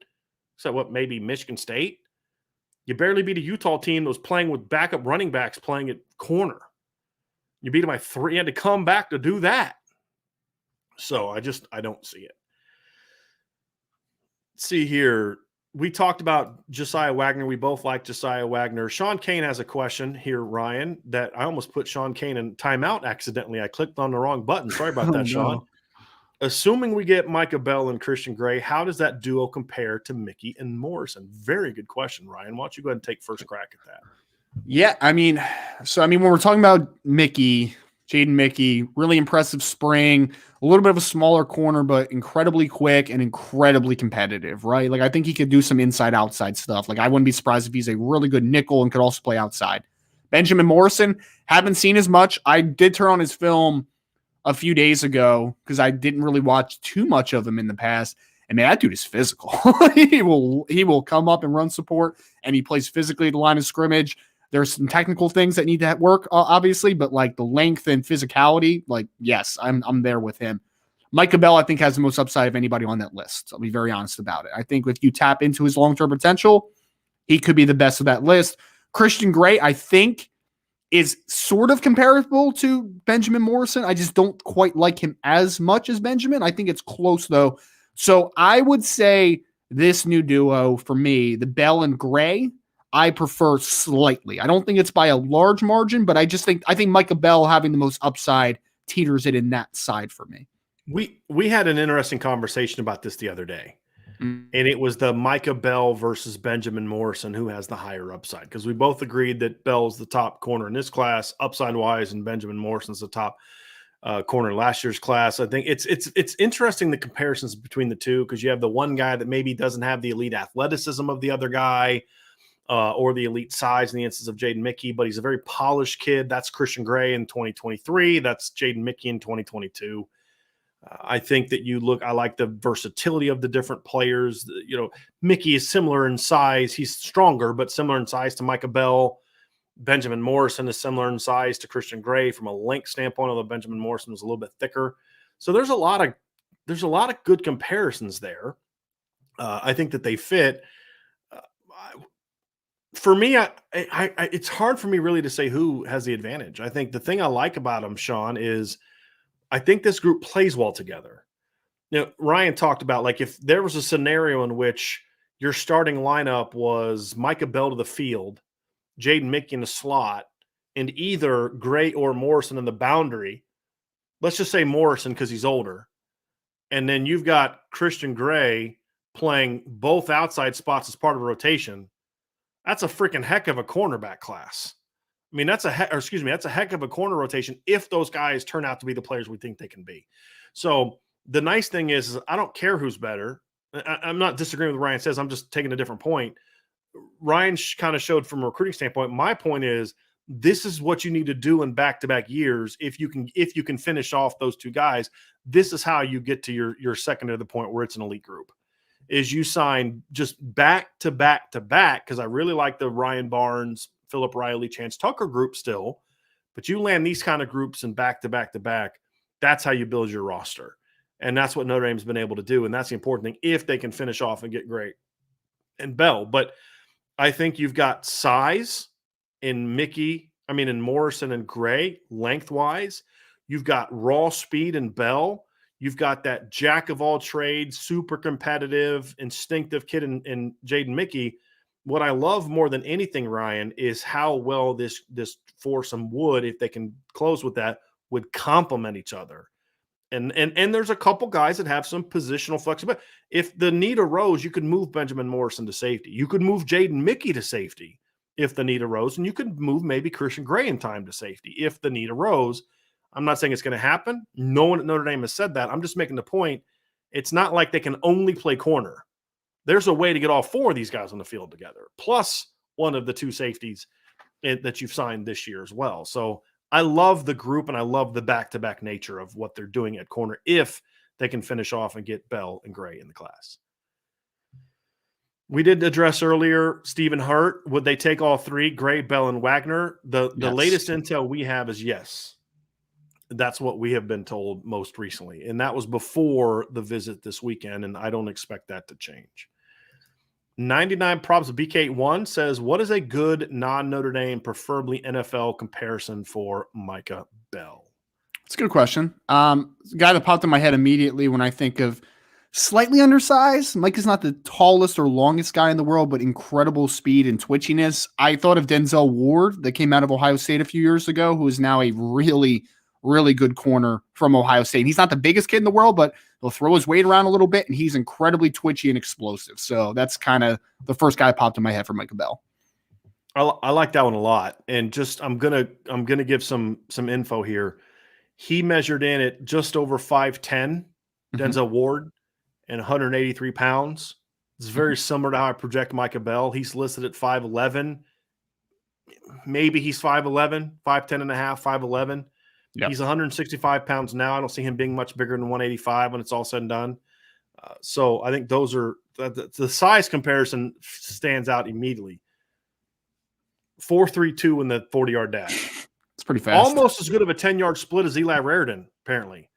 So maybe Michigan State. You barely beat a Utah team that was playing with backup running backs playing at corner. You beat them by 3. You had to come back to do that. So I don't see it. Let's see here. We talked about Josiah Wagner. We both like Josiah Wagner. Sean Kane has a question here, Ryan, that I almost put Sean Kane in timeout accidentally. I clicked on the wrong button. Sorry about that, Sean. No. Assuming we get Micah Bell and Christian Gray, how does that duo compare to Mickey and Morrison? Very good question, Ryan. Why don't you go ahead and take first crack at that? Yeah, I mean, when we're talking about Jayden Mickey, really impressive spring, a little bit of a smaller corner, but incredibly quick and incredibly competitive, right? Like, I think he could do some inside-outside stuff. Like, I wouldn't be surprised if he's a really good nickel and could also play outside. Benjamin Morrison, haven't seen as much. I did turn on his film a few days ago because I didn't really watch too much of him in the past. And man, that dude is physical. He will come up and run support, and he plays physically at the line of scrimmage. There's some technical things that need to work, obviously, but like the length and physicality, like, yes, I'm there with him. Micah Bell, I think, has the most upside of anybody on that list. I'll be very honest about it. I think if you tap into his long-term potential, he could be the best of that list. Christian Gray, I think, is sort of comparable to Benjamin Morrison. I just don't quite like him as much as Benjamin. I think it's close, though. So I would say this new duo, for me, the Bell and Gray, I prefer slightly. I don't think it's by a large margin, but I think Micah Bell having the most upside teeters it in that side for me. We had an interesting conversation about this the other day. And it was the Micah Bell versus Benjamin Morrison who has the higher upside, because we both agreed that Bell's the top corner in this class, upside-wise, and Benjamin Morrison's the top corner in last year's class. I think it's interesting, the comparisons between the two, because you have the one guy that maybe doesn't have the elite athleticism of the other guy, or the elite size in the instance of Jayden Mickey, but he's a very polished kid. That's Christian Gray in 2023. That's Jayden Mickey in 2022. I think that I like the versatility of the different players. Mickey is similar in size. He's stronger, but similar in size to Micah Bell. Benjamin Morrison is similar in size to Christian Gray from a length standpoint, although Benjamin Morrison was a little bit thicker. So there's a lot of good comparisons there. I think that they fit. For me, it's hard for me really to say who has the advantage. I think the thing I like about them, Sean, is I think this group plays well together. Ryan talked about, like, if there was a scenario in which your starting lineup was Micah Bell to the field, Jayden Mickey in the slot, and either Gray or Morrison in the boundary, let's just say Morrison because he's older, and then you've got Christian Gray playing both outside spots as part of a rotation, that's a freaking heck of a cornerback class. I mean, that's a heck of a corner rotation if those guys turn out to be the players we think they can be. So the nice thing is I don't care who's better. I'm not disagreeing with what Ryan says. I'm just taking a different point. Ryan kind of showed from a recruiting standpoint. My point is this is what you need to do in back-to-back years. If you can finish off those two guys, this is how you get to your second to the point where it's an elite group. Is you sign just back to back to back, because I really like the Ryan Barnes, Philip Riley, Chance Tucker group still, but you land these kind of groups in back to back to back. That's how you build your roster, and that's what Notre Dame's been able to do, and that's the important thing if they can finish off and get Gray and Bell. But I think you've got size in Morrison and Gray lengthwise. You've got raw speed in Bell. You've got that jack of all trades, super competitive, instinctive kid in Jayden Mickey. What I love more than anything, Ryan, is how well this foursome would, if they can close with that, would complement each other. And there's a couple guys that have some positional flexibility. If the need arose, you could move Benjamin Morrison to safety. You could move Jayden Mickey to safety if the need arose, and you could move maybe Christian Gray in time to safety if the need arose. I'm not saying it's going to happen. No one at Notre Dame has said that. I'm just making the point. It's not like they can only play corner. There's a way to get all four of these guys on the field together, plus one of the two safeties that you've signed this year as well. So I love the group, and I love the back-to-back nature of what they're doing at corner if they can finish off and get Bell and Gray in the class. We did address earlier Stephen Hurt. Would they take all three, Gray, Bell, and Wagner? The latest intel we have is yes. That's what we have been told most recently. And that was before the visit this weekend, and I don't expect that to change. 99 Props BK1 says, what is a good non-Notre Dame, preferably NFL comparison for Micah Bell? It's a good question. The guy that popped in my head immediately when I think of slightly undersized, Mike is not the tallest or longest guy in the world, but incredible speed and twitchiness. I thought of Denzel Ward that came out of Ohio State a few years ago, who is now a really good corner from Ohio State. He's not the biggest kid in the world, but he'll throw his weight around a little bit, and he's incredibly twitchy and explosive. So that's kind of the first guy that popped in my head for Micah Bell. I like that one a lot. And just I'm gonna give some info here. He measured in at just over 5'10", Denzel Ward, and 183 pounds. It's very similar to how I project Micah Bell. He's listed at 5'11". Maybe he's 5'11", 5'10 and a half, 5'11". Yep. He's 165 pounds now. I don't see him being much bigger than 185 when it's all said and done. So I think those are the size comparison stands out immediately. 4.32 in the 40-yard dash. It's pretty fast. Almost as good of a 10-yard split as Eli Raridan, apparently.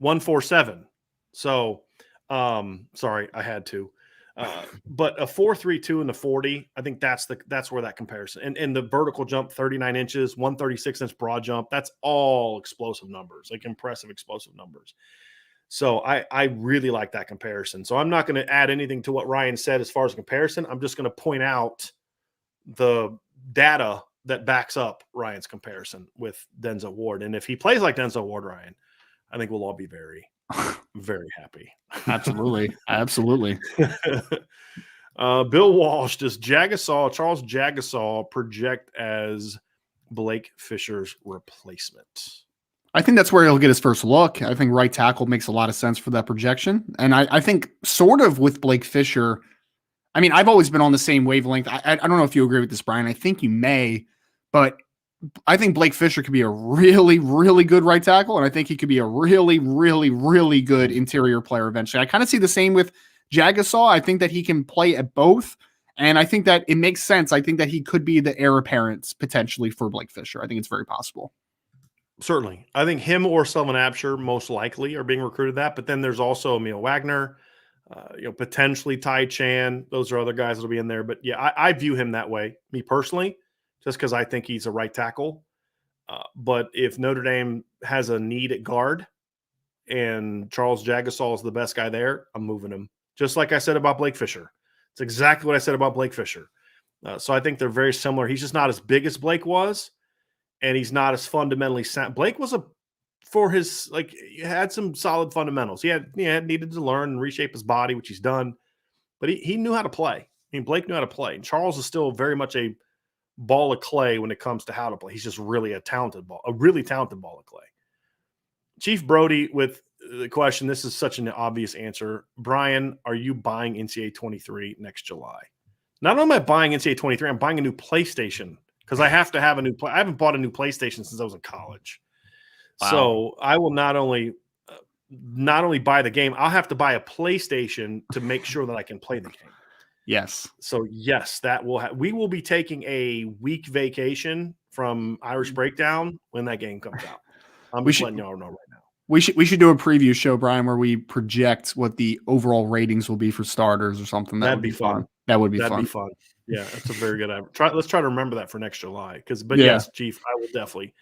1.47. So, sorry, I had to. But a 4.32 in the 40, I think that's where that comparison. And the vertical jump, 39 inches, 136-inch broad jump, that's all explosive numbers, like impressive explosive numbers. So I really like that comparison. So I'm not going to add anything to what Ryan said as far as comparison. I'm just going to point out the data that backs up Ryan's comparison with Denzel Ward. And if he plays like Denzel Ward, Ryan, I think we'll all be very, very happy. Absolutely. Absolutely. Bill Walsh, does Charles Jagasol project as Blake Fisher's replacement? I think that's where he'll get his first look. I think right tackle makes a lot of sense for that projection. And I think sort of with Blake Fisher, I mean, I've always been on the same wavelength. I don't know if you agree with this, Brian. I think you may, but I think Blake Fisher could be a really, really good right tackle, and I think he could be a really, really, really good interior player eventually. I kind of see the same with Jagasol. I think that he can play at both, and I think that it makes sense. I think that he could be the heir apparent potentially for Blake Fisher. I think it's very possible. Certainly. I think him or Sullivan Absher most likely are being recruited that, but then there's also Emil Wagner, potentially Ty Chan. Those are other guys that'll be in there. But yeah, I view him that way, me personally, just because I think he's a right tackle. But if Notre Dame has a need at guard and Charles Jagasol is the best guy there, I'm moving him. Just like I said about Blake Fisher. It's exactly what I said about Blake Fisher. So I think they're very similar. He's just not as big as Blake was, and he's not as fundamentally sound. Blake was he had some solid fundamentals. He needed to learn and reshape his body, which he's done, but he knew how to play. I mean, Blake knew how to play. And Charles is still very much a ball of clay when it comes to how to play. He's just really a really talented ball of clay. Chief Brody with the question, this is such an obvious answer. Brian, are you buying NCAA 23 next July? Not only am I buying NCAA 23, I'm buying a new PlayStation because I have to have a new I haven't bought a new PlayStation since I was in college. Wow. So I will not only buy the game, I'll have to buy a PlayStation to make sure that I can play the game. Yes. So yes, that will we will be taking a week vacation from Irish Breakdown when that game comes out. I'm just letting y'all know right now. We should do a preview show, Brian, where we project what the overall ratings will be for starters or something. That'd be fun. That would be fun. That'd be fun. Yeah, that's a very good idea. Let's try to remember that for next July. Yes, Chief, I will definitely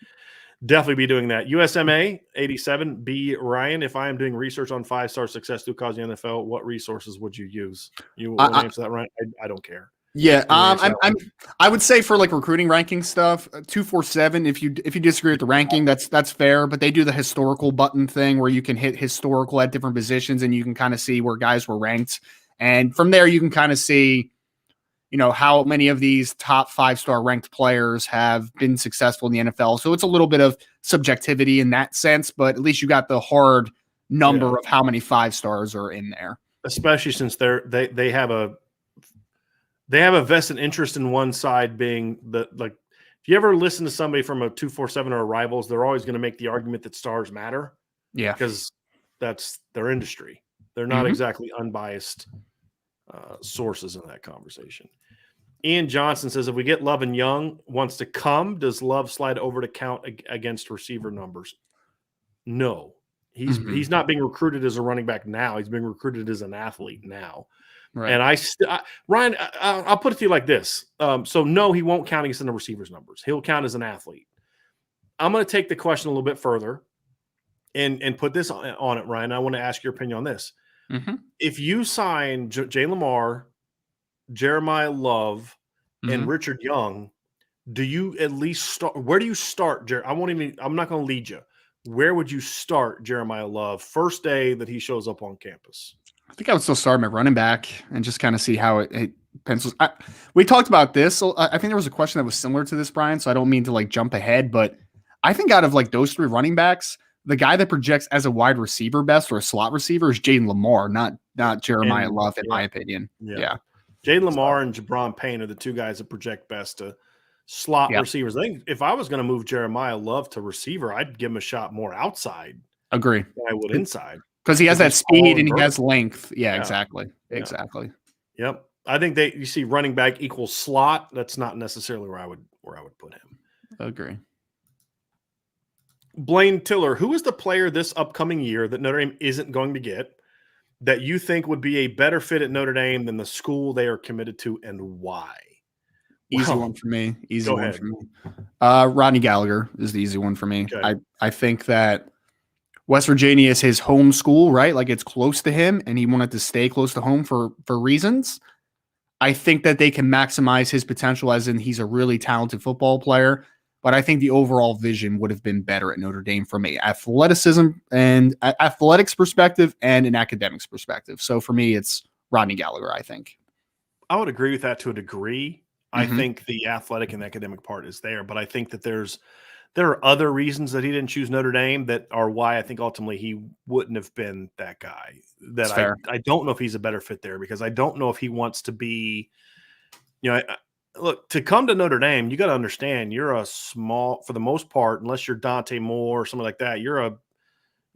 be doing that. USMA 87 B Ryan. If I am doing research on 5-star success through college and NFL, what resources would you use? You want to answer that, Ryan? I don't care. Yeah, I would say for like recruiting ranking stuff, 247. If you disagree with the ranking, that's fair. But they do the historical button thing where you can hit historical at different positions and you can kind of see where guys were ranked, and from there you can kind of see, how many of these top 5-star ranked players have been successful in the NFL. So it's a little bit of subjectivity in that sense, but at least you got the hard number of how many 5 stars are in there. Especially since they have a vested interest in one side being if you ever listen to somebody from a 247 or a Rivals, they're always going to make the argument that stars matter. Yeah. Because that's their industry. They're not exactly unbiased sources in that conversation. Ian Johnson says, if we get Love and Young wants to come, does Love slide over to count against receiver numbers? No. He's not being recruited as a running back now. He's being recruited as an athlete now. Right. And Ryan, I'll put it to you like this. So no, he won't count against the receivers numbers. He'll count as an athlete. I'm going to take the question a little bit further and put this on it, Ryan. I want to ask your opinion on this. If you sign Jay Lamar, Jeremiah Love, and Richard Young, do you at least start? Where do you start, I'm not going to lead you. Where would you start Jeremiah Love first day that he shows up on campus? I think I would still start him at running back and just kind of see how it pencils. We talked about this. So I think there was a question that was similar to this, Brian. So I don't mean to jump ahead, but I think out of those 3 running backs, the guy that projects as a wide receiver best or a slot receiver is Jayden Lamar, not Jeremiah Love, in my opinion. Yeah. Jayden Lamar and Jabron Payne are the 2 guys that project best to slot receivers. I think if I was going to move Jeremiah Love to receiver, I'd give him a shot more outside. Agree. Than I would inside. Because he has that speed and he has length. Yeah, exactly. Exactly. Yep. I think you see running back equals slot. That's not necessarily where I would put him. Agree. Blaine Tiller, who is the player this upcoming year that Notre Dame isn't going to get that you think would be a better fit at Notre Dame than the school they are committed to, and why? Easy one for me. For me. Rodney Gallagher is the easy one for me. Okay. I think that West Virginia is his home school, right? It's close to him, and he wanted to stay close to home for reasons. I think that they can maximize his potential, as in he's a really talented football player. But I think the overall vision would have been better at Notre Dame from an athletics perspective and an academics perspective. So for me, it's Rodney Gallagher, I think. I would agree with that to a degree. I think the athletic and academic part is there, but I think that there are other reasons that he didn't choose Notre Dame that are why I think ultimately he wouldn't have been that guy. I don't know if he's a better fit there, because I don't know if he wants to be, look, to come to Notre Dame, you got to understand you're a small, for the most part, unless you're Dante Moore or something like that, you're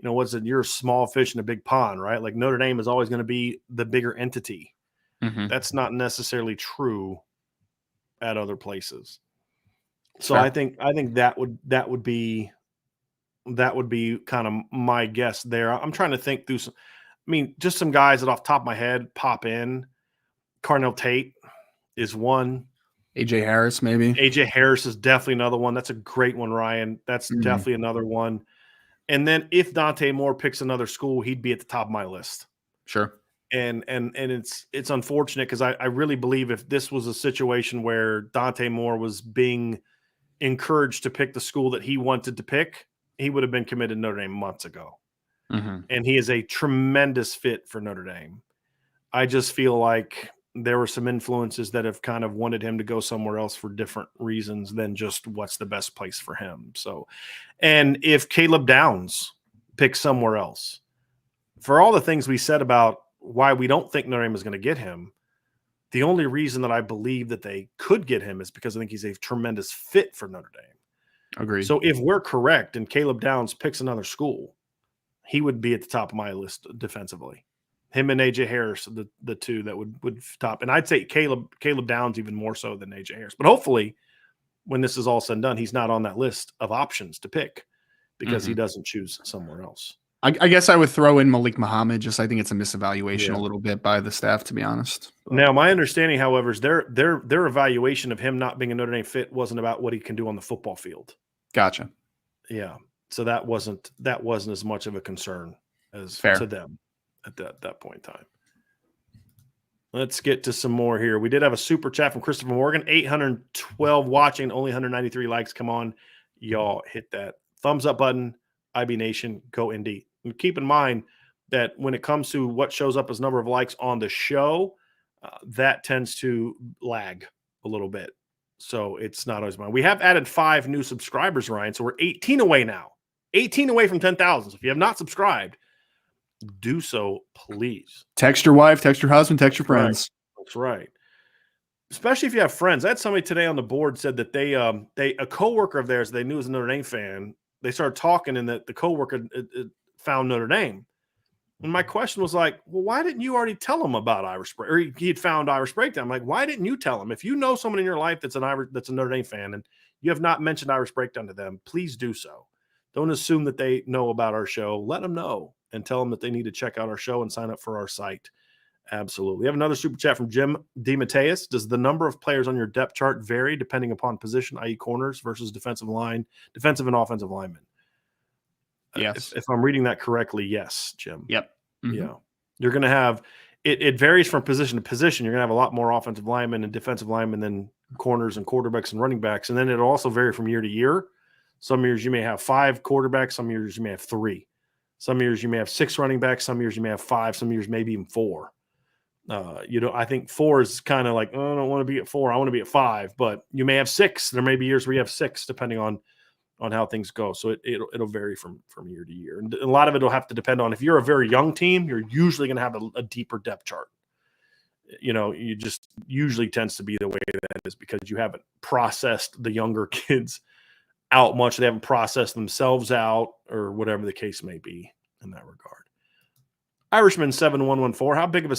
you're a small fish in a big pond, right? Notre Dame is always going to be the bigger entity. That's not necessarily true at other places. So I think that would be kind of my guess there. I'm trying to think through just some guys that off the top of my head pop in. Carnell Tate is one. AJ Harris, maybe. AJ Harris is definitely another one. That's a great one, Ryan. That's definitely another one. And then if Dante Moore picks another school, he'd be at the top of my list. Sure. And it's unfortunate, because I really believe if this was a situation where Dante Moore was being encouraged to pick the school that he wanted to pick, he would have been committed to Notre Dame months ago. And he is a tremendous fit for Notre Dame. I just feel like there were some influences that have kind of wanted him to go somewhere else for different reasons than just what's the best place for him. So, and if Caleb Downs picks somewhere else, for all the things we said about why we don't think Notre Dame is going to get him, The only reason that I believe that they could get him is because I think he's a tremendous fit for Notre Dame. Agreed. So if we're correct and Caleb Downs picks another school, he would be at the top of my list defensively. Him and AJ Harris, the two that would top. And I'd say Caleb Downs even more so than AJ Harris. But hopefully, when this is all said and done, he's not on that list of options to pick because he doesn't choose somewhere else. I guess I would throw in Malik Muhammad. Just I think it's a misevaluation a little bit by the staff, to be honest. Now, my understanding, however, is their evaluation of him not being a Notre Dame fit wasn't about what he can do on the football field. Gotcha. Yeah, so that wasn't as much of a concern as to them at that point in time. Let's get to some more here. We did have a super chat from Christopher Morgan. 812 watching, only 193 likes. Come on, y'all, hit that thumbs up button. IB Nation, go Indy. And keep in mind that when it comes to what shows up as number of likes on the show, that tends to lag a little bit. So it's not always mine. We have added 5 new subscribers, Ryan. So we're 18 away now. 18 away from 10,000. So if you have not subscribed, do so, please. Text your wife, text your husband, text your friends. That's right. Especially if you have friends. I had somebody today on the board said that they a coworker of theirs they knew was a Notre Dame fan. They started talking, and that the coworker found Notre Dame. And my question was like, well, why didn't you already tell him about Irish Break? Or he had found Irish Breakdown. I'm like, why didn't you tell him? If you know someone in your life that's a Notre Dame fan and you have not mentioned Irish Breakdown to them, please do so. Don't assume that they know about our show. Let them know and tell them that they need to check out our show and sign up for our site. Absolutely. We have another super chat from Jim DeMatteis. Does the number of players on your depth chart vary depending upon position, i.e. corners versus defensive and offensive linemen? Yes. If I'm reading that correctly, yes, Jim. Yep. Mm-hmm. Yeah. You're going to have it varies from position to position. You're going to have a lot more offensive linemen and defensive linemen than corners and quarterbacks and running backs. And then it'll also vary from year to year. Some years you may have 5 quarterbacks. Some years you may have 3. Some years you may have 6 running backs. Some years you may have 5. Some years maybe even 4. I think 4 is kind of like, oh, I don't want to be at 4. I want to be at 5. But you may have 6. There may be years where you have 6, depending on how things go. So it'll vary from year to year. And a lot of it will have to depend on if you're a very young team, you're usually going to have a deeper depth chart. You just usually tends to be the way that is because you haven't processed the younger kids out much. They haven't processed themselves out or whatever the case may be in that regard. Irishman 7114, how big of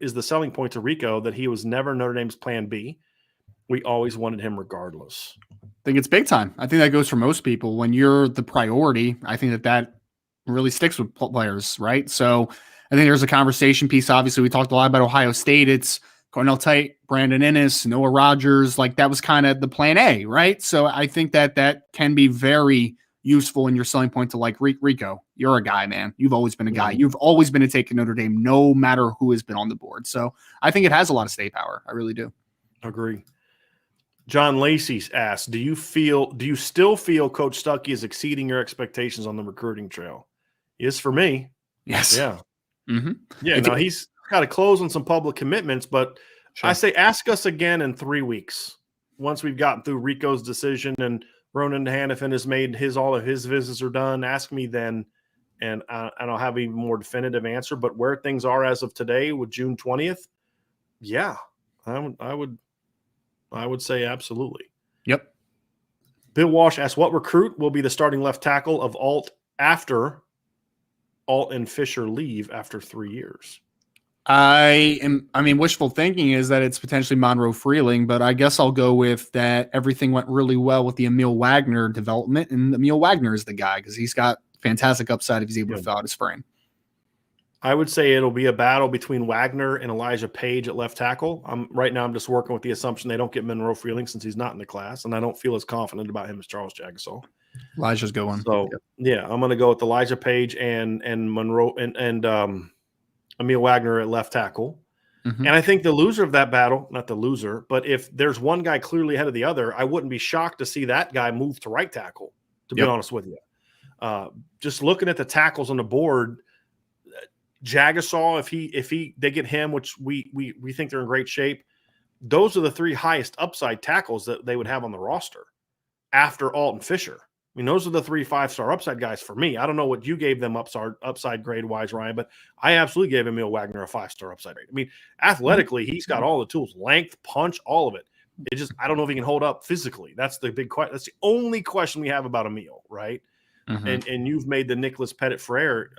is the selling point to Rico that he was never Notre Dame's plan B? We always wanted him regardless. I think it's big time. I think that goes for most people. When you're the priority, I think that really sticks with players, right? So I think there's a conversation piece. Obviously, we talked a lot about Ohio State. It's Cornell Tate, Brandon Inniss, Noah Rogers. Like that was kind of the plan A, right? So I think that can be very useful in your selling point to like Rico. You're a guy, man. You've always been a guy. You've always been a take in Notre Dame, no matter who has been on the board. So I think it has a lot of stay power. I really do. Agree. John Lacey asks, do you still feel Coach Stuckey is exceeding your expectations on the recruiting trail? Yes, for me. Yes. Yeah. Mm-hmm. Yeah. Now he's got to close on some public commitments, but sure. I say ask us again in 3 weeks once we've gotten through Rico's decision and Ronan Haniffin has made all of his visits are done. Ask me then, and I'll have an even more definitive answer. But where things are as of today with June 20th, yeah, I would say absolutely. Yep. Bill Walsh asks, what recruit will be the starting left tackle of Alt after Alt and Fisher leave after 3 years? Wishful thinking is that it's potentially Monroe Freeling, but I guess I'll go with that everything went really well with the Emil Wagner development, and Emil Wagner is the guy because he's got fantastic upside if he's able to fill out his frame. I would say it'll be a battle between Wagner and Elijah Page at left tackle. Right now I'm just working with the assumption they don't get Monroe Freeling since he's not in the class, and I don't feel as confident about him as Charles Jagasol. Elijah's going. So, yeah, I'm going to go with Elijah Page and Monroe and Emil Wagner at left tackle. Mm-hmm. And I think the loser of that battle, not the loser, but if there's one guy clearly ahead of the other, I wouldn't be shocked to see that guy move to right tackle, to be honest with you. Just looking at the tackles on the board, Jagasol, if they get him, which we think they're in great shape, those are the 3 highest upside tackles that they would have on the roster after Alt and Fisher. I mean, those are the 3 5-star upside guys for me. I don't know what you gave them upside grade-wise, Ryan, but I absolutely gave Emil Wagner a 5-star upside grade. I mean, athletically, he's got all the tools, length, punch, all of it. It just, I don't know if he can hold up physically. That's the big question. That's the only question we have about Emil, right? Mm-hmm. And you've made the Nicholas Pettit-Frere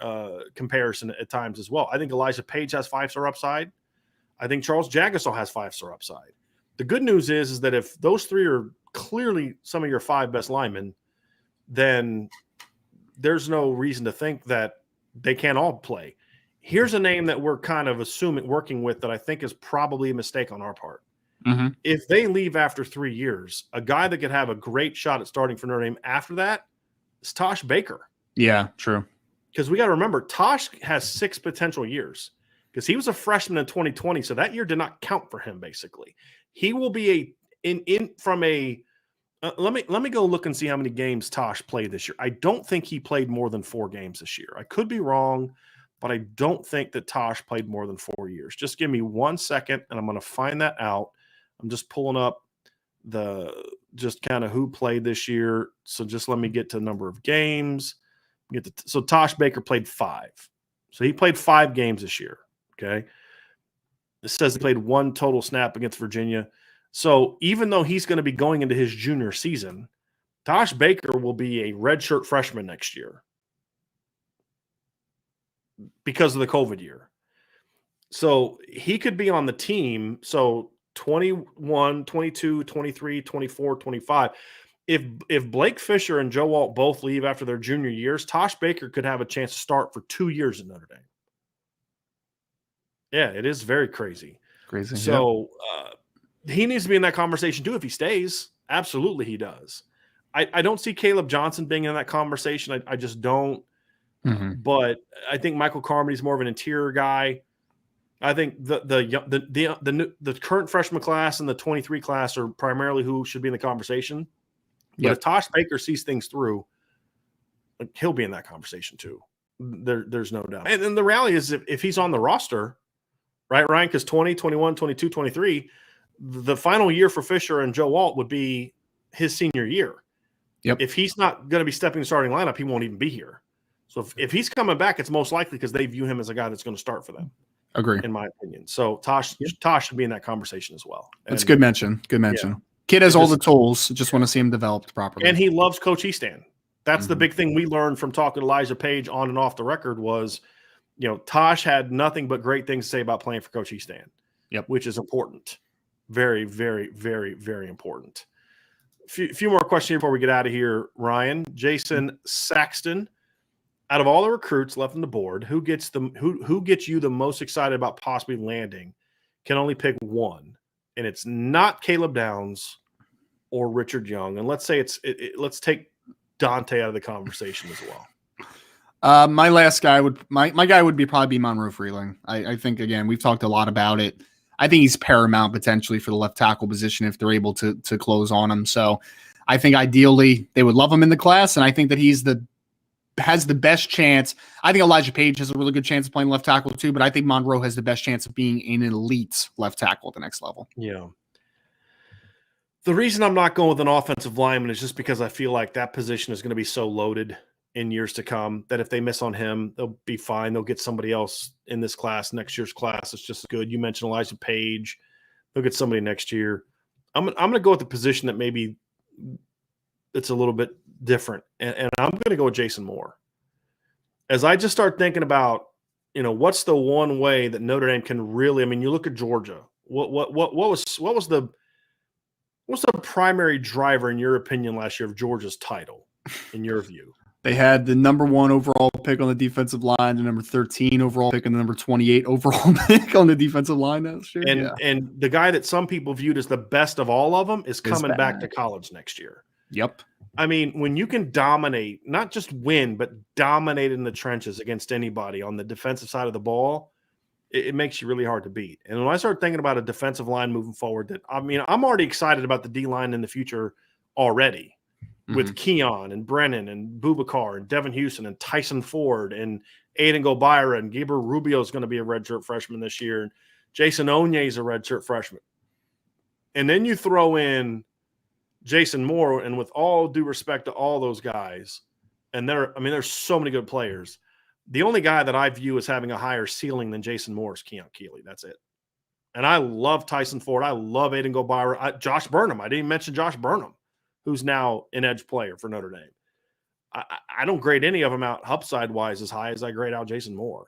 comparison at times as well. I think Elijah Page has 5-star upside. I think Charles Jagasol has 5-star upside. The good news is that if those 3 are clearly some of your 5 best linemen, then there's no reason to think that they can't all play. Here's a name that we're kind of working with that I think is probably a mistake on our part. Mm-hmm. If they leave after 3 years, a guy that could have a great shot at starting for Notre Dame after that is Tosh Baker. Yeah, true. Because we got to remember, Tosh has 6 potential years because he was a freshman in 2020, so that year did not count for him. Basically, he will be let me go look and see how many games Tosh played this year. I don't think he played more than 4 games this year. I could be wrong, but I don't think that Tosh played more than 4 years. Just give me 1 second, and I'm going to find that out. I'm just pulling up just kind of who played this year. So just let me get to the number of games. So Tosh Baker played 5. So he played 5 games this year. Okay. It says he played 1 total snap against Virginia. So even though he's going to be going into his junior season, Tosh Baker will be a redshirt freshman next year because of the COVID year. So he could be on the team. So 21, 22, 23, 24, 25. If Blake Fisher and Joe Alt both leave after their junior years, Tosh Baker could have a chance to start for 2 years in Notre Dame. Yeah, it is very crazy. So he needs to be in that conversation too if he stays. Absolutely he does. I don't see Caleb Johnson being in that conversation. I just don't. Mm-hmm. But I think Michael Carmody's more of an interior guy. I think the current freshman class and the 23 class are primarily who should be in the conversation. But if Tosh Baker sees things through, he'll be in that conversation too. There's no doubt. And then the reality is if he's on the roster, right, Ryan, because 20, 21, 22, 23, the final year for Fisher and Joe Alt would be his senior year. Yep. If he's not going to be stepping the starting lineup, he won't even be here. So if he's coming back, it's most likely because they view him as a guy that's going to start for them. Agree. In my opinion. So Tosh should be in that conversation as well. That's good mention. Good mention. Yeah. Kid has all the tools. Just want to see him developed properly. And he loves Coach Easton. That's the big thing we learned from talking to Elijah Page on and off the record was, Tosh had nothing but great things to say about playing for Coach Easton. Yep. Which is important. Very, very, very, very important. A few more questions before we get out of here, Ryan. Jason Saxton. Out of all the recruits left on the board, who gets you the most excited about possibly landing? Can only pick one, and it's not Caleb Downs or Richard Young. And let's say let's take Dante out of the conversation as well. My last guy my guy would probably be Monroe Freeling. I think again we've talked a lot about it. I think he's paramount potentially for the left tackle position if they're able to close on him. So I think ideally they would love him in the class, and I think that has the best chance. I think Elijah Page has a really good chance of playing left tackle too, but I think Monroe has the best chance of being an elite left tackle at the next level. Yeah. The reason I'm not going with an offensive lineman is just because I feel like that position is going to be so loaded in years to come that if they miss on him, they'll be fine. They'll get somebody else in this class, next year's class. It's just good. You mentioned Elijah Page. They'll get somebody next year. I'm going to go with the position that maybe it's a little bit different. And I'm going to go with Jason Moore. As I just start thinking about, what's the one way that Notre Dame can really, you look at Georgia, what was the primary driver in your opinion last year of Georgia's title in your view? They had the number 1 overall pick on the defensive line, the number 13 overall pick, and the number 28 overall pick on the defensive line last year. And the guy that some people viewed as the best of all of them is coming back to college next year. Yep. When you can dominate, not just win, but dominate in the trenches against anybody on the defensive side of the ball, it makes you really hard to beat. And when I start thinking about a defensive line moving forward, I'm already excited about the D-line in the future already with Keon and Brennan and Boubacar and Devin Houston and Tyson Ford and Aiden Gobira and Gabriel Rubio is going to be a redshirt freshman this year. And Jason Onye is a redshirt freshman. And then you throw in Jason Moore, and with all due respect to all those guys, and there's so many good players. The only guy that I view as having a higher ceiling than Jason Moore is Keon Keeley. That's it. And I love Tyson Ford. I love Aiden Gobira. Josh Burnham. I didn't even mention Josh Burnham, who's now an edge player for Notre Dame. I don't grade any of them out upside-wise as high as I grade out Jason Moore.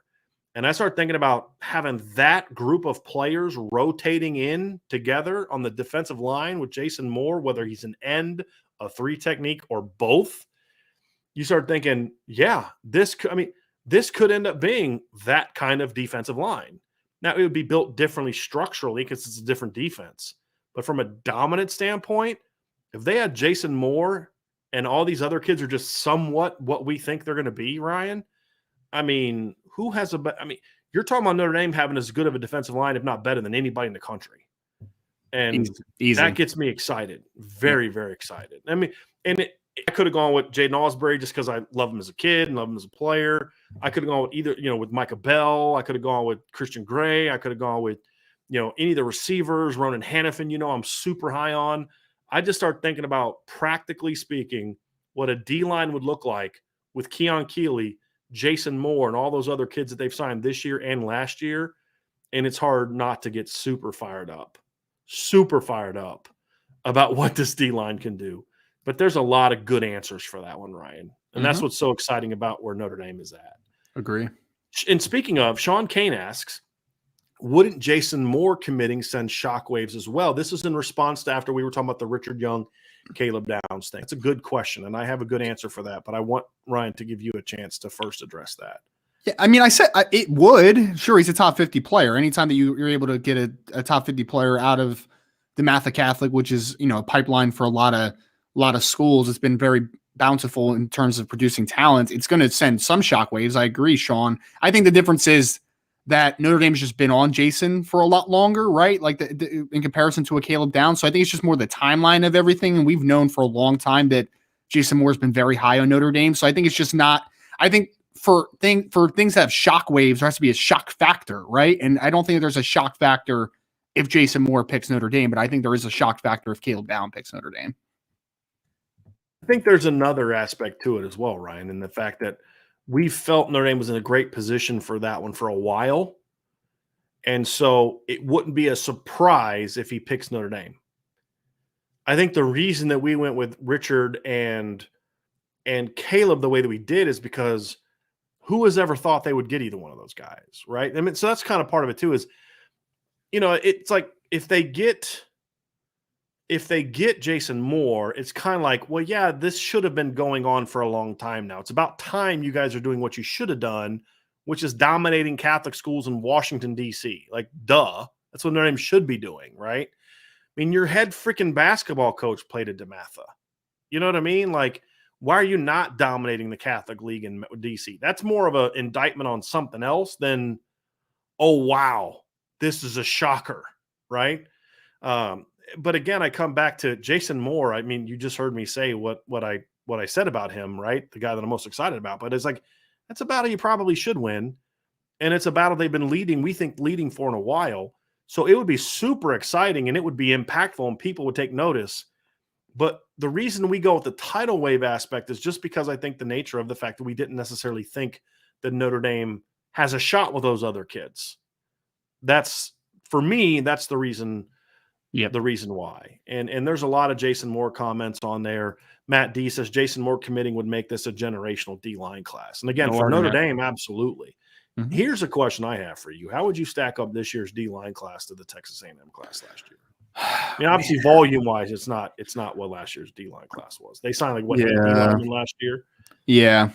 And I start thinking about having that group of players rotating in together on the defensive line with Jason Moore, whether he's an end, a 3 technique, or both. You start thinking, yeah, this could end up being that kind of defensive line. Now, it would be built differently structurally because it's a different defense. But from a dominant standpoint, if they had Jason Moore and all these other kids are just somewhat what we think they're going to be, Ryan, who has you're talking about Notre Dame having as good of a defensive line, if not better, than anybody in the country. And Easy. That gets me excited. Very, very excited. I could have gone with Jayden Asbury just because I love him as a kid and love him as a player. I could have gone with either, with Micah Bell. I could have gone with Christian Gray. I could have gone with, any of the receivers, Ronan Haniffin, I'm super high on. I just start thinking about, practically speaking, what a D-line would look like with Keon Keeley, Jason Moore, and all those other kids that they've signed this year and last year. And it's hard not to get super fired up about what this D-line can do. But there's a lot of good answers for that one, Ryan. And that's what's so exciting about where Notre Dame is at. Agree. And speaking of, Sean Kane asks, wouldn't Jason Moore committing send shockwaves as well? This is in response to after we were talking about the Richard Young, Caleb Downs thing. It's a good question, and I have a good answer for that. But I want Ryan to give you a chance to first address that. Yeah, I said it would. Sure, he's a top 50 player. Anytime that you're able to get a top 50 player out of the Matha Catholic, which is, a pipeline for a lot of schools, it's been very bountiful in terms of producing talent. It's going to send some shockwaves. I agree, Sean. I think the difference is that Notre Dame's just been on Jason for a lot longer, right? Like in comparison to a Caleb Downs. So I think it's just more the timeline of everything. And we've known for a long time that Jason Moore's been very high on Notre Dame. So I think it's just not, I think for things that have shockwaves, there has to be a shock factor, right? And I don't think there's a shock factor if Jason Moore picks Notre Dame, but I think there is a shock factor if Caleb Downs picks Notre Dame. I think there's another aspect to it as well, Ryan, and the fact that we felt Notre Dame was in a great position for that one for a while. And so it wouldn't be a surprise if he picks Notre Dame. I think the reason that we went with Richard and Caleb the way that we did is because who has ever thought they would get either one of those guys, right? So that's kind of part of it too is, it's like if they get Jason Moore, it's kind of like, well, yeah, this should have been going on for a long time now. It's about time you guys are doing what you should have done, which is dominating Catholic schools in Washington, D.C. Like, duh. That's what Notre Dame should be doing, right? Your head freaking basketball coach played at DeMatha. You know what I mean? Like, why are you not dominating the Catholic League in D.C.? That's more of an indictment on something else than, oh, wow, this is a shocker, right? But again, I come back to Jason Moore. You just heard me say what I said about him, right? The guy that I'm most excited about. But it's like, that's a battle you probably should win. And it's a battle they've been leading for in a while. So it would be super exciting and it would be impactful and people would take notice. But the reason we go with the tidal wave aspect is just because I think the nature of the fact that we didn't necessarily think that Notre Dame has a shot with those other kids. For me, that's the reason. Yeah, the reason why. And there's a lot of Jason Moore comments on there. Matt D says Jason Moore committing would make this a generational D-line class. And again, for Notre Dame, absolutely. Mm-hmm. Here's a question I have for you. How would you stack up this year's D-line class to the Texas A&M class last year? Obviously, volume-wise, it's not what last year's D-line class was. They signed D-linemen last year? Yeah.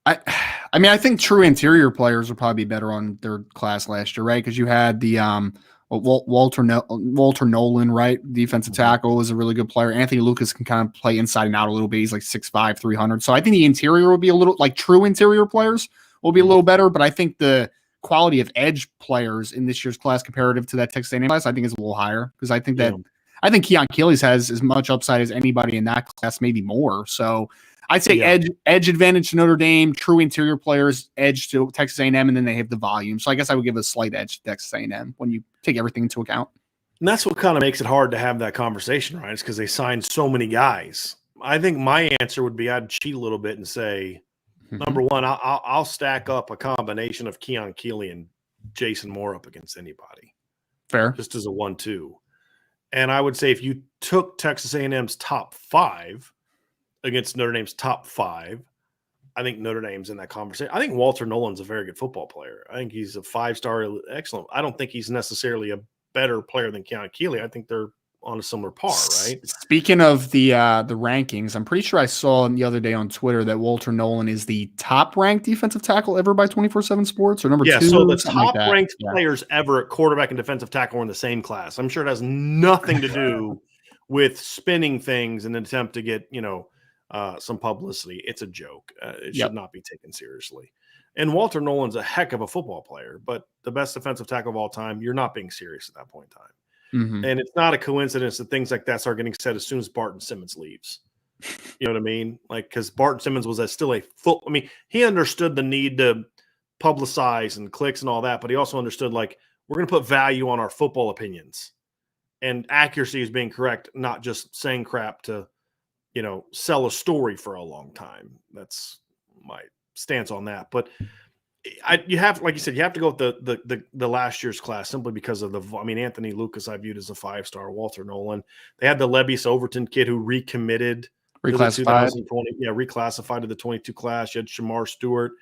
I think true interior players would probably be better on their class last year, right? Because you had the Walter Nolan, right? Defensive tackle is a really good player. Anthony Lucas can kind of play inside and out a little bit. He's like 6'5", 300. So I think the interior will be a little like true interior players will be a little better. But I think the quality of edge players in this year's class comparative to that Texas A&M class, I think is a little higher because I think I think Keon Keeley has as much upside as anybody in that class, maybe more. So I'd say edge advantage to Notre Dame, true interior players, edge to Texas A&M, and then they have the volume. So I guess I would give a slight edge to Texas A&M when you take everything into account. And that's what kind of makes it hard to have that conversation, right? It's because they signed so many guys. I think my answer would be I'd cheat a little bit and say, number one, I'll stack up a combination of Keon Keeley and Jason Moore up against anybody. Fair. Just as a 1-2. And I would say if you took Texas A&M's top 5 against Notre Dame's top 5, I think Notre Dame's in that conversation. I think Walter Nolan's a very good football player. I think he's a 5-star, excellent. I don't think he's necessarily a better player than Keon Keeley. I think they're on a similar par, right? Speaking of the rankings, I'm pretty sure I saw the other day on Twitter that Walter Nolan is the top-ranked defensive tackle ever by 24/7 Sports, or number 2. So the top-ranked players ever at quarterback and defensive tackle were in the same class. I'm sure it has nothing to do with spinning things in an attempt to get, some publicity. It's a joke. It should not be taken seriously. And Walter Nolan's a heck of a football player, but the best defensive tackle of all time, you're not being serious at that point in time. Mm-hmm. And it's not a coincidence that things like that start getting said as soon as Barton Simmons leaves. You know what I mean? Like, because Barton Simmons was he understood the need to publicize and clicks and all that, but he also understood, like, we're going to put value on our football opinions. And accuracy is being correct, not just saying crap to, sell a story for a long time. That's my stance on that. But you have, like you said, you have to go with the last year's class simply because of Anthony Lucas I viewed as a 5-star. Walter Nolan. They had the Levius Overton kid who recommitted reclassified. 2020, reclassified to the 22 class. You had Shamar Stewart.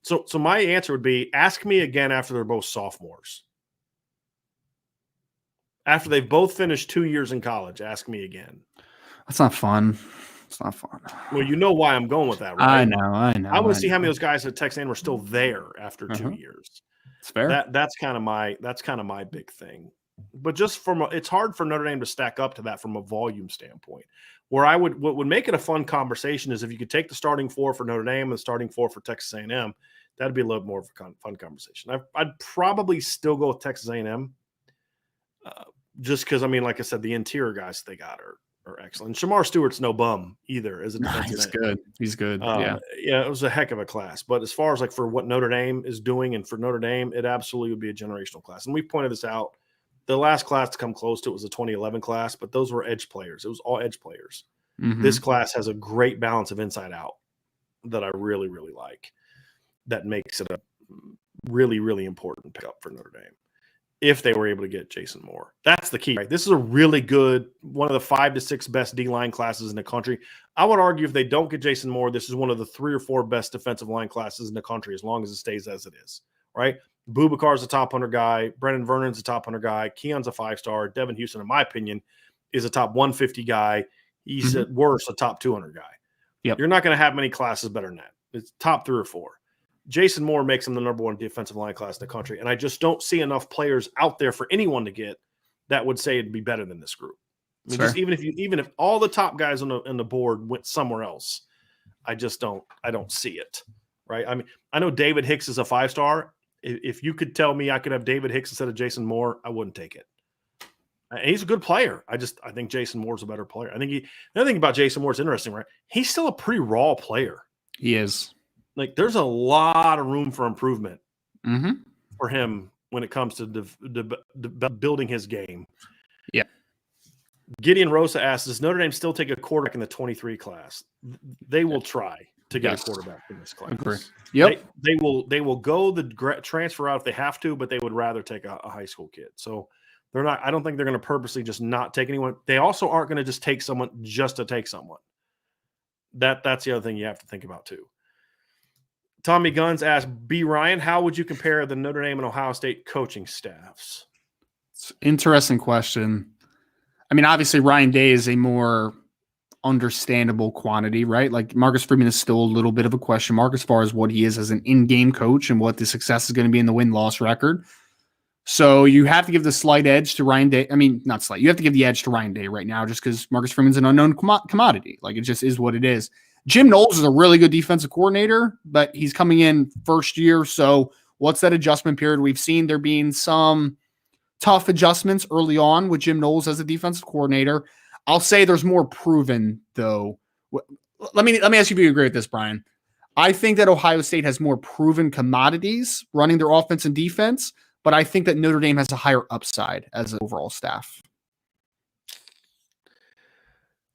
So my answer would be, ask me again after they're both sophomores. After they've both finished 2 years in college, ask me again. That's not fun. It's not fun. Well, you know why I'm going with that, right? I know. I want to see how many of those guys at Texas A&M were still there after 2 years. It's fair. That's kind of my big thing. But just it's hard for Notre Dame to stack up to that from a volume standpoint. What would make it a fun conversation is if you could take the starting 4 for Notre Dame and the starting 4 for Texas A&M. That'd be a little more of a fun conversation. I'd probably still go with Texas A&M, just because like I said, the interior guys they got are excellent. Shamar Stewart's no bum either as a defensive end. He's good. It was a heck of a class. But as far as like for what Notre Dame is doing, and for Notre Dame, it absolutely would be a generational class. And we pointed this out. The last class to come close to it was the 2011 class, but those were edge players. It was all edge players. Mm-hmm. This class has a great balance of inside out that I really, really like. That makes it a really, really important pickup for Notre Dame. If they were able to get Jason Moore. That's the key, right? This is a really good, one of the 5 to 6 best D-line classes in the country. I would argue if they don't get Jason Moore, this is one of the 3 or 4 best defensive line classes in the country, as long as it stays as it is, right? Bubakar's a top 100 guy. Brendan Vernon's a top 100 guy. Keon's a 5-star. Devin Houston, in my opinion, is a top 150 guy. He's at worst a top 200 guy. Yep. You're not going to have many classes better than that. It's top 3 or 4. Jason Moore makes him the number 1 defensive line class in the country. And I just don't see enough players out there for anyone to get that would say it'd be better than this group. Even if all the top guys on the board went somewhere else, I don't see it. Right. I know David Hicks is a 5-star. If you could tell me I could have David Hicks instead of Jason Moore, I wouldn't take it. And he's a good player. I think Jason Moore's a better player. The other thing about Jason Moore is interesting, right? He's still a pretty raw player. He is. Like, there's a lot of room for improvement Mm-hmm. for him when it comes to building his game. Yeah. Gideon Rosa asks, does Notre Dame still take a quarterback in the 23 class? They will try to get a quarterback in this class. Agree. Yep. They will go the transfer out if they have to, but they would rather take a high school kid. So they're not. I don't think they're going to purposely just not take anyone. They also aren't going to just take someone just to take someone. That's the other thing you have to think about too. Tommy Guns asked, B. Ryan, how would you compare the Notre Dame and Ohio State coaching staffs? It's an interesting question. Obviously Ryan Day is a more understandable quantity, right? Like, Marcus Freeman is still a little bit of a question mark as far as what he is as an in-game coach and what the success is going to be in the win-loss record. So you have to give the slight edge to Ryan Day. Not slight. You have to give the edge to Ryan Day right now just because Marcus Freeman's an unknown commodity. Like, it just is what it is. Jim Knowles is a really good defensive coordinator, but he's coming in first year. So what's that adjustment period? We've seen there being some tough adjustments early on with Jim Knowles as a defensive coordinator. I'll say there's more proven, though. Let me ask you if you agree with this, Brian. I think that Ohio State has more proven commodities running their offense and defense, but I think that Notre Dame has a higher upside as an overall staff.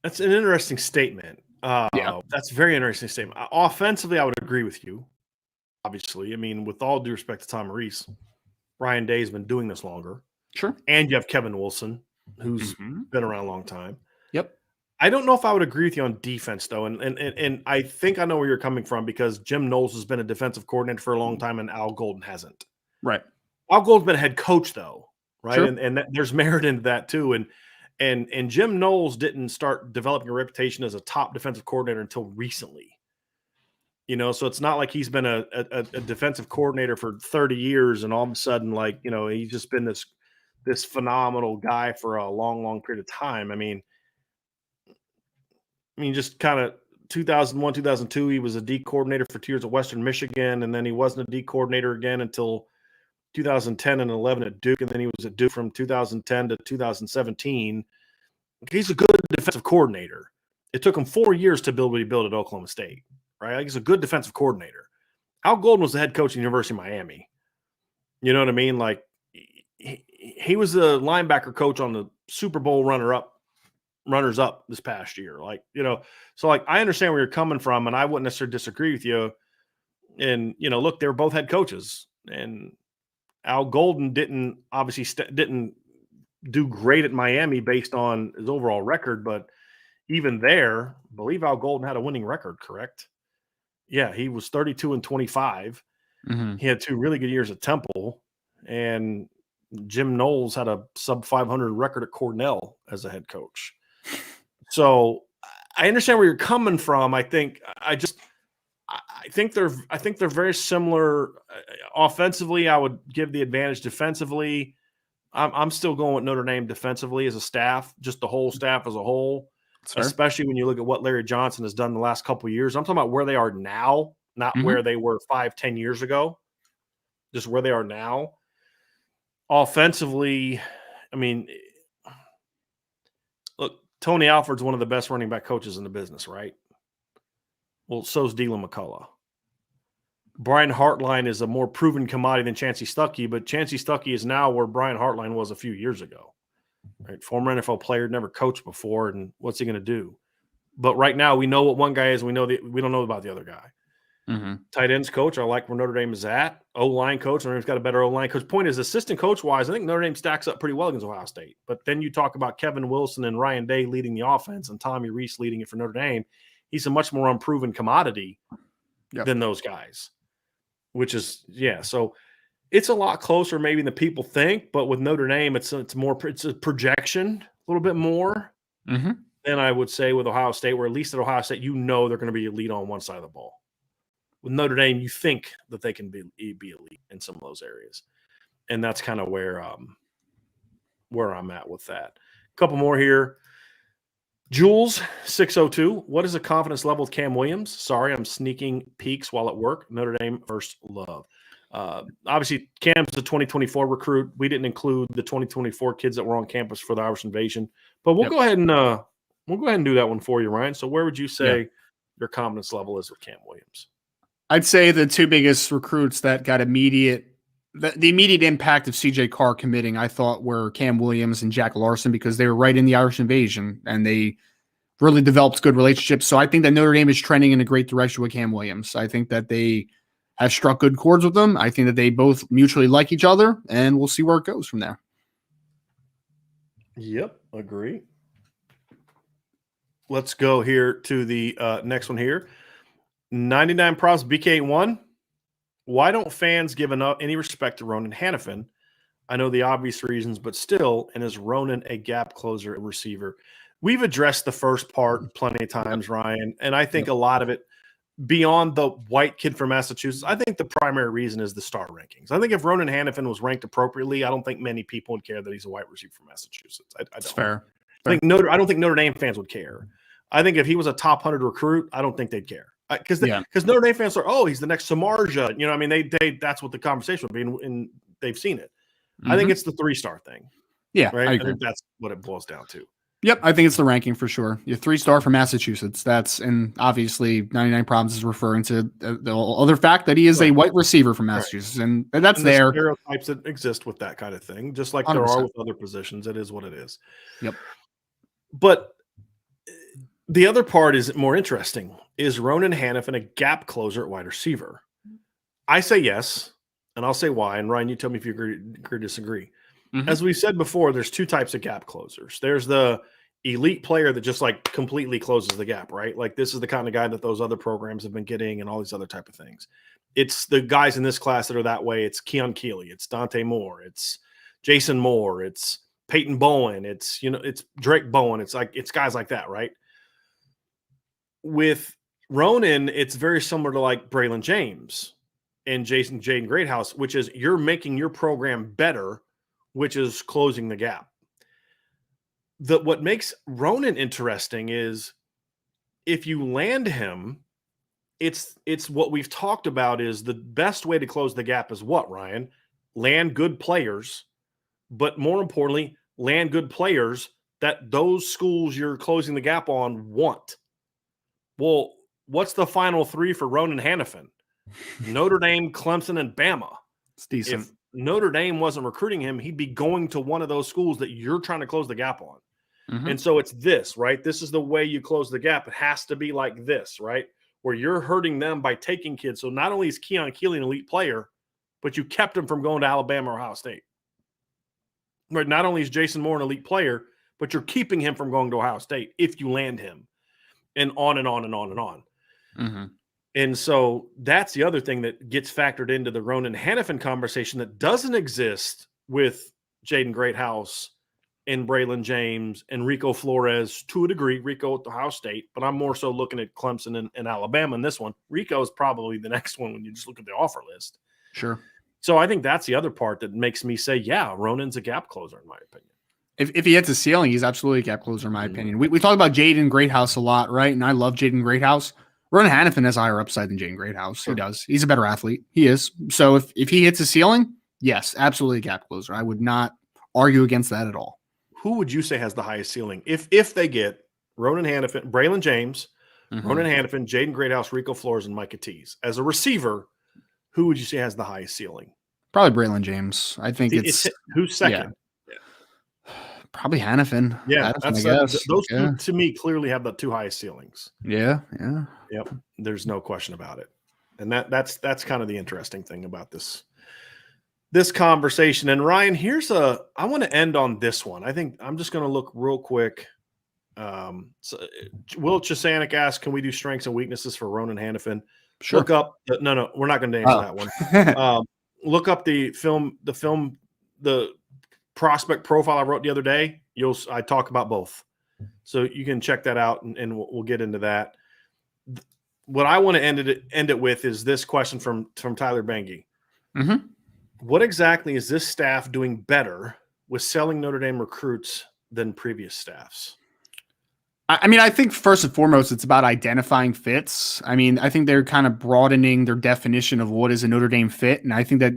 That's an interesting statement. That's a very interesting statement. Offensively, I would agree with you. Obviously, I mean, with all due respect to Tom Reese, Ryan Day's been doing this longer. Sure. And you have Kevin Wilson, who's been around a long time. Yep. I don't know if I would agree with you on defense, though. And I think I know where you're coming from because Jim Knowles has been a defensive coordinator for a long time and Al Golden hasn't. Right. Al Golden's been a head coach, though, right? Sure. And there's merit in that, too. And Jim Knowles didn't start developing a reputation as a top defensive coordinator until recently. You know, so it's not like he's been a defensive coordinator for 30 years and all of a sudden, like, you know, he's just been this phenomenal guy for a long, long period of time. I mean, just kind of 2001, 2002, he was a D coordinator for 2 years at Western Michigan, and then he wasn't a D coordinator again until 2010 and 11 at Duke, and then he was at Duke from 2010 to 2017. He's a good defensive coordinator. It took him 4 years to build what he built at Oklahoma State. Right? He's a good defensive coordinator. Al Golden was the head coach at the University of Miami. You know what I mean? Like he was the linebacker coach on the Super Bowl runners up this past year. Like, you know, so like I understand where you're coming from, and I wouldn't necessarily disagree with you. And you know, look, they were both head coaches, and Al Golden didn't didn't do great at Miami based on his overall record, but even there, I believe Al Golden had a winning record, correct? Yeah, he was 32-25. He had 2 really good years at Temple, and Jim Knowles had a sub 500 record at Cornell as a head coach. So I understand where you're coming from. I think they're very similar. Offensively, I would give the advantage. Defensively, I'm still going with Notre Dame defensively as a staff, just the whole staff as a whole. Especially when you look at what Larry Johnson has done the last couple of years. I'm talking about where they are now, not where they were 5-10 years ago, just where they are now. Offensively, I mean, look, Tony Alford's one of the best running back coaches in the business, right? Well, so's Dylan McCullough. Brian Hartline is a more proven commodity than Chancey Stuckey, but Chancey Stuckey is now where Brian Hartline was a few years ago. Right, former NFL player, never coached before, and what's he going to do? But right now, we know what one guy is. We don't know about the other guy. Tight ends coach, I like where Notre Dame is at. O-line coach, Notre Dame's got a better O-line coach. Point is, assistant coach-wise, I think Notre Dame stacks up pretty well against Ohio State. But then you talk about Kevin Wilson and Ryan Day leading the offense and Tommy Reese leading it for Notre Dame. He's a much more unproven commodity than those guys, which is, so – it's a lot closer maybe than people think, but with Notre Dame, it's a projection a little bit more than I would say with Ohio State, where at least at Ohio State, you know they're going to be elite on one side of the ball. With Notre Dame, you think that they can be elite in some of those areas, and that's kind of where I'm at with that. A couple more here. Jules 602. What is the confidence level with Cam Williams? Sorry, I'm sneaking peeks while at work. Notre Dame first love. Obviously, Cam's a 2024 recruit. We didn't include the 2024 kids that were on campus for the Irish Invasion, but we'll go ahead and do that one for you, Ryan. So, where would you say your confidence level is with Cam Williams? I'd say the 2 biggest recruits that got the immediate impact of CJ Carr committing, I thought, were Cam Williams and Jack Larson, because they were right in the Irish Invasion and they really developed good relationships. So I think that Notre Dame is trending in a great direction with Cam Williams. I think that they have struck good chords with them. I think that they both mutually like each other, and we'll see where it goes from there. Yep, agree. Let's go here to the next one here. 99 Props BK1. Why don't fans give any respect to Ronan Haniffin? I know the obvious reasons, but still, and is Ronan a gap closer and receiver? We've addressed the first part plenty of times, Ryan, and I think a lot of it, beyond the white kid from Massachusetts, I think the primary reason is the star rankings. I think if Ronan Haniffin was ranked appropriately, I don't think many people would care that he's a white receiver from Massachusetts. I don't. That's fair. I don't think Notre Dame fans would care. I think if he was a top 100 recruit, I don't think they'd care. Because Notre Dame fans are, he's the next Samardzija. You know, I mean, they that's what the conversation would be, and they've seen it. I think it's the 3-star thing. Yeah, right. I agree. think that's what it boils down to. Yep, I think it's the ranking for sure. You're 3-star for Massachusetts. And obviously 99 Problems is referring to the other fact that he is a white receiver from Massachusetts, and that's and the there. stereotypes that exist with that kind of thing, just like 100%. there are with other positions. It is what it is. Yep. But the other part is more interesting. Is Ronan Haniffin a gap closer at wide receiver? I say yes, and I'll say why. And Ryan, you tell me if you agree or disagree. Mm-hmm. As we said before, there's two types of gap closers. There's the elite player that just like completely closes the gap, right? Like this is the kind of guy that those other programs have been getting and all these other type of things. It's the guys in this class that are that way. It's Keon Keeley, it's Dante Moore, it's Jason Moore, it's Peyton Bowen, it's Drake Bowen. It's guys like that, right? With Ronan, it's very similar to like Braylon James and Jayden Greathouse, which is you're making your program better, which is closing the gap. What makes Ronan interesting is if you land him, it's what we've talked about is the best way to close the gap is what, Ryan? Land good players, but more importantly, land good players that those schools you're closing the gap on want. Well, what's the final three for Ronan Haniffin? Notre Dame, Clemson, and Bama. It's decent. If Notre Dame wasn't recruiting him, he'd be going to one of those schools that you're trying to close the gap on. Mm-hmm. And so it's this, right? This is the way you close the gap. It has to be like this, right? Where you're hurting them by taking kids. So not only is Keon Keeley an elite player, but you kept him from going to Alabama or Ohio State. Right? Not only is Jason Moore an elite player, but you're keeping him from going to Ohio State if you land him. And on and on and on and on. Mm-hmm. And so that's the other thing that gets factored into the Ronan Haniffin conversation that doesn't exist with Jayden Greathouse and Braylon James and Rico Flores to a degree. Rico at Ohio State, but I'm more so looking at Clemson and Alabama in this one. Rico is probably the next one when you just look at the offer list. Sure. So I think that's the other part that makes me say, yeah, Ronan's a gap closer in my opinion. If he hits a ceiling, he's absolutely a gap closer in my opinion. We talk about Jayden Greathouse a lot, right? And I love Jayden Greathouse. Ronan Haniffin has a higher upside than Jayden Greathouse. Sure. He does. He's a better athlete. He is. So if he hits a ceiling, yes, absolutely a gap closer. I would not argue against that at all. Who would you say has the highest ceiling? If they get Ronan Haniffin, Braylon James, Ronan Haniffin, Jayden Greathouse, Rico Flores, and Micah Tease. As a receiver, who would you say has the highest ceiling? Probably Braylon James. I think it's who's second? Yeah. Probably Haniffin. Yeah, those two to me clearly have the two highest ceilings. Yeah. Yep. There's no question about it. And that's kind of the interesting thing about this conversation. And Ryan, I want to end on this one. I think I'm just going to look real quick. So Will Chesanik asked, can we do strengths and weaknesses for Ronan Haniffin? Sure. Look up. No, we're not going to answer that one. Look up the prospect profile I wrote the other day. I talk about both. So you can check that out and we'll get into that. What I want to end it with is this question from Tyler Bengi. Mm-hmm. What exactly is this staff doing better with selling Notre Dame recruits than previous staffs? I mean, I think first and foremost, it's about identifying fits. I mean, I think they're kind of broadening their definition of what is a Notre Dame fit. And I think that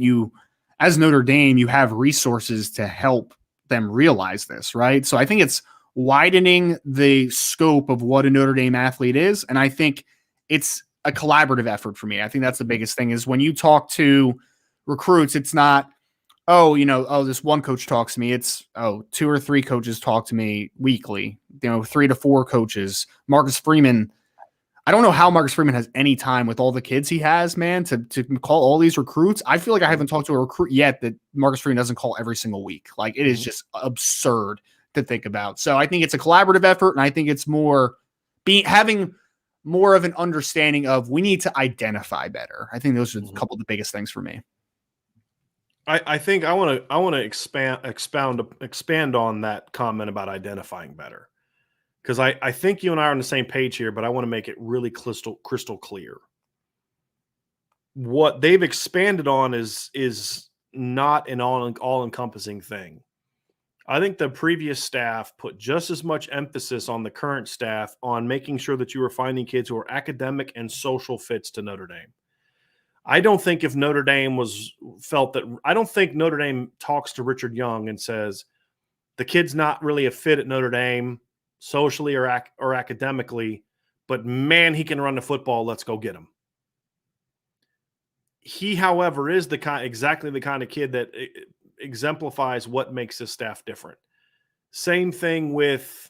as Notre Dame, you have resources to help them realize this, right? So I think it's widening the scope of what a Notre Dame athlete is. And I think it's a collaborative effort for me. I think that's the biggest thing is when you talk to recruits, it's not, this one coach talks to me. It's, 2 or 3 coaches talk to me weekly, 3 to 4 coaches. Marcus Freeman, I don't know how Marcus Freeman has any time with all the kids he has, man, to call all these recruits. I feel like I haven't talked to a recruit yet that Marcus Freeman doesn't call every single week. Like it is just absurd to think about. So I think it's a collaborative effort. And I think it's having more of an understanding of we need to identify better. I think those are a couple of the biggest things for me. I think I want to expand on that comment about identifying better, because I think you and I are on the same page here, but I want to make it really crystal clear. What they've expanded on is not an all-encompassing thing. I think the previous staff put just as much emphasis on the current staff on making sure that you were finding kids who are academic and social fits to Notre Dame. I don't think if Notre Dame I don't think Notre Dame talks to Richard Young and says, the kid's not really a fit at Notre Dame. socially or academically, but man, he can run the football. Let's go get him. He, however, is exactly the kind of kid that exemplifies what makes his staff different. Same thing with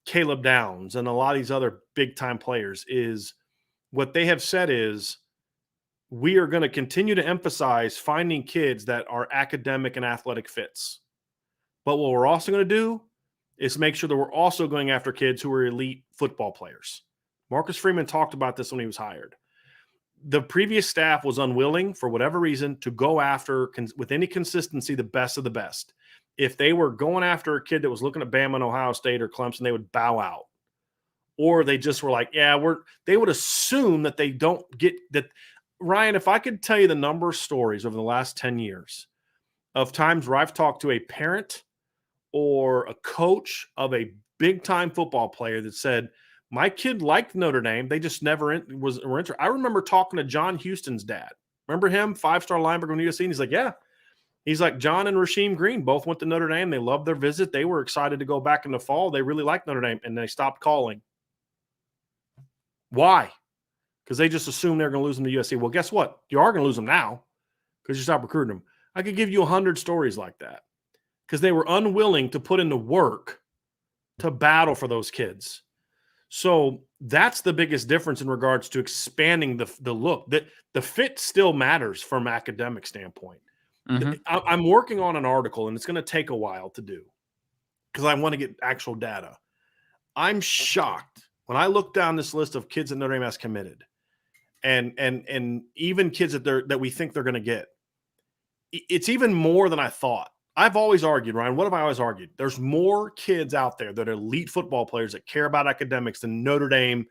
Caleb Downs and a lot of these other big-time players is what they have said is we are going to continue to emphasize finding kids that are academic and athletic fits. But what we're also going to do is make sure that we're also going after kids who are elite football players. Marcus Freeman talked about this when he was hired. The previous staff was unwilling, for whatever reason, to go after, with any consistency, the best of the best. If they were going after a kid that was looking at Bama and Ohio State or Clemson, they would bow out. Or they just were like, they would assume that they don't get that. Ryan, if I could tell you the number of stories over the last 10 years of times where I've talked to a parent or a coach of a big-time football player that said, my kid liked Notre Dame, they just never were interested. I remember talking to John Houston's dad. Remember him, 5-star linebacker from USC? And he's like, yeah. He's like, John and Rasheem Green both went to Notre Dame. They loved their visit. They were excited to go back in the fall. They really liked Notre Dame, and they stopped calling. Why? Because they just assumed they're going to lose them to USC. Well, guess what? You are going to lose them now because you stopped recruiting them. I could give you 100 stories like that because they were unwilling to put in the work to battle for those kids. So that's the biggest difference in regards to expanding the look. The fit still matters from an academic standpoint. Mm-hmm. I'm working on an article, and it's going to take a while to do because I want to get actual data. I'm shocked when I look down this list of kids that Notre Dame has committed, and even kids that we think they're going to get. It's even more than I thought. I've always argued, Ryan, what have I always argued? There's more kids out there that are elite football players that care about academics than Notre Dame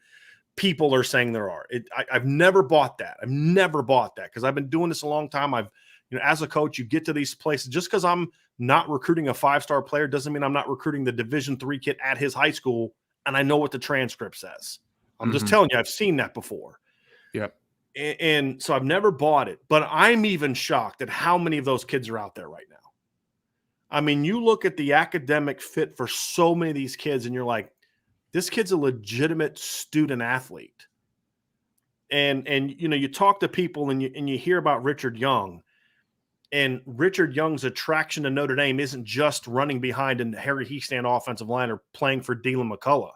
people are saying there are. I've never bought that. I've never bought that because I've been doing this a long time. As a coach, you get to these places. Just because I'm not recruiting a 5-star player doesn't mean I'm not recruiting the Division III kid at his high school, and I know what the transcript says. I'm just telling you, I've seen that before. Yep. And so I've never bought it, but I'm even shocked at how many of those kids are out there right now. I mean, you look at the academic fit for so many of these kids, and you're like, this kid's a legitimate student athlete. And you talk to people and you hear about Richard Young, and Richard Young's attraction to Notre Dame isn't just running behind a Harry Heastand offensive line or playing for Dylan McCullough.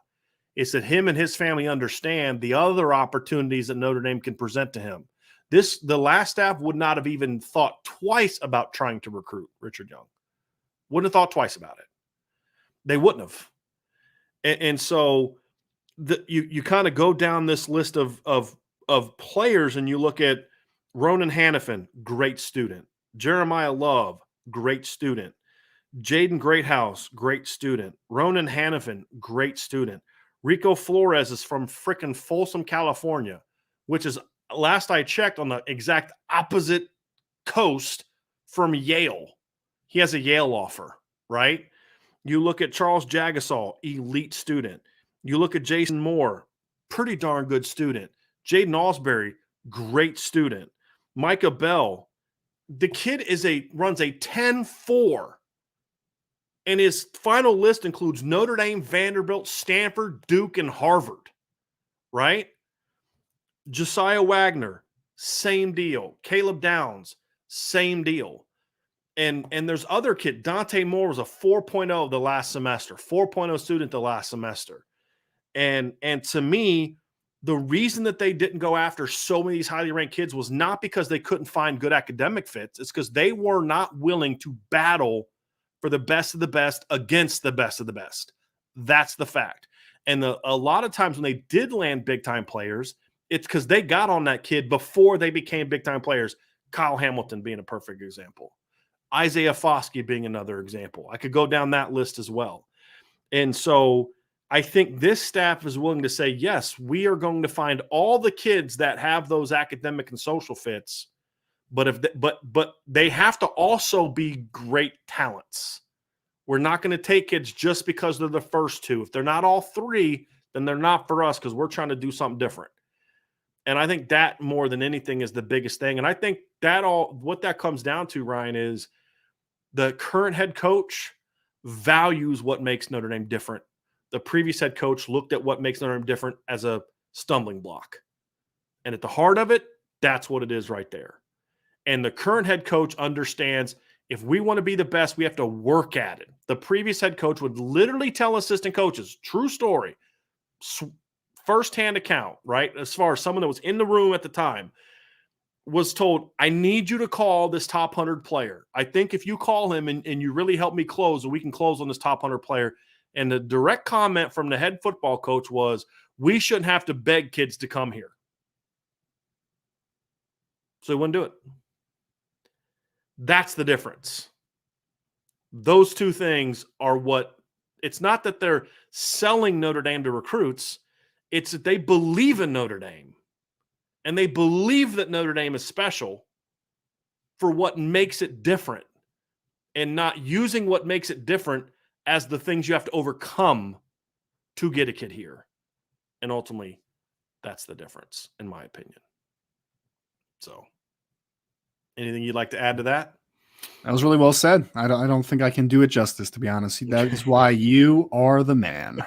It's that him and his family understand the other opportunities that Notre Dame can present to him. The last staff would not have even thought twice about trying to recruit Richard Young. Wouldn't have thought twice about it. They wouldn't have. And so you kind of go down this list of players, and you look at Ronan Haniffin, great student. Jeremiah Love, great student. Jaden Greathouse, great student. Ronan Haniffin, great student. Rico Flores is from frickin' Folsom, California, which is, last I checked, on the exact opposite coast from Yale. He has a Yale offer, right? You look at Charles Jagasol, elite student. You look at Jason Moore, pretty darn good student. Jayden Asbury, great student. Micah Bell, the kid runs a 10.4, and his final list includes Notre Dame, Vanderbilt, Stanford, Duke, and Harvard, right? Josiah Wagner, same deal. Caleb Downs, same deal. And there's other kid. Dante Moore was a 4.0 the last semester, 4.0 student the last semester. And to me, the reason that they didn't go after so many of these highly ranked kids was not because they couldn't find good academic fits. It's because they were not willing to battle for the best of the best against the best of the best. That's the fact. And a lot of times when they did land big-time players, it's because they got on that kid before they became big-time players. Kyle Hamilton being a perfect example. Isaiah Foskey being another example. I could go down that list as well. And so I think this staff is willing to say, yes, we are going to find all the kids that have those academic and social fits, but they have to also be great talents. We're not going to take kids just because they're the first two. If they're not all three, then they're not for us because we're trying to do something different. And I think that more than anything is the biggest thing. And I think what that comes down to, Ryan, is the current head coach values what makes Notre Dame different the previous head coach looked at what makes Notre Dame different as a stumbling block. And at the heart of it, that's what it is right there. And the current head coach understands if we want to be the best, we have to work at it. The previous head coach would literally tell assistant coaches, true story, firsthand account, right? As far as someone that was in the room at the time, was told, I need you to call this top 100 player. I think if you call him and you really help me close, we can close on this top 100 player. And the direct comment from the head football coach was, we shouldn't have to beg kids to come here. So he wouldn't do it. That's the difference. Those two things are what, it's not that they're selling Notre Dame to recruits. It's that they believe in Notre Dame. And they believe that Notre Dame is special for what makes it different, and not using what makes it different as the things you have to overcome to get a kid here. And ultimately, that's the difference, in my opinion. So, anything you'd like to add to that? That was really well said. I don't think I can do it justice, to be honest. That is why you are the man.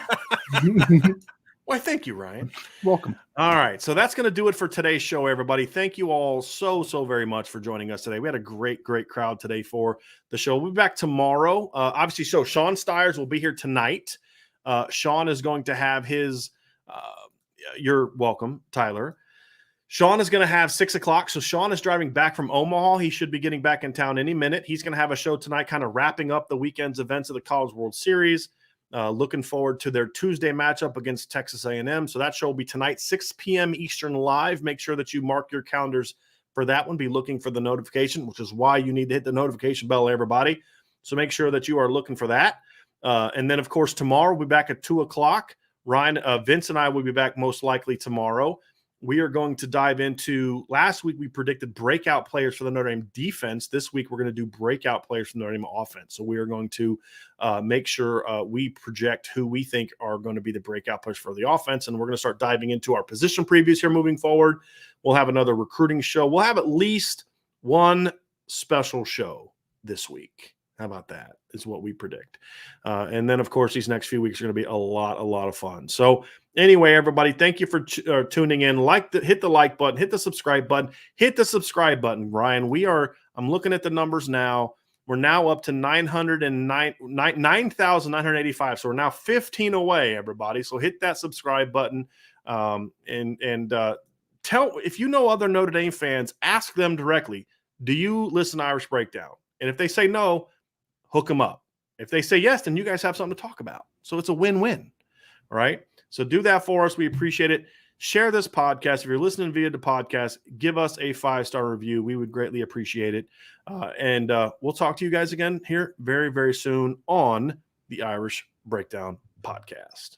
Why, thank you, Ryan. Welcome. All right, so that's going to do it for today's show, everybody. Thank you all so very much for joining us today. We had a great crowd today for the show. We'll be back tomorrow. Obviously, so Sean Stiers will be here tonight. Sean is going to have his you're welcome, Tyler. Sean is going to have 6 o'clock. So Sean is driving back from Omaha. He should be getting back in town any minute. He's going to have a show tonight, kind of wrapping up the weekend's events of the College World Series. Looking forward to their Tuesday matchup against Texas A&M. So that show will be tonight, 6 p.m. Eastern live. Make sure that you mark your calendars for that one. Be looking for the notification, which is why you need to hit the notification bell, everybody. So make sure that you are looking for that. And then, of course, tomorrow we'll be back at 2 o'clock. Ryan, Vince and I will be back most likely tomorrow. We are going to dive into, last week we predicted breakout players for the Notre Dame defense. This week we're going to do breakout players for the Notre Dame offense. So we are going to make sure we project who we think are going to be the breakout players for the offense. And we're going to start diving into our position previews here moving forward. We'll have another recruiting show. We'll have at least one special show this week. How about that is what we predict. And then, of course, these next few weeks are going to be a lot of fun. So anyway, everybody, thank you for tuning in. Hit the like button, hit the subscribe button, Ryan. I'm looking at the numbers now. We're now up to 9,985. So we're now 15 away, everybody. So hit that subscribe button. And tell, if you know other Notre Dame fans, ask them directly, do you listen to Irish Breakdown? And if they say no, hook them up. If they say yes, then you guys have something to talk about. So it's a win-win. All right. So do that for us. We appreciate it. Share this podcast. If you're listening via the podcast, give us a 5-star review. We would greatly appreciate it. And we'll talk to you guys again here very soon on the Irish Breakdown podcast.